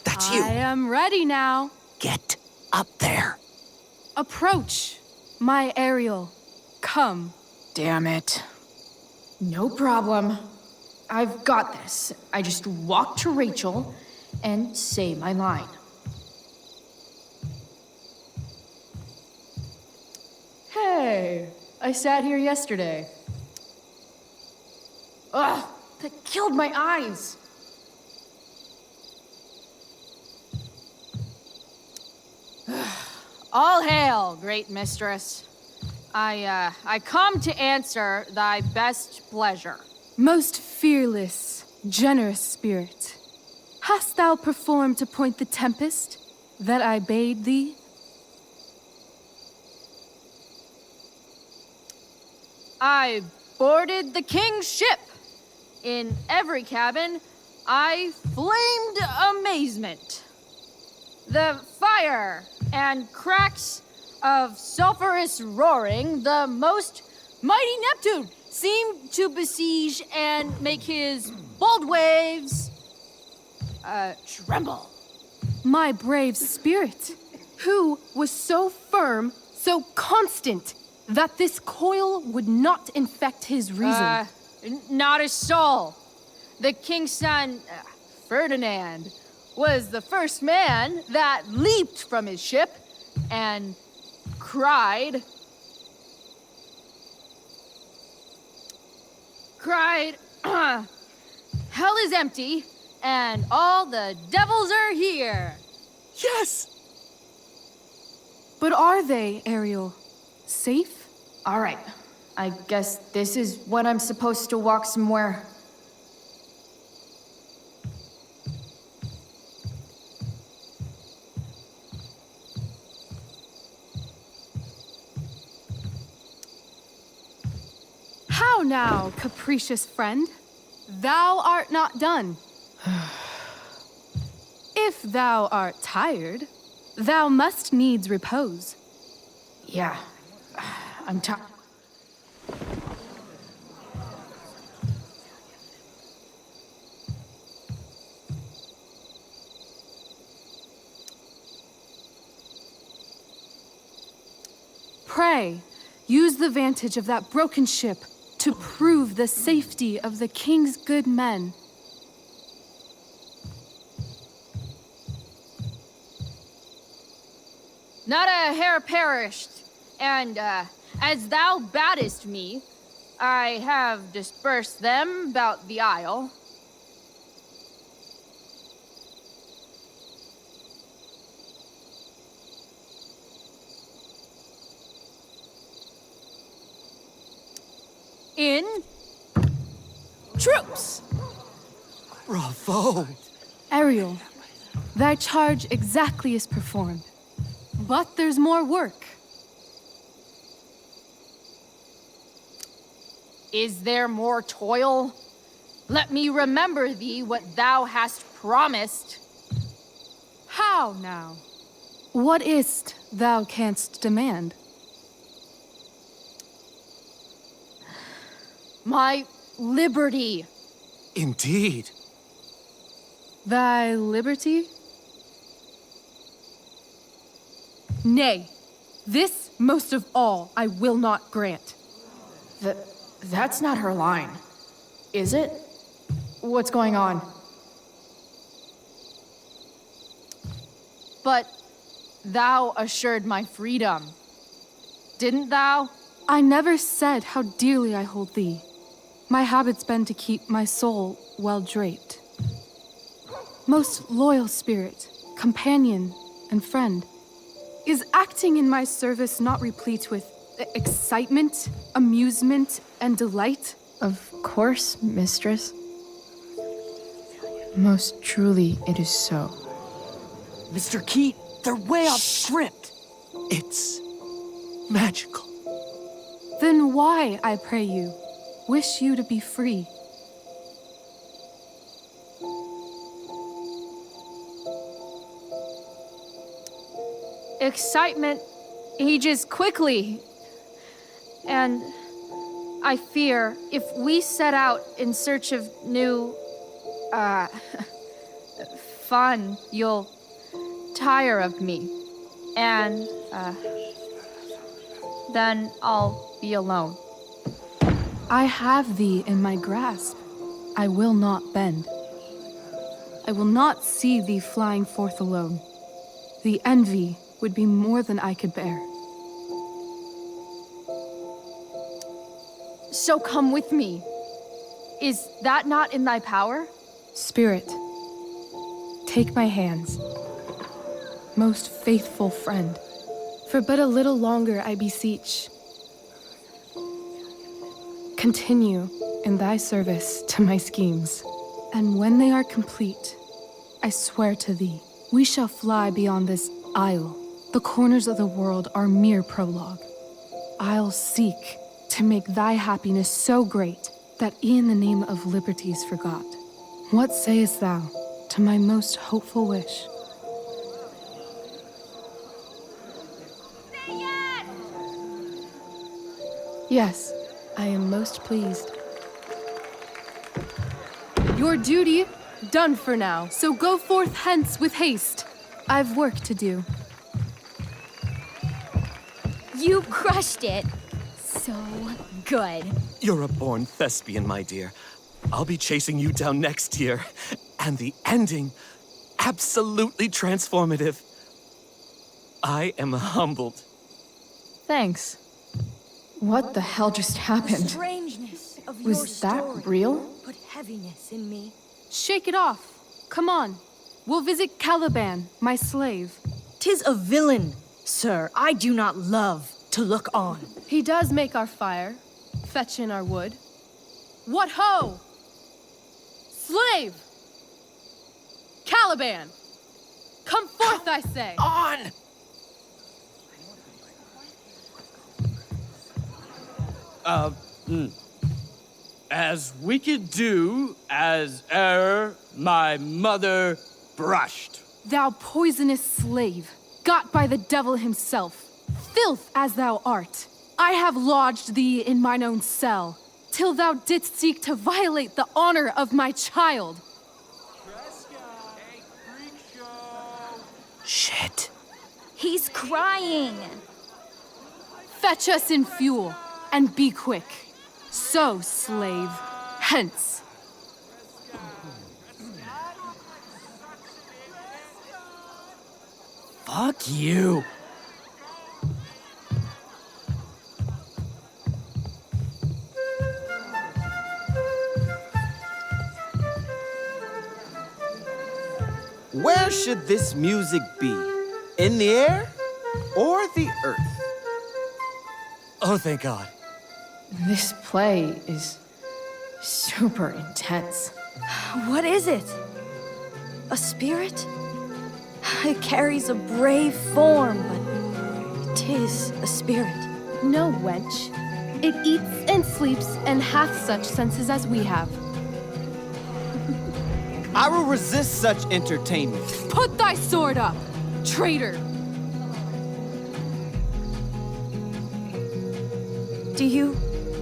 [SPEAKER 20] That's you.
[SPEAKER 13] I am ready now.
[SPEAKER 20] Get up there.
[SPEAKER 13] Approach, my Ariel. Come.
[SPEAKER 5] Damn it. No problem. I've got this. I just walk to Rachel and say my line. Hey, I sat here yesterday. Ugh, that killed my eyes. All hail, great mistress. I come to answer thy best pleasure.
[SPEAKER 13] Most fearless, generous spirit, hast thou performed to point the tempest that I bade thee?
[SPEAKER 5] I boarded the king's ship. In every cabin, I flamed amazement. The fire and cracks of sulphurous roaring, the most mighty Neptune seemed to besiege and make his bold waves tremble.
[SPEAKER 13] My brave spirit, who was so firm, so constant, that this coil would not infect his reason.
[SPEAKER 5] Not a soul. The king's son, Ferdinand, was the first man that leaped from his ship and cried, hell is empty and all the devils are here.
[SPEAKER 20] Yes!
[SPEAKER 13] But are they, Ariel? Safe?
[SPEAKER 5] All right. I guess this is when I'm supposed to walk somewhere.
[SPEAKER 13] How now, capricious friend? Thou art not done. If thou art tired, thou must needs repose.
[SPEAKER 5] Yeah, I'm tired.
[SPEAKER 13] Pray, use the vantage of that broken ship to prove the safety of the king's good men.
[SPEAKER 5] Not a hair perished, and as thou badest me, I have dispersed them about the isle. In troops.
[SPEAKER 20] Bravo!
[SPEAKER 13] Ariel, thy charge exactly is performed. But there's more work.
[SPEAKER 5] Is there more toil? Let me remember thee what thou hast promised.
[SPEAKER 13] How now? What is't thou canst demand?
[SPEAKER 5] My liberty.
[SPEAKER 20] Indeed.
[SPEAKER 13] Thy liberty? Nay, this most of all I will not grant.
[SPEAKER 5] That's not her line, is it? What's going on? But thou assured my freedom, didn't thou?
[SPEAKER 13] I never said how dearly I hold thee. My habit's been to keep my soul well draped. Most loyal spirit, companion, and friend, is acting in my service not replete with excitement, amusement, and delight?
[SPEAKER 1] Of course, mistress. Most truly, it is so.
[SPEAKER 25] Mr. Keat, they're way off script.
[SPEAKER 20] It's magical.
[SPEAKER 13] Then why, I pray you, wish you to be free.
[SPEAKER 5] Excitement ages quickly. And I fear if we set out in search of new, fun, you'll tire of me. And, then I'll be alone.
[SPEAKER 13] I have thee in my grasp. I will not bend. I will not see thee flying forth alone. The envy would be more than I could bear.
[SPEAKER 5] So come with me. Is that not in thy power?
[SPEAKER 13] Spirit, take my hands. Most faithful friend, for but a little longer I beseech. Continue in thy service to my schemes, and when they are complete, I swear to thee, we shall fly beyond this isle. The corners of the world are mere prologue. I'll seek to make thy happiness so great that e'en the name of liberty's forgot. What sayest thou to my most hopeful wish? Yes, I am most pleased. Your duty done for now, so go forth hence with haste. I've work to do.
[SPEAKER 12] You crushed it. So good.
[SPEAKER 3] You're a born thespian, my dear. I'll be chasing you down next year. And the ending, absolutely transformative. I am humbled.
[SPEAKER 5] Thanks. What the hell just happened?
[SPEAKER 4] Strangeness of
[SPEAKER 5] Was
[SPEAKER 4] your
[SPEAKER 5] that
[SPEAKER 4] story
[SPEAKER 5] real?
[SPEAKER 4] Put heaviness in me.
[SPEAKER 13] Shake it off. Come on. We'll visit Caliban, my slave.
[SPEAKER 4] 'Tis a villain, sir, I do not love to look on.
[SPEAKER 13] He does make our fire, fetch in our wood. What ho! Slave! Caliban! Come forth, I say!
[SPEAKER 24] On!
[SPEAKER 25] As we could do as e'er my mother brushed.
[SPEAKER 13] Thou poisonous slave, got by the devil himself, filth as thou art, I have lodged thee in mine own cell, till thou didst seek to violate the honor of my child.
[SPEAKER 20] Shit.
[SPEAKER 12] He's crying.
[SPEAKER 13] Fetch us in fuel, and be quick. So, slave, hence.
[SPEAKER 25] Fuck you.
[SPEAKER 8] Where should this music be? In the air or the earth?
[SPEAKER 3] Oh, thank God.
[SPEAKER 1] This play is super intense.
[SPEAKER 4] What is it? A spirit? It carries a brave form, but 'tis a spirit.
[SPEAKER 13] No, wench. It eats and sleeps and hath such senses as we have.
[SPEAKER 8] I will resist such entertainment.
[SPEAKER 13] Put thy sword up, traitor!
[SPEAKER 4] Do you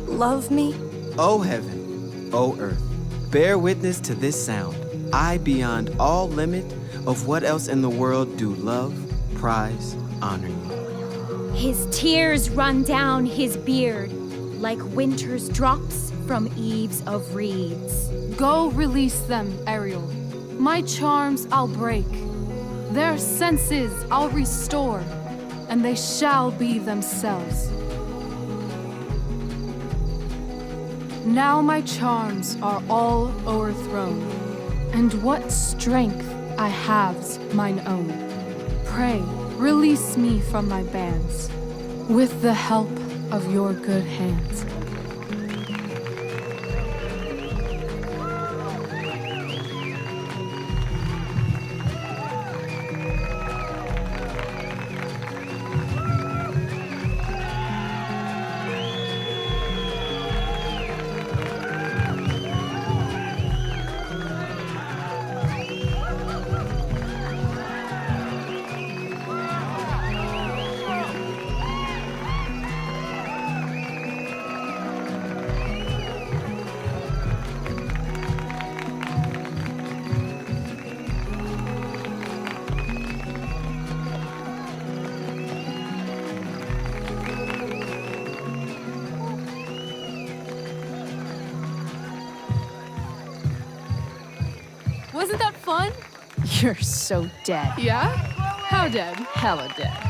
[SPEAKER 4] love me?
[SPEAKER 8] O heaven, O earth, bear witness to this sound. I, beyond all limit of what else in the world do love, prize, honor you.
[SPEAKER 12] His tears run down his beard like winter's drops from eaves of reeds.
[SPEAKER 13] Go release them, Ariel. My charms I'll break. Their senses I'll restore, and they shall be themselves. Now my charms are all o'erthrown, and what strength I have's mine own. Pray, release me from my bands, with the help of your good hands. fun?
[SPEAKER 5] You're so dead.
[SPEAKER 13] Yeah? How dead?
[SPEAKER 5] Hella dead.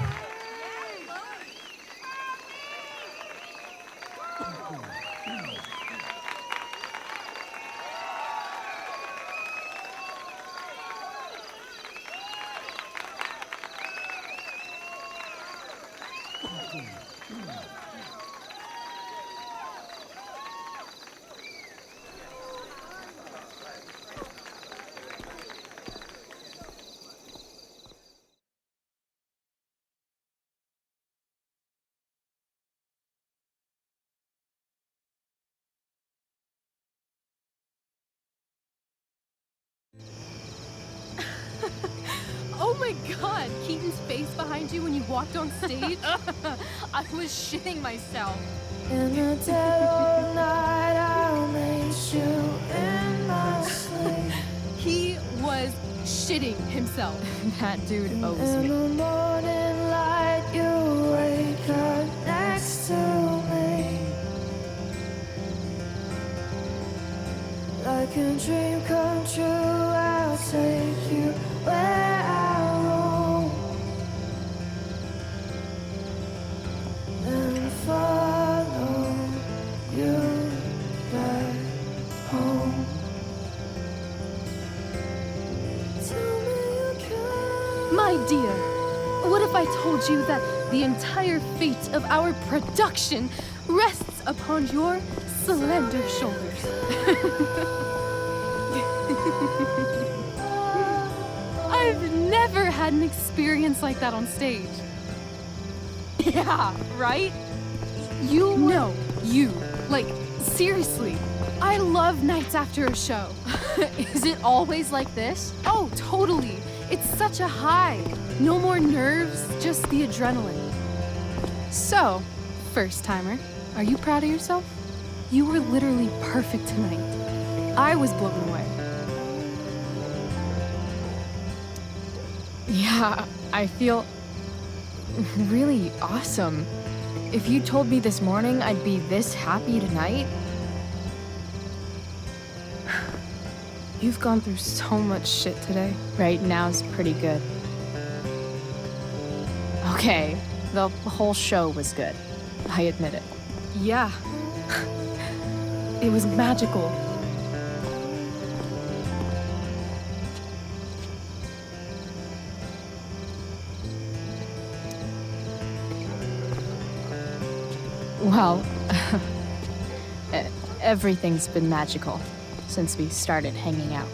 [SPEAKER 13] Oh my god, Keaton's face behind you when you walked on stage? I was shitting myself.
[SPEAKER 2] In the dead of night, I'll meet you in my sleep.
[SPEAKER 13] He was shitting himself.
[SPEAKER 5] That dude owes
[SPEAKER 2] In
[SPEAKER 5] me.
[SPEAKER 2] the morning light, you wake up next to me. Like a dream come true, I'll take you where I roam. And follow you back home. Tell me you can.
[SPEAKER 13] My dear, what if I told you that the entire fate of our production rests upon your slender shoulders? I've never had an experience like that on stage. Yeah, right? You No, you. Like, seriously. I love nights after a show.
[SPEAKER 5] Is it always like this?
[SPEAKER 13] Oh, totally. It's such a high. No more nerves, just the adrenaline. So, first timer, are you proud of yourself? You were literally perfect tonight. I was blown away.
[SPEAKER 5] Yeah, I feel really awesome. If you told me this morning I'd be this happy tonight.
[SPEAKER 13] You've gone through so much shit today.
[SPEAKER 5] Right now's pretty good. Okay, the whole show was good. I admit it.
[SPEAKER 13] Yeah. It was magical.
[SPEAKER 5] Well, everything's been magical since we started hanging out.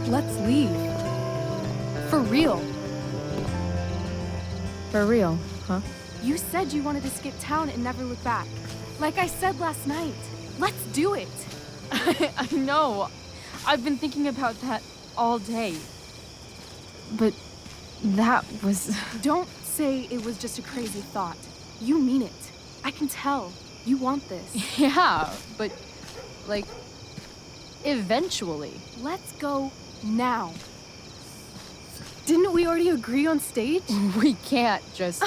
[SPEAKER 13] Let's leave. For real.
[SPEAKER 5] For real, huh?
[SPEAKER 13] You said you wanted to skip town and never look back. Like I said last night. Let's do it.
[SPEAKER 5] I know. I've been thinking about that all day. But that was...
[SPEAKER 13] Don't say it was just a crazy thought. You mean it. I can tell. You want this.
[SPEAKER 5] Yeah, but, like, eventually.
[SPEAKER 13] Let's go now. Didn't we already agree on stage?
[SPEAKER 5] We can't just...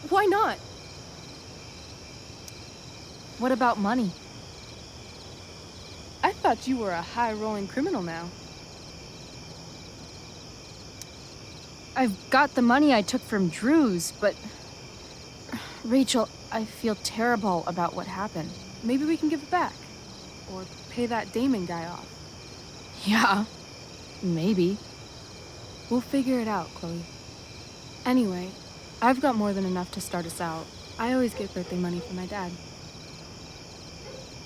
[SPEAKER 13] Why not?
[SPEAKER 5] What about money?
[SPEAKER 13] I thought you were a high-rolling criminal now.
[SPEAKER 5] I've got the money I took from Drew's, but... Rachel, I feel terrible about what happened.
[SPEAKER 13] Maybe we can give it back. Or pay that Damon guy off.
[SPEAKER 5] Yeah, maybe.
[SPEAKER 13] We'll figure it out, Chloe. Anyway, I've got more than enough to start us out. I always get birthday money from my dad.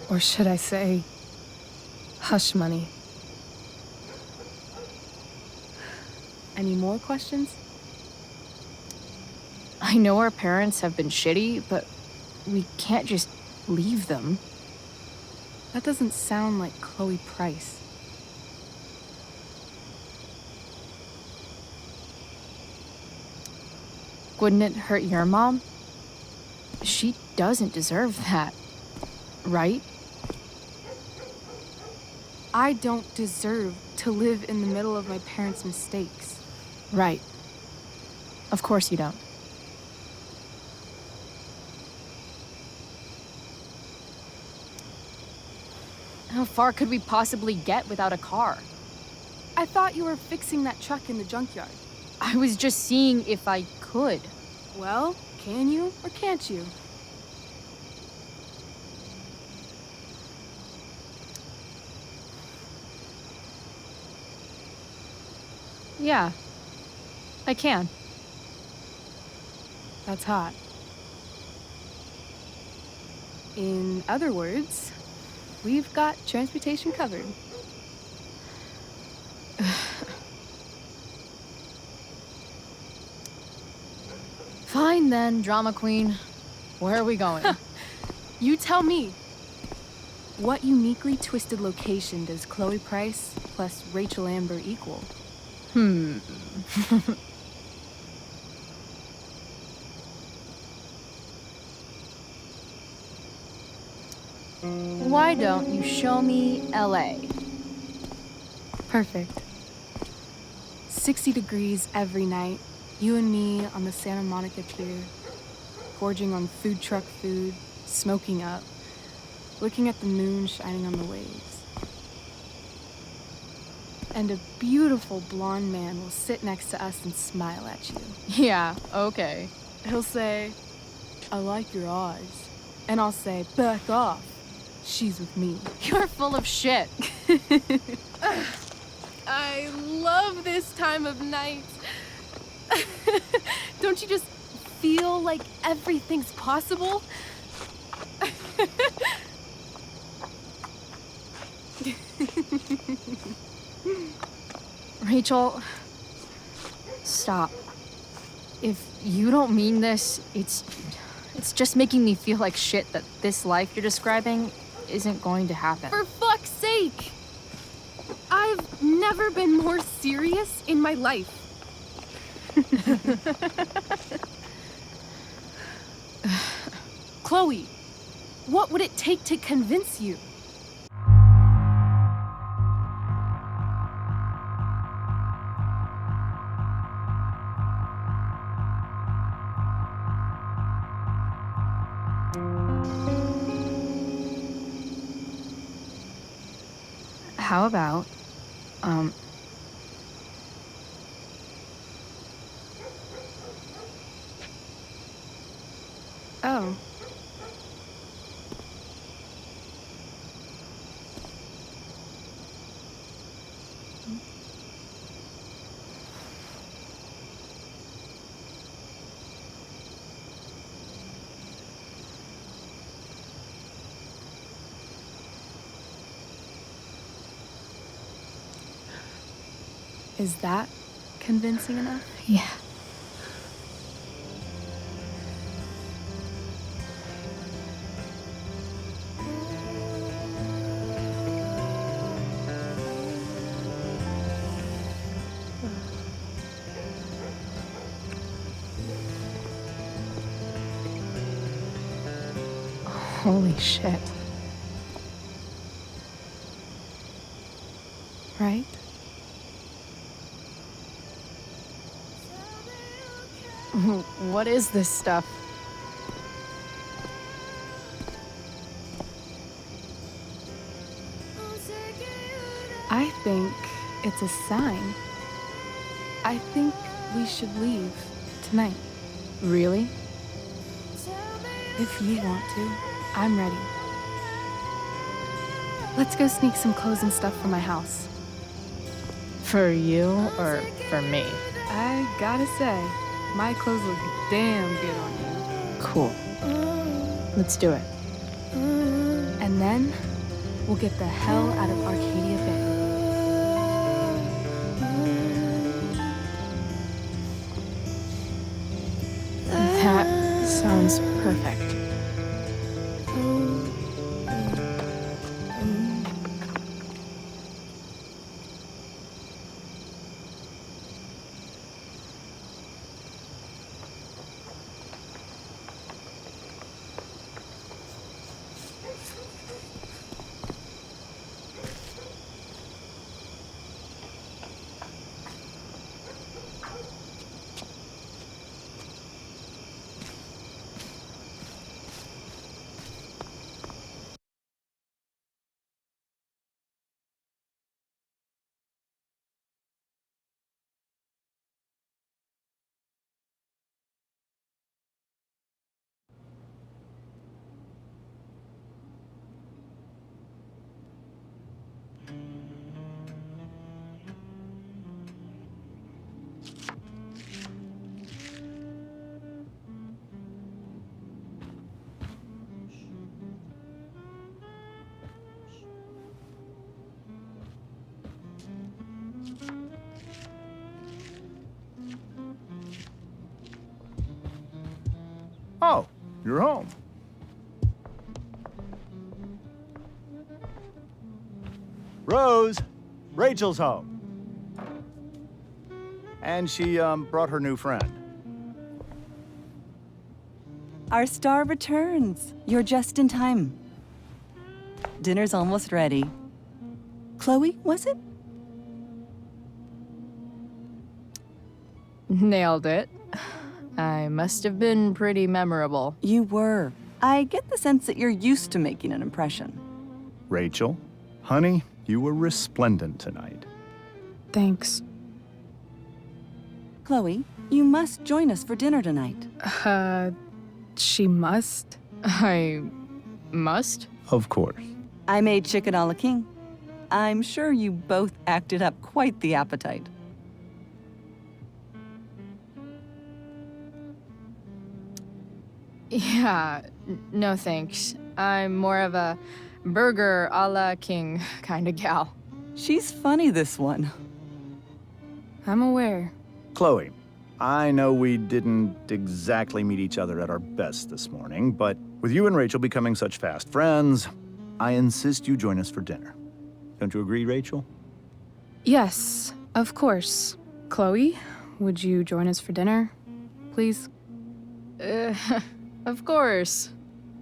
[SPEAKER 13] Or should I say, hush money. Any more questions?
[SPEAKER 5] I know our parents have been shitty, but we can't just leave them.
[SPEAKER 13] That doesn't sound like Chloe Price.
[SPEAKER 5] Wouldn't it hurt your mom? She doesn't deserve that, right?
[SPEAKER 13] I don't deserve to live in the middle of my parents' mistakes.
[SPEAKER 5] Right. Of course you don't. How far could we possibly get without a car?
[SPEAKER 13] I thought you were fixing that truck in the junkyard.
[SPEAKER 5] I was just seeing if I could.
[SPEAKER 13] Well, can you or can't you?
[SPEAKER 5] Yeah, I can.
[SPEAKER 13] That's hot. In other words, we've got transportation covered.
[SPEAKER 5] Fine then, drama queen. Where are we going?
[SPEAKER 13] You tell me. What uniquely twisted location does Chloe Price plus Rachel Amber equal?
[SPEAKER 5] Why don't you show me LA?
[SPEAKER 13] Perfect. 60 degrees every night. You and me on the Santa Monica Pier, gorging on food truck food, smoking up, looking at the moon shining on the waves. And a beautiful blonde man will sit next to us and smile at you.
[SPEAKER 5] Yeah, okay.
[SPEAKER 13] He'll say, "I like your eyes." And I'll say, "Back off. She's with me."
[SPEAKER 5] You're full of shit.
[SPEAKER 13] I love this time of night. Don't you just feel like everything's possible?
[SPEAKER 5] Rachel, stop. If you don't mean this, it's just making me feel like shit that this life you're describing isn't going to happen.
[SPEAKER 13] For fuck's sake! I've never been more serious in my life. Chloe, what would it take to convince you?
[SPEAKER 5] How about,
[SPEAKER 13] Oh. Is that convincing enough?
[SPEAKER 5] Yeah. Holy shit.
[SPEAKER 13] Right?
[SPEAKER 5] What is this stuff?
[SPEAKER 13] I think it's a sign. I think we should leave tonight.
[SPEAKER 5] Really?
[SPEAKER 13] If you want to, I'm ready. Let's go sneak some clothes and stuff from my house.
[SPEAKER 5] For you or for me?
[SPEAKER 13] I gotta say, my clothes look damn good on you.
[SPEAKER 5] Cool. Let's do it.
[SPEAKER 13] And then, we'll get the hell out of Arcadia Bay.
[SPEAKER 5] That sounds perfect.
[SPEAKER 9] You're home. Rose, Rachel's home. And she, brought her new friend.
[SPEAKER 10] Our star returns. You're just in time. Dinner's almost ready. Chloe, was it?
[SPEAKER 5] Nailed it. I must have been pretty memorable.
[SPEAKER 10] You were. I get the sense that you're used to making an impression.
[SPEAKER 9] Rachel, honey, you were resplendent tonight.
[SPEAKER 13] Thanks.
[SPEAKER 10] Chloe, you must join us for dinner tonight.
[SPEAKER 13] She must?
[SPEAKER 5] I must?
[SPEAKER 9] Of course.
[SPEAKER 10] I made chicken a la king. I'm sure you both acted up quite the appetite.
[SPEAKER 5] Yeah, no thanks. I'm more of a burger a la king kind of gal.
[SPEAKER 10] She's funny, this one.
[SPEAKER 13] I'm aware.
[SPEAKER 9] Chloe, I know we didn't exactly meet each other at our best this morning, but with you and Rachel becoming such fast friends, I insist you join us for dinner. Don't you agree, Rachel?
[SPEAKER 13] Yes, of course. Chloe, would you join us for dinner, please?
[SPEAKER 5] Of course.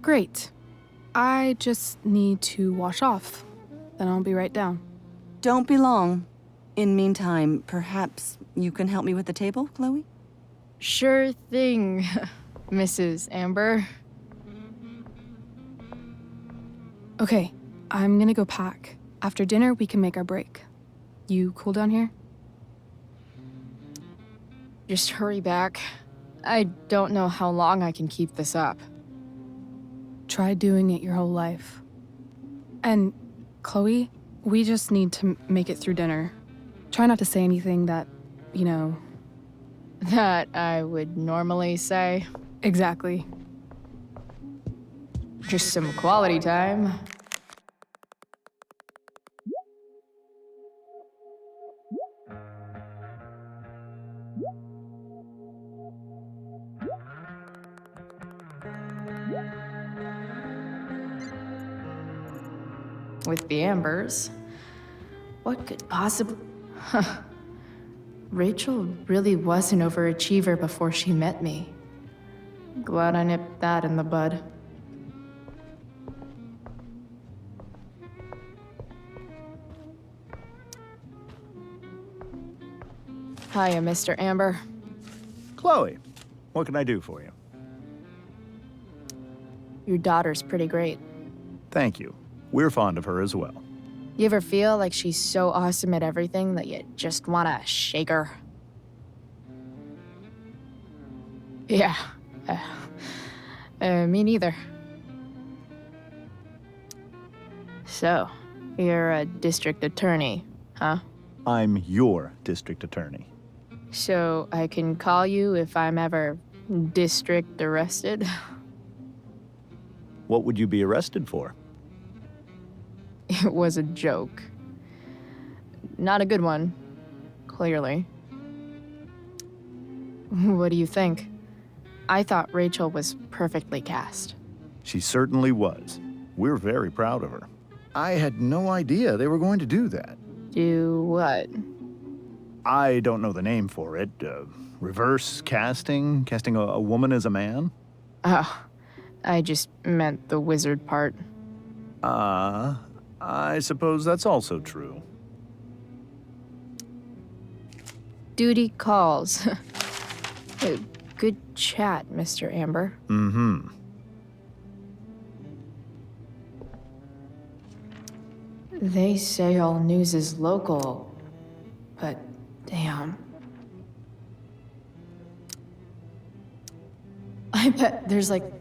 [SPEAKER 13] Great. I just need to wash off. Then I'll be right down.
[SPEAKER 10] Don't be long. In meantime, perhaps you can help me with the table, Chloe?
[SPEAKER 5] Sure thing, Mrs. Amber.
[SPEAKER 13] Okay, I'm gonna go pack. After dinner, we can make our break. You cool down here?
[SPEAKER 5] Just hurry back. I don't know how long I can keep this up.
[SPEAKER 13] Try doing it your whole life. And, Chloe, we just need to make it through dinner. Try not to say anything that, you know...
[SPEAKER 5] That I would normally say.
[SPEAKER 13] Exactly.
[SPEAKER 5] Just some quality time. With the Ambers.
[SPEAKER 1] What could possibly... Huh. Rachel really was an overachiever before she met me.
[SPEAKER 5] Glad I nipped that in the bud. Hiya, Mr. Amber.
[SPEAKER 9] Chloe, what can I do for you?
[SPEAKER 5] Your daughter's pretty great.
[SPEAKER 9] Thank you. We're fond of her as well.
[SPEAKER 5] You ever feel like she's so awesome at everything that you just wanna shake her? Yeah. Me neither. So, you're a district attorney, huh?
[SPEAKER 9] I'm your district attorney.
[SPEAKER 5] So I can call you if I'm ever district arrested?
[SPEAKER 9] What would you be arrested for?
[SPEAKER 5] It was a joke. Not a good one, clearly. What do you think? I thought Rachel was perfectly cast.
[SPEAKER 9] She certainly was. We're very proud of her. I had no idea they were going to do that.
[SPEAKER 5] Do what?
[SPEAKER 9] I don't know the name for it. Reverse casting? Casting a woman as a man?
[SPEAKER 5] I just meant the wizard part.
[SPEAKER 9] I suppose that's also true.
[SPEAKER 5] Duty calls. Good chat, Mr. Amber.
[SPEAKER 9] Mm-hmm.
[SPEAKER 1] They say all news is local, but damn. I bet there's like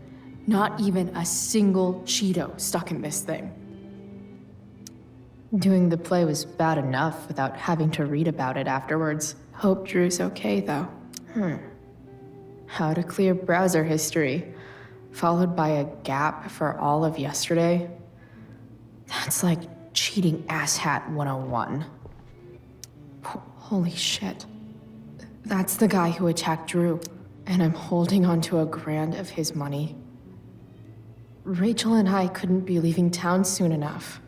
[SPEAKER 1] not even a single Cheeto stuck in this thing. Doing the play was bad enough without having to read about it afterwards. Hope Drew's okay, though. How to clear browser history, followed by a gap for all of yesterday. That's like cheating asshat 101. Holy shit. That's the guy who attacked Drew, and I'm holding onto $1,000 of his money. Rachel and I couldn't be leaving town soon enough.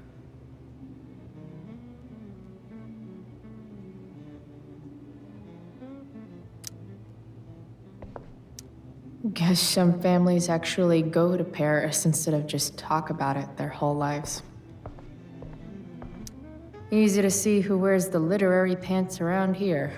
[SPEAKER 1] Guess some families actually go to Paris instead of just talk about it their whole lives. Easy to see who wears the literary pants around here.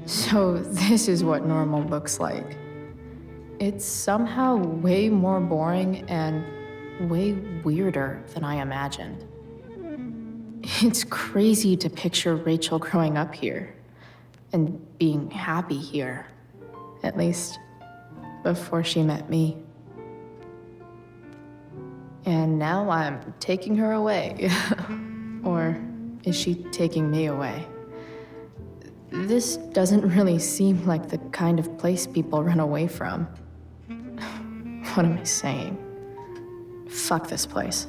[SPEAKER 1] So this is what normal looks like. It's somehow way more boring and way weirder than I imagined. It's crazy to picture Rachel growing up here and being happy here, at least before she met me. And now I'm taking her away. Or is she taking me away? This doesn't really seem like the kind of place people run away from. What am I saying? Fuck this place.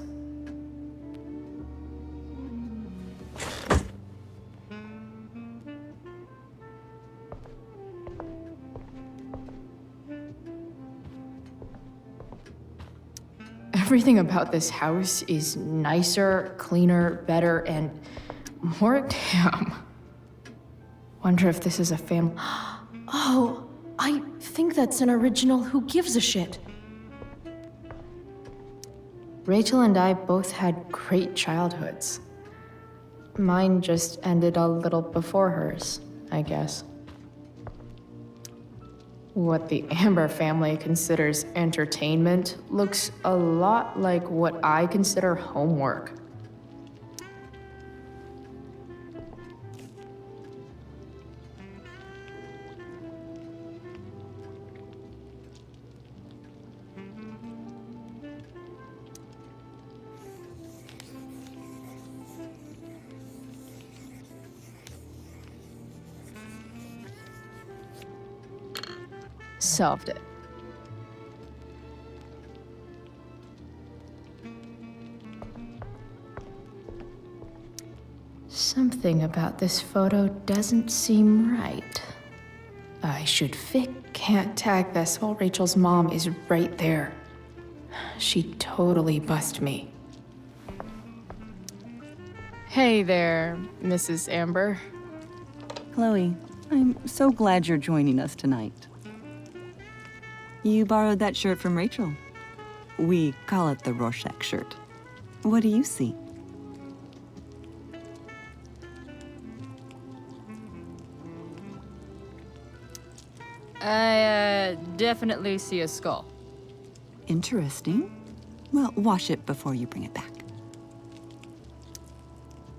[SPEAKER 1] Everything about this house is nicer, cleaner, better, and more damn. Wonder if this is a family. Oh, I think that's an original Who Gives a Shit. Rachel and I both had great childhoods. Mine just ended a little before hers, I guess. What the Amber family considers entertainment looks a lot like what I consider homework. Solved it. Something about this photo doesn't seem right. I should can't tag this while Rachel's mom is right there. She'd totally bust me.
[SPEAKER 5] Hey there, Mrs. Amber.
[SPEAKER 10] Chloe, I'm so glad you're joining us tonight. You borrowed that shirt from Rachel. We call it the Rorschach shirt. What do you see?
[SPEAKER 5] I definitely see a skull.
[SPEAKER 10] Interesting. Well, wash it before you bring it back.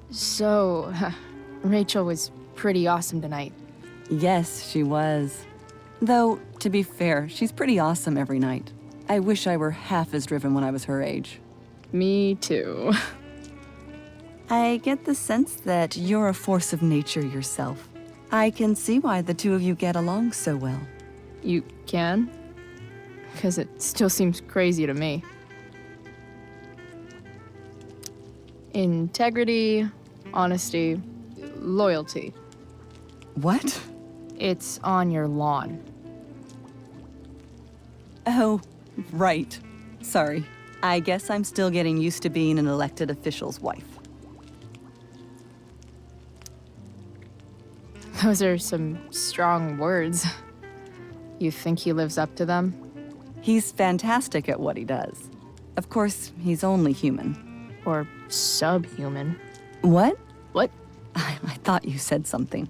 [SPEAKER 5] So, Rachel was pretty awesome tonight.
[SPEAKER 10] Yes, she was. Though, to be fair, she's pretty awesome every night. I wish I were half as driven when I was her age.
[SPEAKER 5] Me too.
[SPEAKER 10] I get the sense that you're a force of nature yourself. I can see why the two of you get along so well.
[SPEAKER 5] You can? Because it still seems crazy to me. Integrity, honesty, loyalty.
[SPEAKER 10] What?
[SPEAKER 5] It's on your lawn.
[SPEAKER 10] Oh, right. Sorry. I guess I'm still getting used to being an elected official's wife.
[SPEAKER 5] Those are some strong words. You think he lives up to them?
[SPEAKER 10] He's fantastic at what he does. Of course, he's only human.
[SPEAKER 5] Or subhuman.
[SPEAKER 10] What?
[SPEAKER 5] What?
[SPEAKER 10] I thought you said something.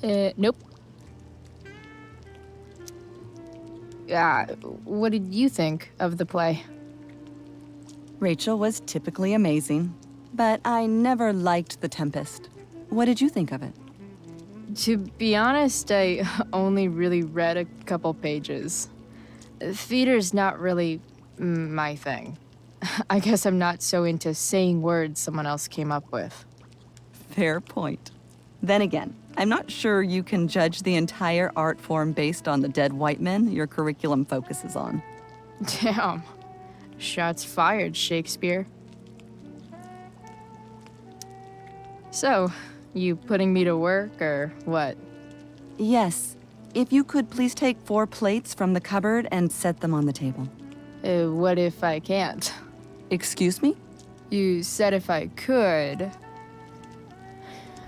[SPEAKER 5] Nope. What did you think of the play?
[SPEAKER 10] Rachel was typically amazing, but I never liked The Tempest. What did you think of it?
[SPEAKER 5] To be honest, I only really read a couple pages. Theater's not really my thing. I guess I'm not so into saying words someone else came up with.
[SPEAKER 10] Fair point. Then again, I'm not sure you can judge the entire art form based on the dead white men your curriculum focuses on.
[SPEAKER 5] Damn. Shots fired, Shakespeare. So, you putting me to work, or what?
[SPEAKER 10] Yes. If you could please take 4 plates from the cupboard and set them on the table.
[SPEAKER 5] What if I can't?
[SPEAKER 10] Excuse me?
[SPEAKER 5] You said if I could.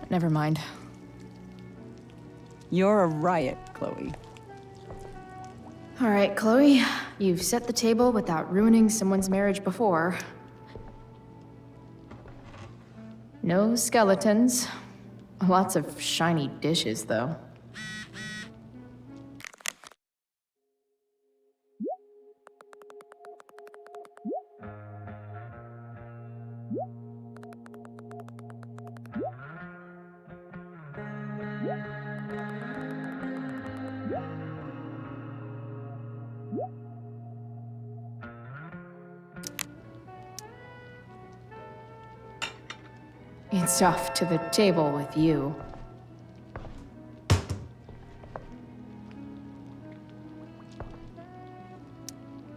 [SPEAKER 5] Never mind.
[SPEAKER 10] You're a riot, Chloe.
[SPEAKER 1] All right, Chloe. You've set the table without ruining someone's marriage before. No skeletons. Lots of shiny dishes, though. It's off to the table with you.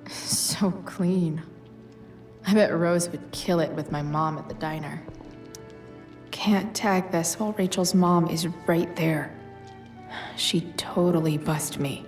[SPEAKER 1] So clean. I bet Rose would kill it with my mom at the diner. Can't tag this while Rachel's mom is right there. She'd totally bust me.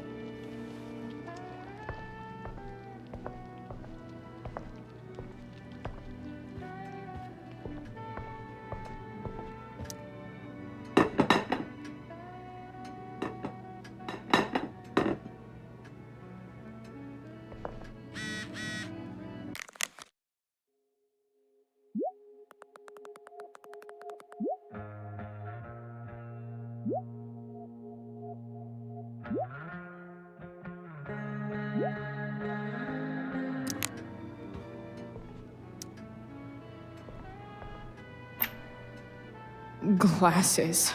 [SPEAKER 1] Glasses.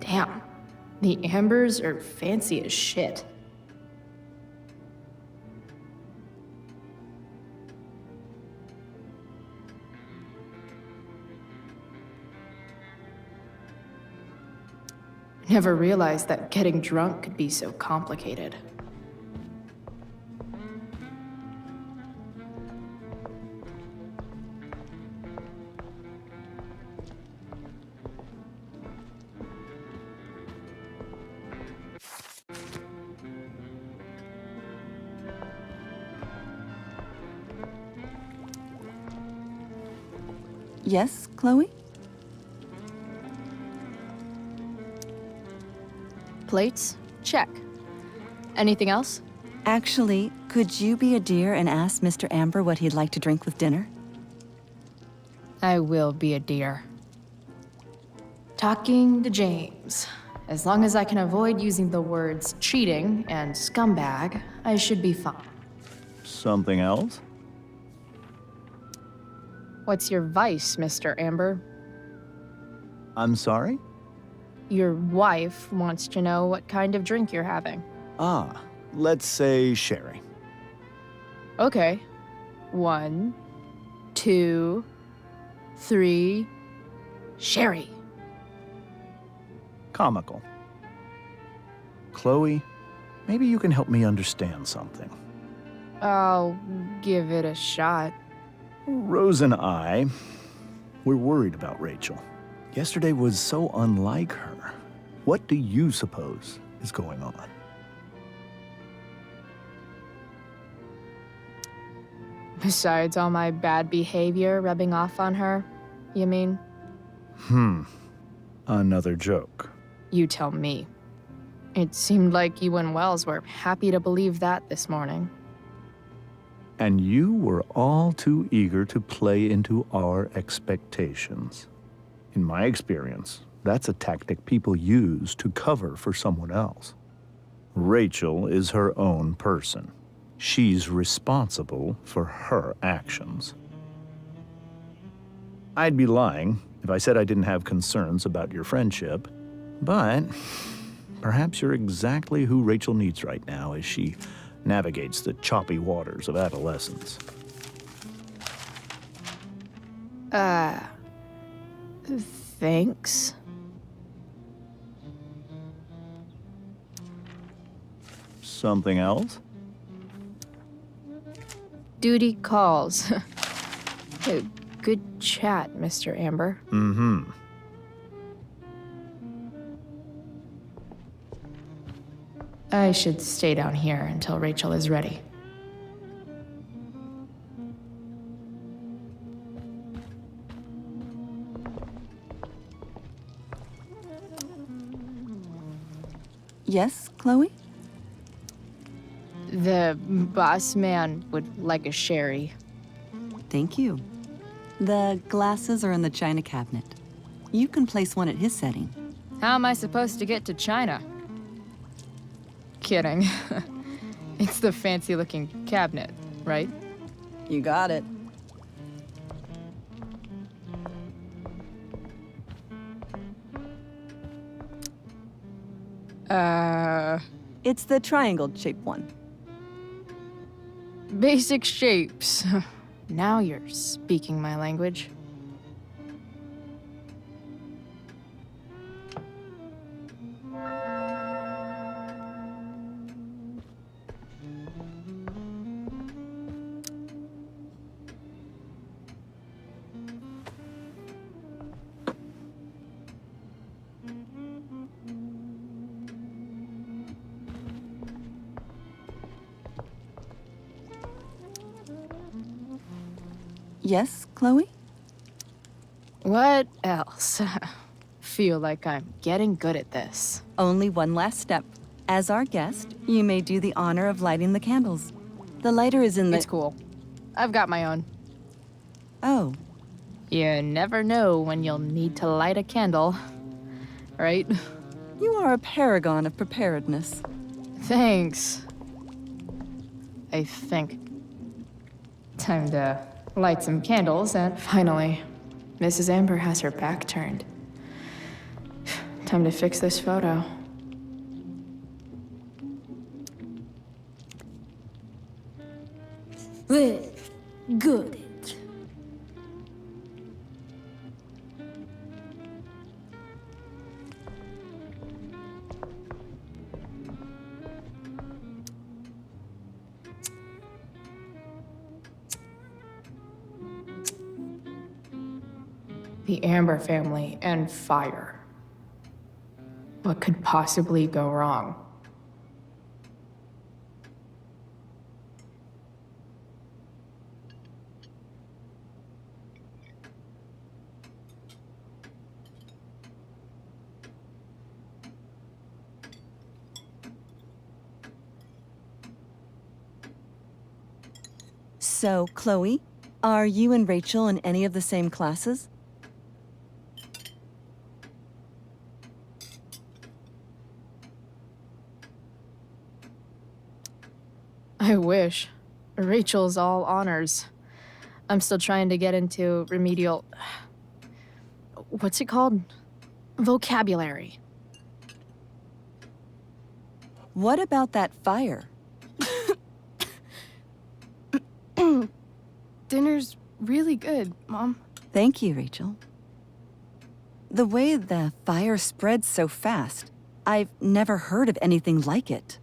[SPEAKER 1] Damn. The ambers are fancy as shit. Never realized that getting drunk could be so complicated.
[SPEAKER 10] Yes, Chloe?
[SPEAKER 5] Plates? Check. Anything else?
[SPEAKER 10] Actually, could you be a dear and ask Mr. Amber what he'd like to drink with dinner?
[SPEAKER 5] I will be a dear.
[SPEAKER 1] Talking to James. As long as I can avoid using the words cheating and scumbag, I should be fine.
[SPEAKER 9] Something else?
[SPEAKER 5] What's your vice, Mr. Amber?
[SPEAKER 9] I'm sorry?
[SPEAKER 5] Your wife wants to know what kind of drink you're having.
[SPEAKER 9] Ah, let's say sherry.
[SPEAKER 5] Okay. 1, 2, 3. Sherry.
[SPEAKER 9] Comical. Chloe, maybe you can help me understand something.
[SPEAKER 5] I'll give it a shot.
[SPEAKER 9] Rose and I, we're worried about Rachel. Yesterday was so unlike her. What do you suppose is going on?
[SPEAKER 5] Besides all my bad behavior rubbing off on her, you mean?
[SPEAKER 9] Another joke.
[SPEAKER 5] You tell me. It seemed like you and Wells were happy to believe that this morning.
[SPEAKER 9] And you were all too eager to play into our expectations. In my experience, that's a tactic people use to cover for someone else. Rachel is her own person. She's responsible for her actions. I'd be lying if I said I didn't have concerns about your friendship, but perhaps you're exactly who Rachel needs right now as she navigates the choppy waters of adolescence.
[SPEAKER 5] Thanks.
[SPEAKER 9] Something else?
[SPEAKER 5] Duty calls. Good chat, Mr. Amber.
[SPEAKER 15] Mm-hmm.
[SPEAKER 1] I should stay down here until Rachel is ready.
[SPEAKER 10] Yes, Chloe?
[SPEAKER 5] The boss man would like a sherry.
[SPEAKER 10] Thank you. The glasses are in the china cabinet. You can place one at his setting.
[SPEAKER 5] How am I supposed to get to China? Kidding. It's the fancy-looking cabinet, right?
[SPEAKER 10] You got it. It's the triangle-shaped one.
[SPEAKER 5] Basic shapes. Now you're speaking my language.
[SPEAKER 10] Yes, Chloe?
[SPEAKER 5] What else? Feel like I'm getting good at this.
[SPEAKER 10] Only one last step. As our guest, you may do the honor of lighting the candles. The lighter is in the—
[SPEAKER 5] It's cool. I've got my own.
[SPEAKER 10] Oh.
[SPEAKER 5] You never know when you'll need to light a candle, right?
[SPEAKER 10] You are a paragon of preparedness.
[SPEAKER 5] Thanks. I think. Time to light some candles and
[SPEAKER 1] Finally, Mrs. Amber has her back turned. Time to fix this photo.
[SPEAKER 23] Well, good.
[SPEAKER 1] The Amber family and fire. What could possibly go wrong?
[SPEAKER 10] So, Chloe, are you and Rachel in any of the same classes?
[SPEAKER 5] I wish. Rachel's all honors. I'm still trying to get into remedial... What's it called? Vocabulary.
[SPEAKER 10] What about that fire?
[SPEAKER 13] Dinner's really good, Mom.
[SPEAKER 10] Thank you, Rachel. The way the fire spreads so fast, I've never heard of anything like it.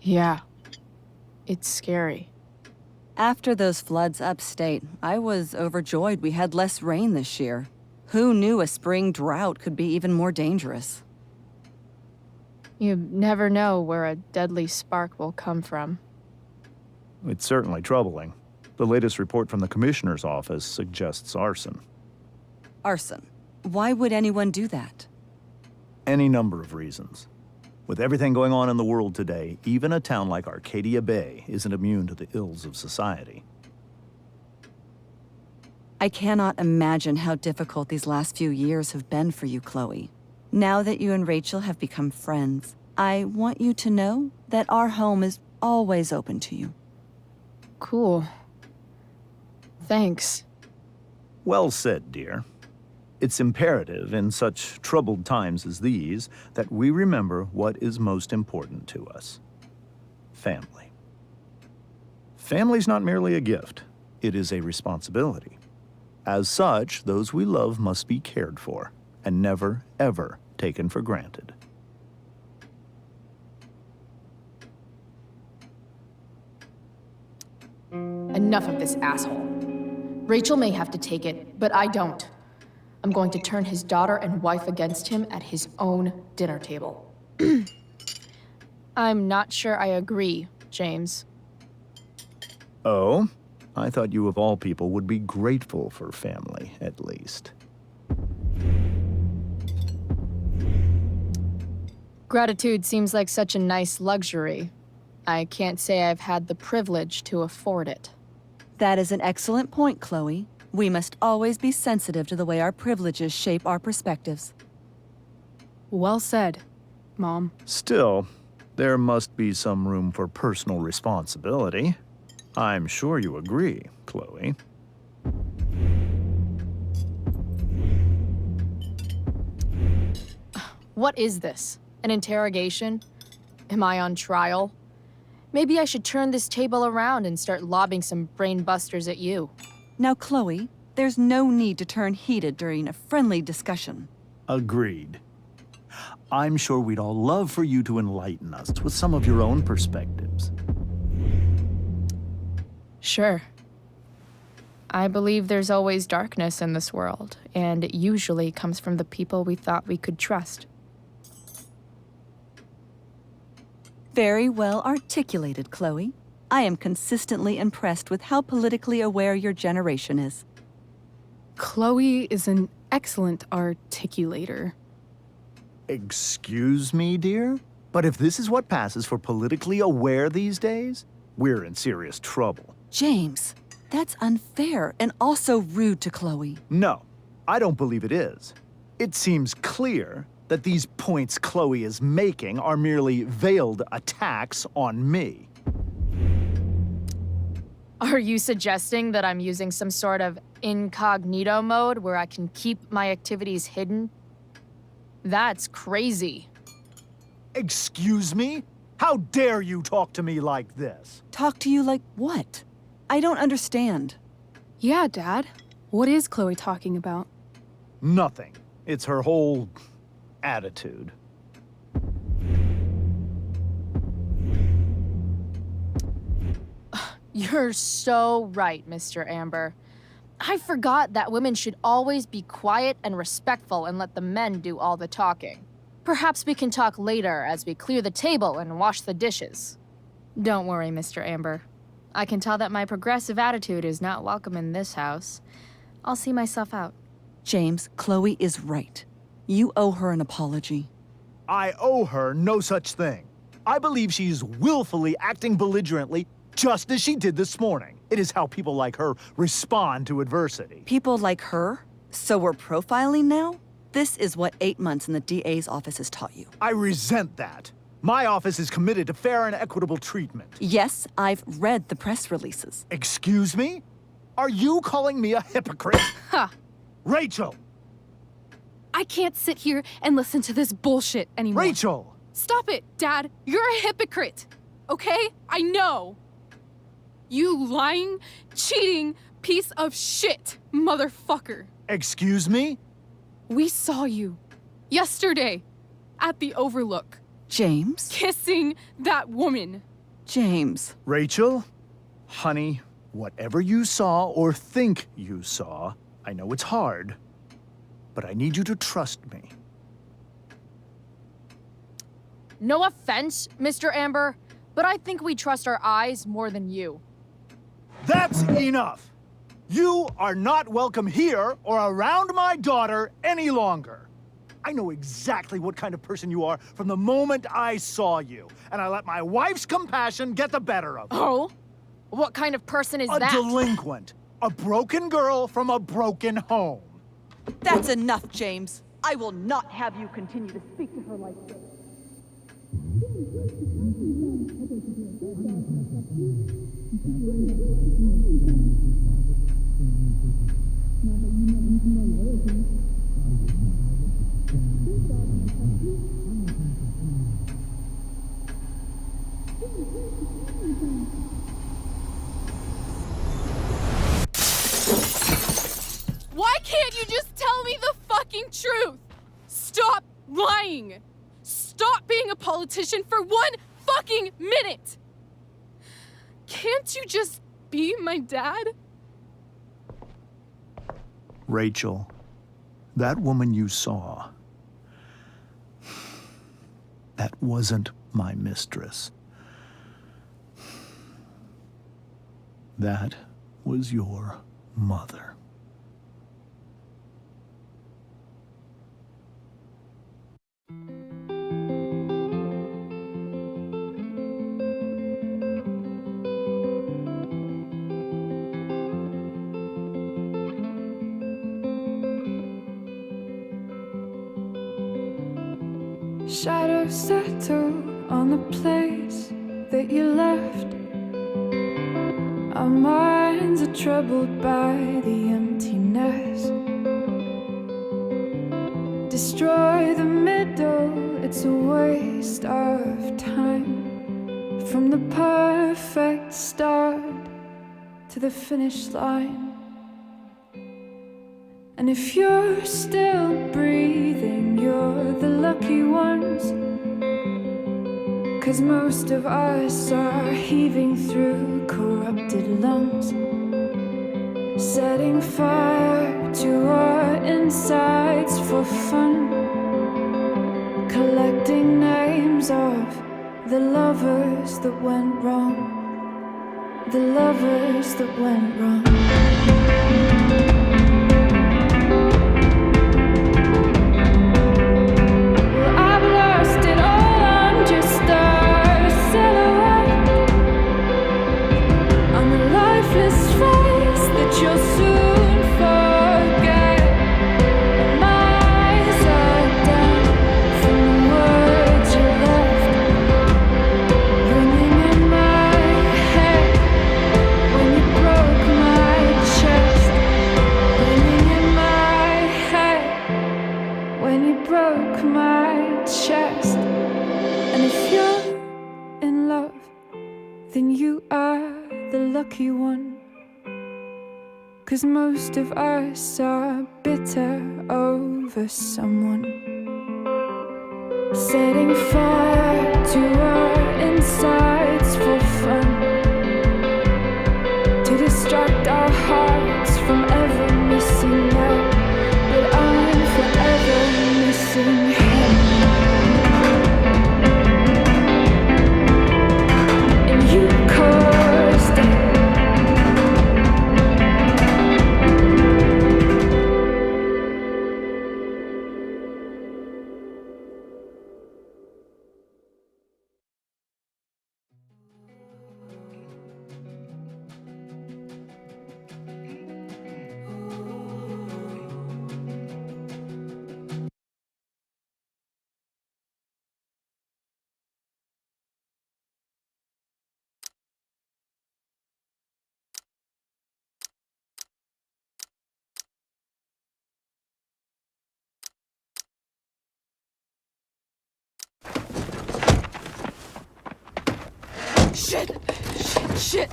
[SPEAKER 5] Yeah. It's scary.
[SPEAKER 10] After those floods upstate, I was overjoyed we had less rain this year. Who knew a spring drought could be even more dangerous?
[SPEAKER 5] You never know where a deadly spark will come from.
[SPEAKER 15] It's certainly troubling. The latest report from the Commissioner's office suggests arson.
[SPEAKER 10] Arson. Why would anyone do that?
[SPEAKER 15] Any number of reasons. With everything going on in the world today, even a town like Arcadia Bay isn't immune to the ills of society.
[SPEAKER 10] I cannot imagine how difficult these last few years have been for you, Chloe. Now that you and Rachel have become friends, I want you to know that our home is always open to you.
[SPEAKER 5] Cool. Thanks.
[SPEAKER 15] Well said, dear. It's imperative in such troubled times as these that we remember what is most important to us. Family. Family's not merely a gift, it is a responsibility. As such, those we love must be cared for and never, ever taken for granted.
[SPEAKER 1] Enough of this asshole. Rachel may have to take it, but I don't. I'm going to turn his daughter and wife against him at his own dinner table.
[SPEAKER 5] I'm not sure I agree, James.
[SPEAKER 15] Oh? I thought you of all people would be grateful for family, at least.
[SPEAKER 5] Gratitude seems like such a nice luxury. I can't say I've had the privilege to afford it.
[SPEAKER 10] That is an excellent point, Chloe. We must always be sensitive to the way our privileges shape our perspectives.
[SPEAKER 13] Well said, Mom.
[SPEAKER 15] Still, there must be some room for personal responsibility. I'm sure you agree, Chloe.
[SPEAKER 5] What is this? An interrogation? Am I on trial? Maybe I should turn this table around and start lobbing some brain busters at you.
[SPEAKER 10] Now, Chloe, there's no need to turn heated during a friendly discussion.
[SPEAKER 15] Agreed. I'm sure we'd all love for you to enlighten us with some of your own perspectives.
[SPEAKER 5] Sure. I believe there's always darkness in this world, and it usually comes from the people we thought we could trust.
[SPEAKER 10] Very well articulated, Chloe. I am consistently impressed with how politically aware your generation is.
[SPEAKER 13] Chloe is an excellent articulator.
[SPEAKER 15] Excuse me, dear? But if this is what passes for politically aware these days, we're in serious trouble.
[SPEAKER 10] James, that's unfair and also rude to Chloe.
[SPEAKER 15] No, I don't believe it is. It seems clear that these points Chloe is making are merely veiled attacks on me.
[SPEAKER 5] Are you suggesting that I'm using some sort of incognito mode where I can keep my activities hidden? That's crazy.
[SPEAKER 15] Excuse me? How dare you talk to me like this?
[SPEAKER 10] Talk to you like what? I don't understand.
[SPEAKER 13] Yeah, Dad. What is Chloe talking about?
[SPEAKER 15] Nothing. It's her whole attitude.
[SPEAKER 5] You're so right, Mr. Amber. I forgot that women should always be quiet and respectful and let the men do all the talking. Perhaps we can talk later as we clear the table and wash the dishes. Don't worry, Mr. Amber. I can tell that my progressive attitude is not welcome in this house. I'll see myself out.
[SPEAKER 10] James, Chloe is right. You owe her an apology.
[SPEAKER 15] I owe her no such thing. I believe she's willfully acting belligerently just as she did this morning. It is how people like her respond to adversity.
[SPEAKER 10] People like her? So we're profiling now? This is what 8 months in the DA's office has taught you.
[SPEAKER 15] I resent that. My office is committed to fair and equitable treatment.
[SPEAKER 10] Yes, I've read the press releases.
[SPEAKER 15] Excuse me? Are you calling me a hypocrite?
[SPEAKER 13] Ha!
[SPEAKER 15] Rachel!
[SPEAKER 13] I can't sit here and listen to this bullshit anymore.
[SPEAKER 15] Rachel!
[SPEAKER 13] Stop it, Dad. You're a hypocrite. Okay? I know. You lying, cheating piece of shit, motherfucker.
[SPEAKER 15] Excuse me?
[SPEAKER 13] We saw you yesterday at the Overlook.
[SPEAKER 10] James?
[SPEAKER 13] Kissing that woman.
[SPEAKER 10] James.
[SPEAKER 15] Rachel? Honey, whatever you saw or think you saw, I know it's hard, but I need you to trust me.
[SPEAKER 5] No offense, Mr. Amber, but I think we trust our eyes more than you.
[SPEAKER 15] That's enough! You are not welcome here or around my daughter any longer. I know exactly what kind of person you are from the moment I saw you, and I let my wife's compassion get the better of me.
[SPEAKER 5] Oh? What kind of person is that?
[SPEAKER 15] A delinquent. A broken girl from a broken home.
[SPEAKER 10] That's enough, James. I will not have you continue to speak to her like this.
[SPEAKER 13] Why can't you just tell me the fucking truth? Stop lying. Stop being a politician for 1 fucking minute. Can't you just be my dad?
[SPEAKER 15] Rachel, that woman you saw, that wasn't my mistress. That was your mother.
[SPEAKER 2] Shadows settle on the place that you left. Our minds are troubled by the emptiness. Destroy the middle, it's a waste of time. From the perfect start to the finish line. And if you're still breathing, you're the lucky ones. 'Cause most of us are heaving through corrupted lungs, setting fire to our insides for fun, collecting names of the lovers that went wrong, the lovers that went wrong. You'll soon forget. My eyes are down from the words you left, ringing in my head when you broke my chest, ringing in my head when you broke my chest. And if you're in love, then you are the lucky one. 'Cause most of us are bitter over someone, setting fire to our insides for fun, to distract our hearts from ever missing out. But I'm forever missing him. And you caused it.
[SPEAKER 13] Shit!